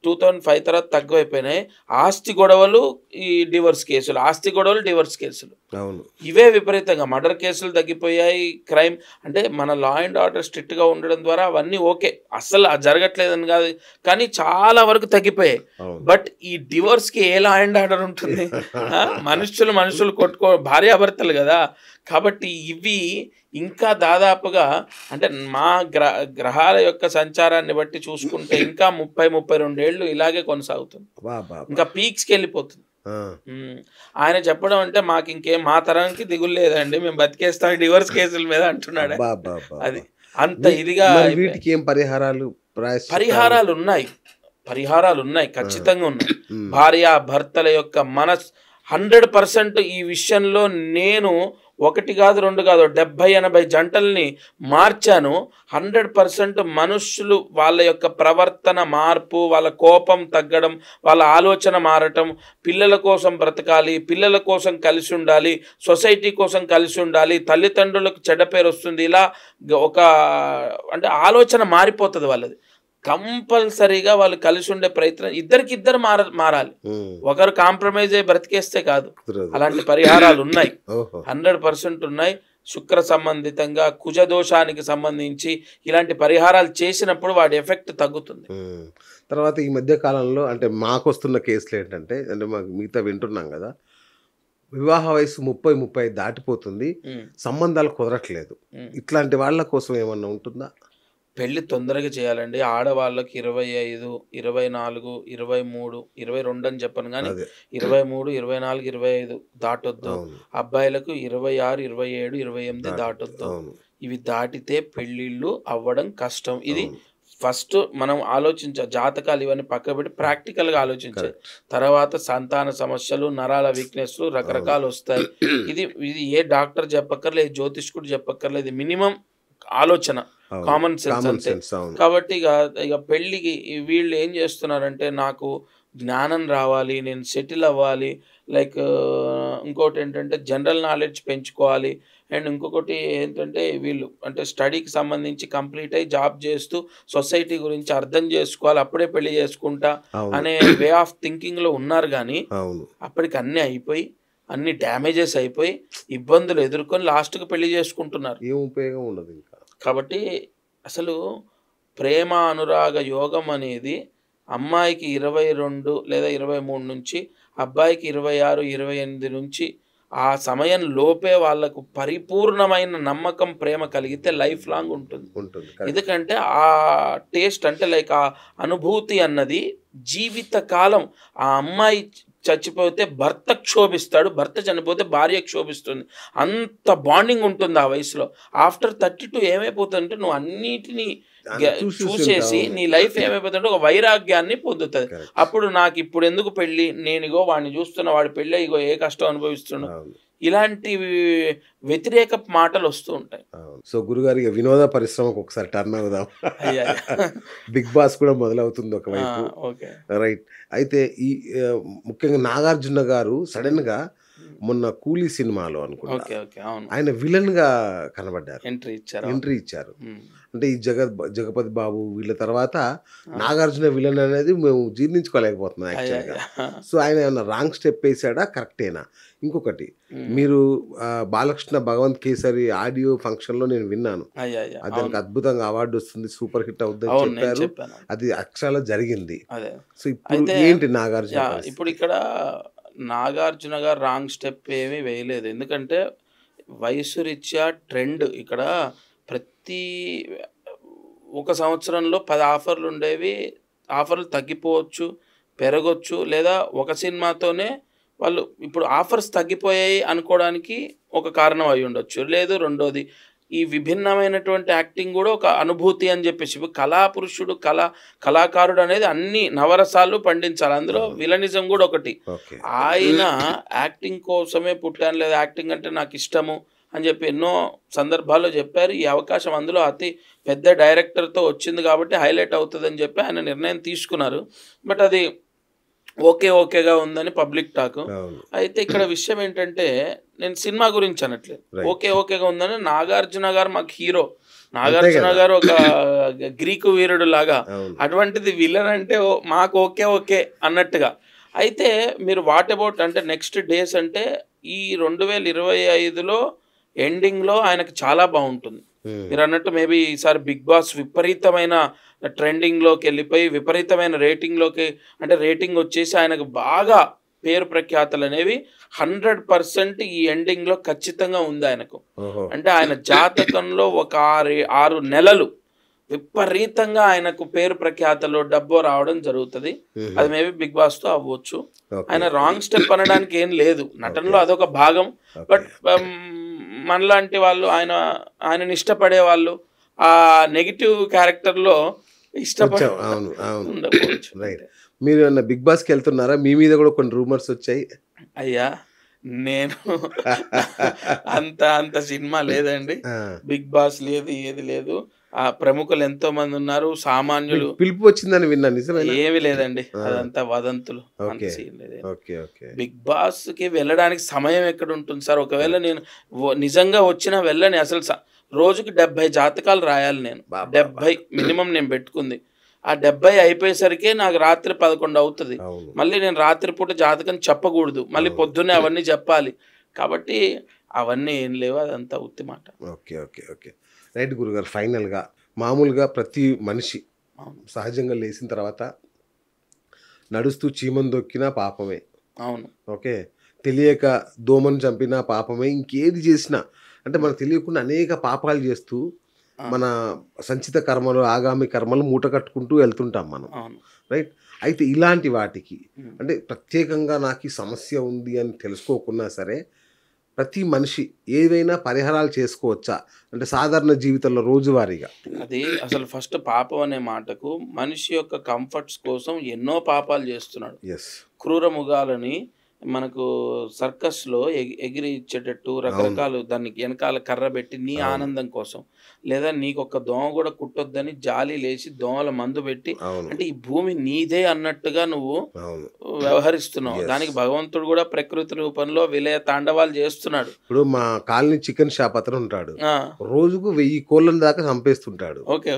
2005 తర్వాత తక్కువైపోయినాయి. ఆస్తి గొడవలు ఈ డివోర్స్ కేసులు, డివోర్స్ కేసులు ఇవే విపరీతంగా. మర్డర్ కేసులు తగ్గిపోయాయి. క్రైమ్ అంటే మన లా అండ్ ఆర్డర్ స్ట్రిక్ట్గా ఉండడం ద్వారా అవన్నీ ఓకే, అస్సలు జరగట్లేదని కాదు, కానీ చాలా వరకు తగ్గిపోయాయి. బట్ ఈ డివోర్స్కి ఏ లా అండ్ ఆర్డర్ ఉంటుంది? మనుషులు కొట్టుకో భార్యాభర్తలు కదా. కాబట్టి ఇవి ఇంకా దాదాపుగా అంటే మా గ్రహాల యొక్క సంచారాన్ని బట్టి చూసుకుంటే ఇంకా 30-32 ఏళ్ళు ఇలాగే కొనసాగుతుంది. ఇంకా పీక్స్కి వెళ్ళిపోతుంది. ఆయన చెప్పడం అంటే మాకు ఇంకేం మా తరానికి దిగులు లేదండి, మేము బతికేస్తాం డివోర్స్ కేసుల మీద అంటున్నాడు. అది అంత ఇదిగా. వీటికి ఏం పరిహారాలు ఉన్నాయి, ఖచ్చితంగా ఉన్నాయి. భార్య భర్తల యొక్క 100% ఈ విషయంలో నేను 1 కాదు 2 కాదు 70-80 జంటల్ని మార్చాను. 100% మనుషులు వాళ్ళ యొక్క ప్రవర్తన మార్పు, వాళ్ళ కోపం తగ్గడం, వాళ్ళ ఆలోచన మారటం, పిల్లల కోసం బ్రతకాలి, పిల్లల కోసం కలిసి ఉండాలి, సొసైటీ కోసం కలిసి ఉండాలి, తల్లిదండ్రులకు చెడ్డ పేరు వస్తుంది, ఇలా ఒక అంటే ఆలోచన మారిపోతుంది వాళ్ళది. కంపల్సరీగా వాళ్ళు కలిసి ఉండే ప్రయత్నం ఇద్దరు మారాలి. ఒకరు కాంప్రమైజ్ అయ్యి బ్రతికేస్తే కాదు. అలాంటి పరిహారాలు ఉన్నాయి, 100% ఉన్నాయి. శుక్ర సంబంధితంగా కుజదోషానికి సంబంధించి ఇలాంటి పరిహారాలు చేసినప్పుడు వాటి ఎఫెక్ట్ తగ్గుతుంది. తర్వాత ఈ మధ్య కాలంలో అంటే మాకు వస్తున్న కేసులు ఏంటంటే, అంటే మాకు మిగతా వింటున్నాం కదా, వివాహ వయసు 30-35 దాటిపోతుంది, సంబంధాలు కుదరట్లేదు. ఇట్లాంటి వాళ్ళ కోసం ఏమన్నా ఉంటుందా? పెళ్ళి తొందరగా చేయాలండి. ఆడవాళ్ళకి 25, 24, 23, 22 అని చెప్పను, కానీ 23, 24, 25 దాటొద్దు. అబ్బాయిలకు 26, 27, 28 దాటొద్దు. ఇవి దాటితే పెళ్ళిళ్ళు అవ్వడం కష్టం. ఇది ఫస్ట్ మనం జాతకాలు ఇవన్నీ పక్క పెట్టి ప్రాక్టికల్గా ఆలోచించాలి. తర్వాత సంతాన సమస్యలు, నరాల వీక్నెస్లు రకరకాలు వస్తాయి. ఇది ఏ డాక్టర్ చెప్పక్కర్లేదు, జ్యోతిష్కుడు చెప్పక్కర్లేదు, మినిమం ఆలోచన, కామన్ సెన్స్ అంతే. కాబట్టి ఇక పెళ్ళికి వీళ్ళు ఏం చేస్తున్నారంటే, నాకు జ్ఞానం రావాలి, నేను సెటిల్ అవ్వాలి, లైక్ ఇంకోటి ఏంటంటే జనరల్ నాలెడ్జ్ పెంచుకోవాలి, అండ్ ఇంకొకటి ఏంటంటే వీళ్ళు అంటే స్టడీకి సంబంధించి కంప్లీట్ అయ్యి జాబ్ చేస్తూ సొసైటీ గురించి అర్థం చేసుకోవాలి, అప్పుడే పెళ్లి చేసుకుంటా అనే వే ఆఫ్ థింకింగ్లో ఉన్నారు. కానీ అప్పటికి అన్నీ అయిపోయి అన్ని డ్యామేజెస్ అయిపోయి ఇబ్బందులు ఎదుర్కొని లాస్ట్కి పెళ్లి చేసుకుంటున్నారు. ఏం ఉపయోగం ఉండదు ఇంకా. కాబట్టి అసలు ప్రేమ అనురాగ యోగం అనేది అమ్మాయికి 22 లేదా 23 నుంచి, అబ్బాయికి 26, 28 నుంచి ఆ సమయం లోపే వాళ్ళకు పరిపూర్ణమైన నమ్మకం ప్రేమ కలిగితే లైఫ్ లాంగ్ ఉంటుంది. ఎందుకంటే ఆ టేస్ట్ అంటే లైక్ ఆ అనుభూతి అన్నది జీవితకాలం. ఆ అమ్మాయి చచ్చిపోతే భర్త క్షోభిస్తాడు, భర్త చనిపోతే భార్య క్షోభిస్తుంది. అంత బాండింగ్ ఉంటుంది ఆ వయసులో. ఆఫ్టర్ 32 ఏమైపోతుందంటే నువ్వు అన్నిటినీ చూసేసి నీ లైఫ్ ఏమైపోతుందంటే ఒక వైరాగ్యాన్ని పొందుతుంది. అప్పుడు నాకు ఇప్పుడు ఎందుకు పెళ్ళి, నేను ఇగో వాడిని చూస్తున్నా, వాడి పెళ్ళి ఇగో ఏ కష్టం అనుభవిస్తున్నావు, ఇలాంటి వ్యతిరేక మాటలు వస్తూ ఉంటాయి. సో గురుగారి వినోద పరిశ్రమకు ఒకసారి టర్న్ అవుదాం. బిగ్ బాస్ కూడా మొదలవుతుంది ఒకవైపు, రైట్. అయితే ఈ ముఖ్యంగా నాగార్జున గారు సడన్ గా మొన్న కూలీ సినిమాలో అనుకుంటా ఆయన విలన్ గా కనబడ్డారు, ఎంట్రీ ఇచ్చారు. అంటే ఈ జగపతి బాబు వీళ్ళ తర్వాత నాగార్జున విలన్ అనేది మేము జీర్ణించుకోలేకపోతున్నాం యాక్చువల్గా. సో ఆయన ఏమన్నా రాంగ్ స్టెప్ వేసాడా, కరెక్టేనా? ఇంకొకటి, మీరు బాలకృష్ణ భగవంత్ కేసరి ఆడియో ఫంక్షన్ లో నేను విన్నాను, దానికి అద్భుతంగా అవార్డు వస్తుంది, సూపర్ హిట్ అవుతుందని చెప్పారు. అది అక్షరాల జరిగింది. సో ఇప్పుడు ఏంటి నాగార్జున? ఇప్పుడు ఇక్కడ నాగార్జున గారు రాంగ్ స్టెప్ ఏమీ వేయలేదు. ఎందుకంటే వయసు రీత్యా ట్రెండ్ ఇక్కడ ప్రతి ఒక సంవత్సరంలో 10 ఆఫర్లు ఉండేవి, ఆఫర్లు తగ్గిపోవచ్చు, పెరగొచ్చు, లేదా ఒక సినిమాతోనే వాళ్ళు ఇప్పుడు ఆఫర్స్ తగ్గిపోయాయి అనుకోవడానికి ఒక కారణం అయి ఉండొచ్చు. లేదు రెండోది ఈ విభిన్నమైనటువంటి యాక్టింగ్ కూడా ఒక అనుభూతి అని చెప్పేసి, కళాపురుషుడు కళాకారుడు అనేది అన్ని నవరసాలు పండించాలి, అందులో విలనిజం కూడా ఒకటి. ఆయన యాక్టింగ్ కోసమే పుట్టాను, లేదా యాక్టింగ్ అంటే నాకు ఇష్టము అని చెప్పి ఎన్నో సందర్భాల్లో చెప్పారు. ఈ అవకాశం అందులో అతి పెద్ద డైరెక్టర్తో వచ్చింది కాబట్టి హైలైట్ అవుతుందని చెప్పి ఆయన నిర్ణయం తీసుకున్నారు. బట్ అది ఓకేగా ఉందని పబ్లిక్ టాక్. అయితే ఇక్కడ విషయం ఏంటంటే, నేను సినిమా గురించి అనట్లేదు, ఓకేగా ఉందని. నాగార్జున గారు మాకు హీరో, నాగార్జున గారు ఒక గ్రీకు వీరుడు లాగా, అటువంటిది విలన్ అంటే మాకు ఓకే అన్నట్టుగా. అయితే మీరు వాట్ అబౌట్ అంటే నెక్స్ట్ డేస్ అంటే ఈ 2025లో ఎండింగ్లో ఆయనకు చాలా బాగుంటుంది. మీరు అన్నట్టు మేబీ ఈసారి బిగ్ బాస్ విపరీతమైన ట్రెండింగ్లోకి వెళ్ళిపోయి విపరీతమైన రేటింగ్లోకి, అంటే రేటింగ్ వచ్చేసి ఆయనకు బాగా పేరు ప్రఖ్యాతలు అనేవి 100% ఈ ఎండింగ్లో ఖచ్చితంగా ఉంది ఆయనకు. అంటే ఆయన జాతకంలో ఒక 6 నెలలు విపరీతంగా ఆయనకు పేరు ప్రఖ్యాతలు డబ్బు రావడం జరుగుతుంది. అది మేబీ బిగ్ బాస్ తో అవ్వచ్చు. ఆయన రాంగ్ స్టెప్ అనడానికి ఏం లేదు, నటనలో అదొక భాగం. బట్ మనలాంటి వాళ్ళు ఆయనని ఇష్టపడే వాళ్ళు ఆ నెగిటివ్ క్యారెక్టర్లో ఇష్టపడే ఉండకపోవచ్చు. మీరు బిగ్ బాస్కి వెళ్తున్నారా? మీ మీద కూడా కొన్ని రూమర్స్ వచ్చాయి. అయ్యా నేను అంత సినిమా లేదండి, బిగ్ బాస్ లేదు, ఏది లేదు. ఆ ప్రముఖులు ఎంతో మంది ఉన్నారు, సామాన్యులు. పిలుపు వచ్చిందని విన్నా, నిజమేనా? ఏమి లేదండి, అదంతా వదంతులు. బిగ్ బాస్ కి వెళ్ళడానికి సమయం ఎక్కడ ఉంటుంది సార్? ఒకవేళ నేను నిజంగా వచ్చినా వెళ్ళని. అసలు రోజుకి 70 జాతకాలు రాయాలి నేను, 70 మినిమం నేను పెట్టుకుంది. ఆ 70 అయిపోయేసరికి నాకు రాత్రి 11 అవుతుంది. మళ్ళీ నేను రాత్రిపూట జాతకం చెప్పకూడదు, మళ్ళీ పొద్దున్నే అవన్నీ చెప్పాలి. కాబట్టి అవన్నీ ఏం లేవు, అదంతా ఉత్తి మాట. ఓకే రైట్ గురుగారు. ఫైనల్గా మామూలుగా ప్రతి మనిషి సహజంగా లేచిన తర్వాత నడుస్తూ చీమను దొక్కినా పాపమే. అవును. ఓకే, తెలియక దోమను చంపినా పాపమే, ఇంకేది చేసినా అంటే మనకు తెలియకుండా అనేక పాపాలు చేస్తూ మన సంచిత కర్మలు ఆగామి కర్మలు మూట కట్టుకుంటూ వెళ్తుంటాం మనం, రైట్. అయితే ఇలాంటి వాటికి అంటే ప్రత్యేకంగా నాకు ఈ సమస్య ఉంది అని తెలుసుకోకున్నా సరే ప్రతి మనిషి ఏవైనా పరిహారాలు చేసుకోవచ్చా అంటే సాధారణ జీవితంలో రోజువారీగా? అది అసలు ఫస్ట్ పాపం అనే మాటకు మనిషి యొక్క కంఫర్ట్స్ కోసం ఎన్నో పాపాలు చేస్తున్నాడు. క్రూర మృగాలని మనకు సర్కస్లో ఎగిరి ఇచ్చేటట్టు రకరకాలు దానికి వెనకాల కర్ర పెట్టి నీ ఆనందం కోసం, లేదా నీకు ఒక దోమ కూడా కుట్టొద్దని జాలి లేచి దోమల మందు పెట్టి, అంటే ఈ భూమి నీదే అన్నట్టుగా నువ్వు వ్యవహరిస్తున్నావు. దానికి భగవంతుడు కూడా ప్రకృతి రూపంలో విలయ తాండవాలు చేస్తున్నాడు. ఇప్పుడు మా కాలనీ చికెన్ షాప్ అతను ఉంటాడు, రోజుకు 1000 కోళ్ళ దాకా చంపేస్తుంటాడు. ఓకే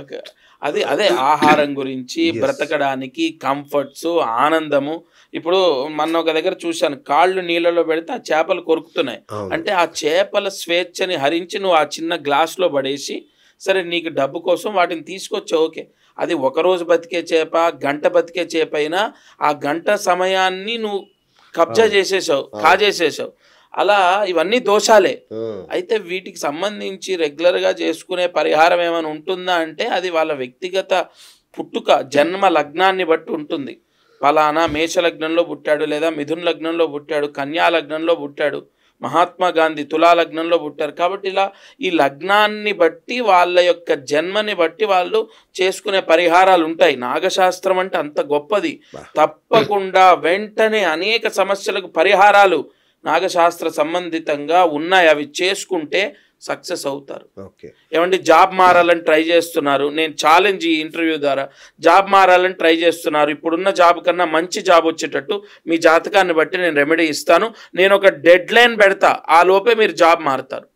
అదే ఆహారం గురించి, బ్రతకడానికి కంఫర్ట్స్, ఆనందము. ఇప్పుడు మన ఒక దగ్గర చూశాను, కాళ్ళు నీళ్ళలో పెడితే ఆ చేపలు కొరుకుతున్నాయి. అంటే ఆ చేపల స్వేచ్ఛని హరించి నువ్వు ఆ చిన్న గ్లాస్లో పడేసి, సరే నీకు డబ్బు కోసం వాటిని తీసుకొచ్చావు, ఓకే. అది ఒకరోజు బతికే చేప, గంట బతికే చేప అయినా ఆ గంట సమయాన్ని నువ్వు కబ్జా చేసేసావు, కాజేసేసావు. అలా ఇవన్నీ దోషాలే. అయితే వీటికి సంబంధించి రెగ్యులర్గా చేసుకునే పరిహారం ఏమైనా ఉంటుందా అంటే అది వాళ్ళ వ్యక్తిగత పుట్టుక జన్మ లగ్నాన్ని బట్టి ఉంటుంది. ఫలానా మేష లగ్నంలో పుట్టాడు, లేదా మిథున లగ్నంలో పుట్టాడు, కన్యా లగ్నంలో పుట్టాడు, మహాత్మా గాంధీ తులా లగ్నంలో పుట్టారు. కాబట్టి ఇలా ఈ లగ్నాన్ని బట్టి వాళ్ళ యొక్క జన్మని బట్టి వాళ్ళు చేసుకునే పరిహారాలు ఉంటాయి. నాగశాస్త్రం అంటే అంత గొప్పది. తప్పకుండా వెంటనే అనేక సమస్యలకు పరిహారాలు నాగశాస్త్ర సంబంధితంగా ఉన్నాయి. అవి చేసుకుంటే సక్సెస్ అవుతారు. ఏమంటే జాబ్ మారాలని ట్రై చేస్తున్నారు, నేను ఛాలెంజ్ ఈ ఇంటర్వ్యూ ద్వారా, జాబ్ మారాలని ట్రై చేస్తున్నారు, ఇప్పుడున్న జాబ్ కన్నా మంచి జాబ్ వచ్చేటట్టు మీ జాతకాన్ని బట్టి నేను రెమెడీ ఇస్తాను, నేను ఒక డెడ్ లైన్ పెడతా, ఆ లోపే మీరు జాబ్ మారుతారు.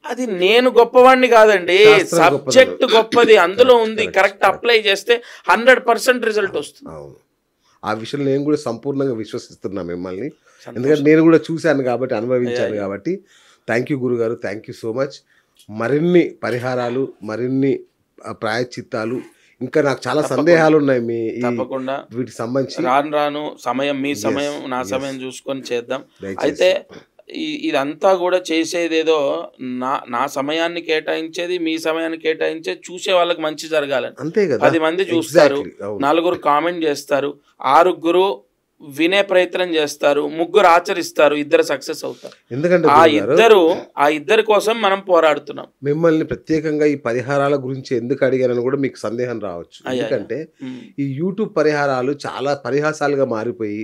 అది నేను గొప్పవాడిని కాదండి, సబ్జెక్ట్ గొప్పది, అందులో ఉంది. కరెక్ట్ అప్లై చేస్తే 100% రిజల్ట్ వస్తుంది. ఆ విషయంలో నేను కూడా సంపూర్ణంగా విశ్వసిస్తున్నా మిమ్మల్ని, ఎందుకంటే నేను కూడా చూశాను కాబట్టి, అనుభవించాను కాబట్టి. థ్యాంక్ యూ గురుగారు, థ్యాంక్ యూ సో మచ్. మరిన్ని మరిన్ని ప్రాయశ్చిత్తాలు, ఇంకా నాకు చాలా సందేహాలు ఉన్నాయి మీ తప్పకుండా వీటికి సంబంధించి. రాను సమయం, మీ సమయం నా సమయం చూసుకొని చేద్దాం. అయితే ఇదంతా కూడా చేసేదేదో నా సమయాన్ని కేటాయించేది, మీ సమయాన్ని కేటాయించేది చూసే వాళ్ళకి మంచి జరగాలని. అంతే కదా, 10 మంది చూస్తారు, 4 కామెంట్ చేస్తారు, 6 వినే ప్రయత్నం చేస్తారు, 3 ఆచరిస్తారు, 2 సక్సెస్ అవుతారు. ఎందుకంటే ఆ ఇద్దరి కోసం మనం పోరాడుతున్నాం. మిమ్మల్ని ప్రత్యేకంగా ఈ పరిహారాల గురించి ఎందుకు అడిగానని కూడా మీకు సందేహం రావచ్చు. ఎందుకంటే ఈ యూట్యూబ్ పరిహారాలు చాలా పరిహాసాలుగా మారిపోయి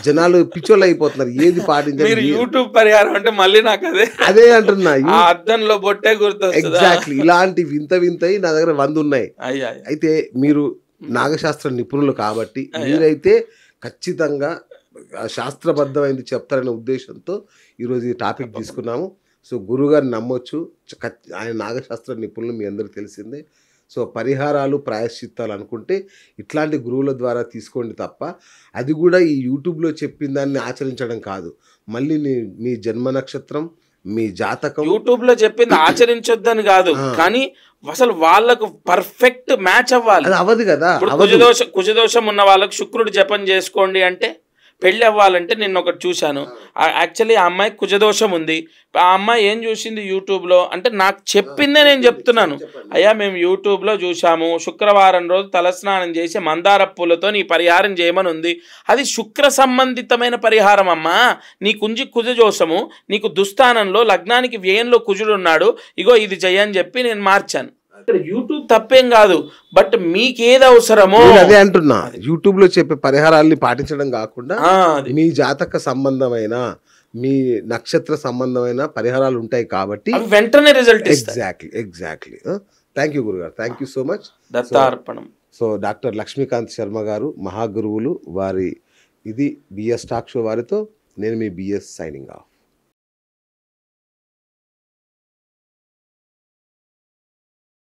జనాలు పిచ్చోళ్ళు అయిపోతున్నారు. ఏది పాటించారు యూట్యూబ్ పరిహారం అంటే మళ్ళీ నాకు అదే అంటున్నా, అద్దంలో బొట్టే గుర్తు. ఎగ్జాక్ట్లీ, ఇలాంటి వింతవి నా దగ్గర 100 ఉన్నాయి. అయితే మీరు నాగశాస్త్ర నిపుణులు కాబట్టి మీరైతే ఖచ్చితంగా శాస్త్రబద్ధమైంది చెప్తారనే ఉద్దేశంతో ఈరోజు ఈ టాపిక్ తీసుకున్నాము. సో గురుగారిని నమ్మొచ్చు, ఆయన నాగశాస్త్ర నిపుణులు మీ అందరికీ తెలిసిందే. సో పరిహారాలు ప్రాయశ్చిత్తాలు అనుకుంటే ఇట్లాంటి గురువుల ద్వారా తీసుకోండి తప్ప, అది కూడా ఈ యూట్యూబ్లో చెప్పిన దాన్ని ఆచరించడం కాదు. మళ్ళీ మీ జన్మ నక్షత్రం, మీ జాతకం యూట్యూబ్లో చెప్పింది ఆచరించొద్దని కాదు, కానీ అసలు వాళ్ళకు పర్ఫెక్ట్ మ్యాచ్ అవ్వాలి. అది అవ్వదు కదా. కుజదోషం ఉన్న వాళ్ళకు శుక్రుడు జపం చేసుకోండి అంటే, పెళ్ళి అవ్వాలంటే నేను ఒకటి చూశాను, యాక్చువల్లీ ఆ అమ్మాయికి కుజదోషం ఉంది. ఆ అమ్మాయి ఏం చూసింది యూట్యూబ్లో అంటే, నాకు చెప్పిందే నేను చెప్తున్నాను. అయ్యా మేము యూట్యూబ్లో చూసాము, శుక్రవారం రోజు తలస్నానం చేసి మందార పూలతో నీ పరిహారం చేయమని ఉంది. అది శుక్ర సంబంధితమైన పరిహారం అమ్మా. నీకుంజి కుజదోషము, నీకు దుస్థానంలో లగ్నానికి వ్యయంలో కుజుడు ఉన్నాడు, ఇగో ఇది చెయ్యని చెప్పి నేను మార్చాను. యూట్యూబ్ తప్పేం కాదు, బట్ మీకేది అవసరమో అదే అంటున్నా. యూట్యూబ్ లో చెప్పే పరిహారాల్ని పాటించడం కాకుండా మీ జాతక సంబంధమైన, మీ నక్షత్ర సంబంధమైన పరిహారాలు ఉంటాయి కాబట్టి వెంటనే రిజల్ట్. ఎగ్జాక్ట్లీ. థ్యాంక్ యూ గురుగారు, థ్యాంక్ యూ సో మచ్. దత్తార్పణం. సో డాక్టర్ లక్ష్మీకాంత్ శర్మ గారు, మహాగురువులు వారి ఇది బిఎస్ టాక్ షో వారితో నేను మీ బిఎస్ సైనింగ్ ఆఫ్.